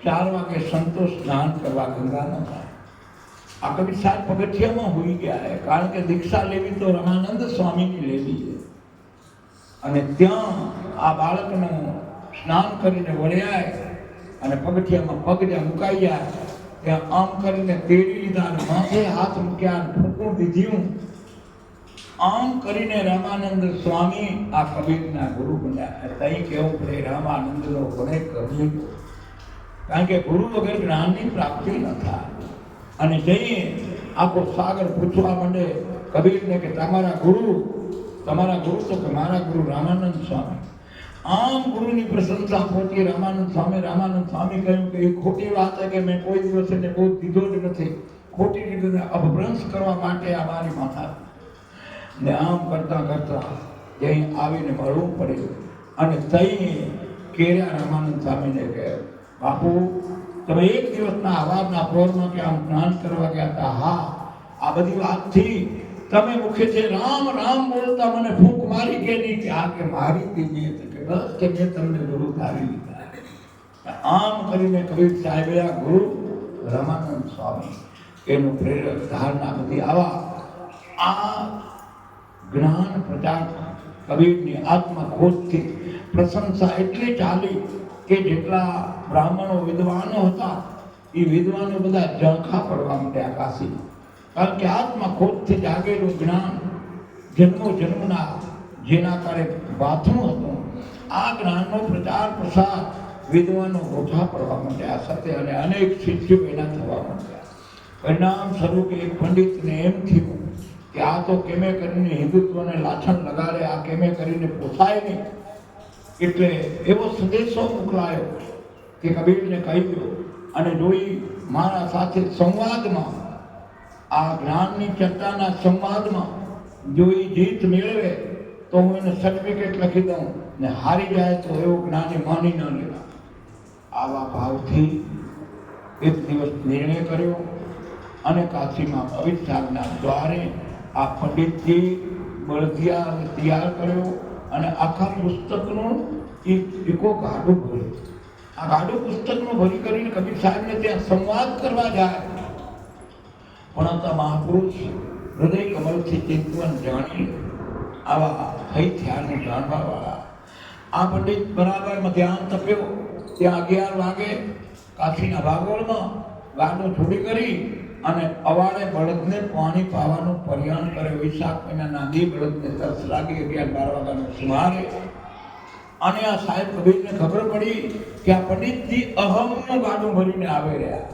4 વાગે સંતો સ્નાન કરવા ગંગામાં જાય આ કબીર સાહેબ પગથિયામાં હોઈ ગયા કારણ કે દીક્ષા લેવી તો રામાનંદ સ્વામીની લેવી છે અને ત્યાં આ બાળકનું સ્નાન કરીને વળ્યા અને પગથિયામાં પગ જ્યાં મુકાઈ જાય ત્યાં આમ કરીને તેડી લીધા અને માથે હાથ મૂક્યા અને ફૂંકું દીધ્યું આમ કરીને રામાનંદ સ્વામી આ કબીરના ગુરુ બન્યા. તઈ કેવું પડે રામાનંદનો ભણે કબીર, કારણ કે ગુરુ વગર જ્ઞાનની પ્રાપ્તિ ન થાય. અને જઈએ આખો સાગર પૂછવા માંડે કબીરને કે તમારા ગુરુ તો કે મારા ગુરુ રામાનંદ સ્વામી. આમ ગુરુની પ્રશંસા પહોંચી રામાનંદ સ્વામી કહ્યું કે એ ખોટી વાત છે કે મેં કોઈ દિવસ એને બહુ દીધો જ નથી, ખોટી રીતે અપભ્રંશ કરવા માટે આ મારી માથા ને આમ કરતા જઈ આવીને મળવું પડ્યું. અને તઈ કેર્યા રામાનંદ સ્વામીને કે બાપુ તમે એક દિવસના આવારના પ્રોરમાં કે આમ સ્નાન કરવા ગયા હતા. હા, આ બધી વાતથી તમે મુખેથી રામ રામ બોલતા મને ફૂંક મારી કે નહીં કે આ કે મારી દીધી કે બસ કે મેં તમને ગુરુ ધારી લીધા. આમ કરીને કબીર સાહેબે આ ગુરુ રામાનંદ સ્વામી એનું પ્રેરક ધારણા બધી આવા આ જ્ઞાન પ્રચાર કબીરની આત્મખોજથી પ્રશંસા એટલી ચાલી કે જેટલા બ્રાહ્મણો વિદ્વાનો હતા એ વિદ્વાનો બધા ઝાંખા પડવા માંડ્યા કાશીમાં. કારણ કે આત્મખોજથી જાગેલું જ્ઞાન જન્મના જેના કારણે વાંચવું હતું, આ જ્ઞાનનો પ્રચાર પ્રસાર વિદ્વાનો ઓછા પડવા માંડ્યા સાથે અને અનેક સિદ્ધિઓ એના થવા માંડ્યા. પરિણામ સ્વરૂપે એક પંડિતને એમ થયું કે આ તો કેમે કરીને હિન્દુત્વને લાછણ લગાડે, આ કેમે કરીને પોસાય નહીં. એટલે એવો સંદેશો મોકલાયો કે કબીરને કહ્યું અને જોઈ મારા સાથે સંવાદમાં, આ જ્ઞાનની ચર્ચાના સંવાદમાં જોઈ જીત મેળવે તો હું એને સર્ટિફિકેટ લખી દઉં ને હારી જાય તો એવું જ્ઞાની માની ન લેવા. આવા ભાવથી એક દિવસ નિર્ણય કર્યો અને કાશીમાં અવિદ્યાના દ્વારે આ પંડિતજી બળદિયા તૈયાર કર્યો અને આખા પુસ્તકનું એકો ગાડું ભર્યું. આ ગાડું પુસ્તકનું ભરી કરીને કબીર સાહેબને ત્યાં સંવાદ કરવા જાય. પણ આ મહાપુરુષ હૃદય કમલથી ચિંતવન જાણી આવા થઈ થયાને જાણવા વાળા આ પંડિત બરાબર ધ્યાન તપ્યો. ત્યાં 11 વાગે કાશીના ભાગોળમાં ગાડું છોડી કરી અને અવાડે બળદને પાણી પાવાનું પ્રયાણ કરે. વૈશાખ મહિનાના દી બળદને તરસ લાગી 11-12 વાગ્યાનો સુમારે. અને આ સાહેબ કબીરને ખબર પડી કે આ પંડિતજી અહમનું ગાડું ભરીને આવે રહ્યા,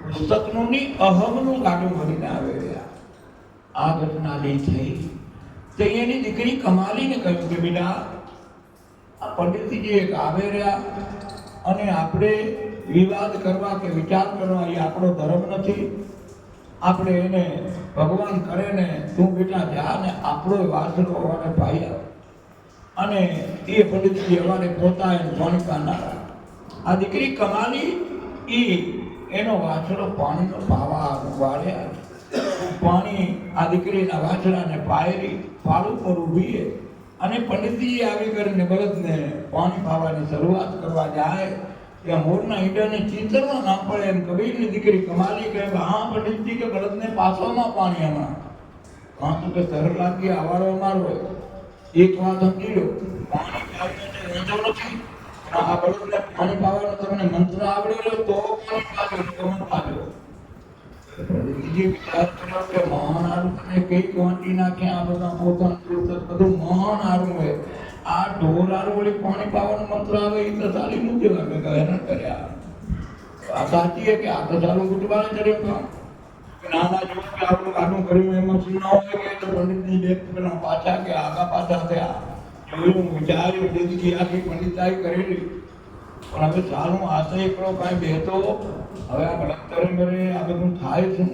પુસ્તકનું નહીં અહમનું ગાડું ભરીને આવે રહ્યા. આ ઘટના જે થઈ તો એની દીકરી કમાલીને કહ્યું કે બેટા આ પંડિતજી એક આવે રહ્યા અને આપણે વિવાદ કરવા કે વિચાર કરવા એ આપણો ધર્મ નથી. આપણે એને ભગવાન કરે ને તું બેટા જા ને આપણો વાસણો અવાને પાઈ આવે. અને એ પંડિતજી અવાને પોતા એને પાણી પાનારા. આ દીકરી કમાલી એનો વાછડો પાણીનો પાવા વાળ્યા. પાણી આ દીકરીના વાછડાને પાયરી પાડું પર ઊભી અને પંડિતજી આવી કરીને બળદને પાણી પાવાની શરૂઆત કરવા જાય. ત્યાં મોરના ઈંડાને ચિંતરમાં ના પડે એમ કબીરની દીકરી કમાલી કહે હા પંડિતજી કે બળદને પાછળમાં પાણી હમણાં હા તો કે તર લાગી આવાડો અમારો. એક વાત સમજી લો, પાણી પાવાનો નથી, આ બળદને પાણી પાવાનો તમને મંત્ર આવડેલો તો પાણી પાજો. બીજી વિચાર કર્યો કે મહાન આરું તમે કઈ ક્વોન્ટી નાખ્યા આ બધા પોતાનું બધું મહાન આરું હોય. આ ઢોર આરું વળી પાણી પાવાનું મંત્ર આવે એ તો સારી મૂકી લાગે હેરાન કર્યા. આ સાચી કે આ તો સારું ગુટવાને ચડ્યો કામ નાના જો કે આપણું ગાડું કર્યું એમાં શું ના હોય કે પંડિતજી બે પેલા પાછા કે આગા પાછા થયા. જોયું વિચાર્યું જિંદગી આખી પંડિતાઈ કરેલી પણ હવે સારું આશય એકડો કાંઈ બેહતો હવે આ બળાત્કાર કરે આ બધું થાય છે.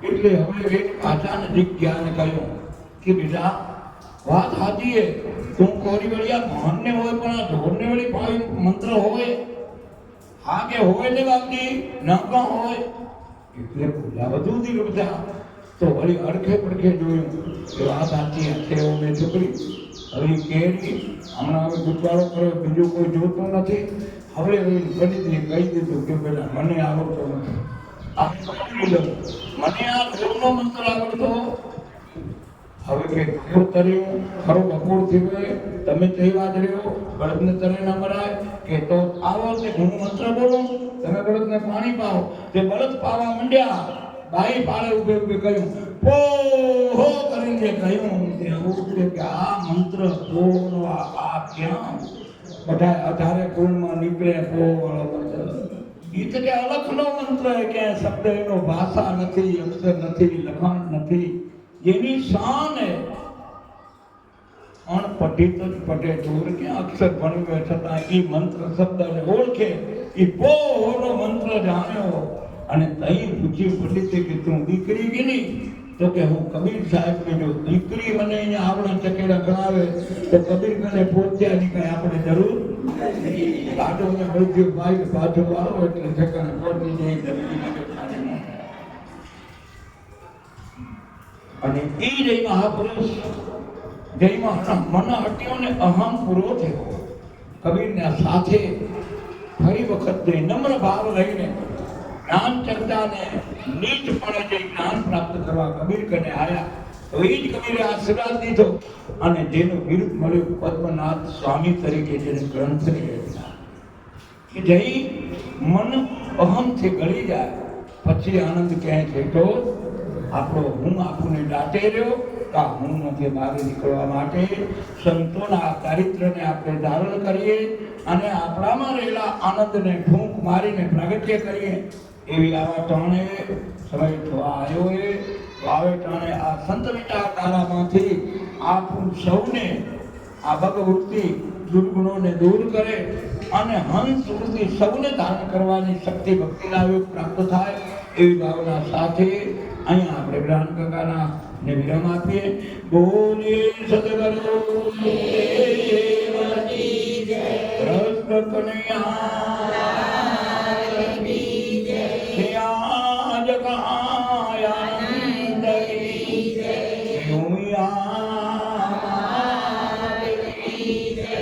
એટલે હવે એક પાછા નજીક ગયા ને કહ્યું કે બેટા વાત સાચી છે, તું કોરી વળી આ મહાનને હોય પણ આ ઢોરને વળી પાવી મંત્ર હોય. હા કે હોય ને બાપજી ન કાં હોય એટલે પૂજા બધું દીધું ત્યાં તો વળી અડખે પડખે જોયું કે વાત સાચી હશે એવો મેં છોકરી હવે કેરી હમણાં હવે ગુટવાળો કર્યો બીજું કોઈ જોતું નથી. હવે પંડિતજીએ કહી દીધું કે પેલા મને આવડતો નથી, મને આ ઢોરનો મંત્ર આવડતો. હવે કે ઢોર તર્યું ખરો બપોર થયો તમે તહેવા જ રહ્યો બળદને તરે ન મરાય કે તો આવો તે હું મંત્ર બોલું તમે બળદને પાણી પાવો. તે બળદ પાવા માંડ્યા બાઈ પાડે ઉભે ઉભે કહ્યું પો હો કરીને કહ્યું તે ઉઠ્યું કે આ મંત્ર પો નો આ ક્યાં બધા 18 કુળમાં નીકળે પો વાળો મંત્ર ઈ તો કે અલખનો મંત્ર હે કે શબ્દ એનો ભાષા નથી અક્ષર નથી લખાણ નથી એની શાન હે અણપઠિત જ પટે દૂર કે અક્ષર ભણ્યો છતાં ઈ મંત્ર શબ્દને ઓળખે ઈ પો નો મંત્ર જાણ્યો અને તઈ પૂછી પંડિતે કે તું દીકરી કે નહીં તો કે હું કબીર સાહેબ ને જો દીકરી મને અહીંયા આવડા ચકેડા ગણાવે તો કબીર મને પહોંચ્યાની કઈ આપણે જરૂર બાજુ ને બધી ભાઈ બાજુ આવો એટલે ઠેકાણે પહોંચી જાય અને ઈ જઈ મહાપુરુષ જઈમાં મન હટ્યો ને અહમ પૂરો થયો કબીરના સાથે ફરી વખત નમ્ર ભાવ લઈને જ્ઞાન ચર્ચાને નીચપણે જઈ જ્ઞાન પ્રાપ્ત કરવા કબીર કને આવ્યા તો એ જ કબીરે આશીર્વાદ દીધો અને જેનું બિરુદ મળ્યું પદ્મનાથ સ્વામી તરીકે જેને ગ્રંથની રચના કે જઈ મન અહમથી ગળી જાય પછી આનંદ ક્યાંય છેટો આપણો હું આપણને દાટે રહ્યો કા હું નથી બહાર નીકળવા માટે સંતોના ચારિત્રને આપણે ધારણ કરીએ અને આપણામાં રહેલા આનંદને ફૂંક મારીને પ્રાગટ્ય કરીએ એવી આવા ટાણે સમય થવા આવ્યો એ આવે ટાણે આ સંત વિચારધારામાંથી આપું સૌને આ ભગવૃત્તિ દુર્ગુણોને દૂર કરે અને હંસ વૃત્તિ સૌને ધારણ કરવાની શક્તિ ભક્તિના યોગ પ્રાપ્ત થાય એવી ભાવના સાથે અહીંયા આપણે જ્ઞાન ગંગાના ને વિરામ આપીએ બોલે સદગુરુ દેવની જય કૃષ્ણ કનૈયા કી જય શ્યાજ કાયાનંદ કી જય યુયા કી જય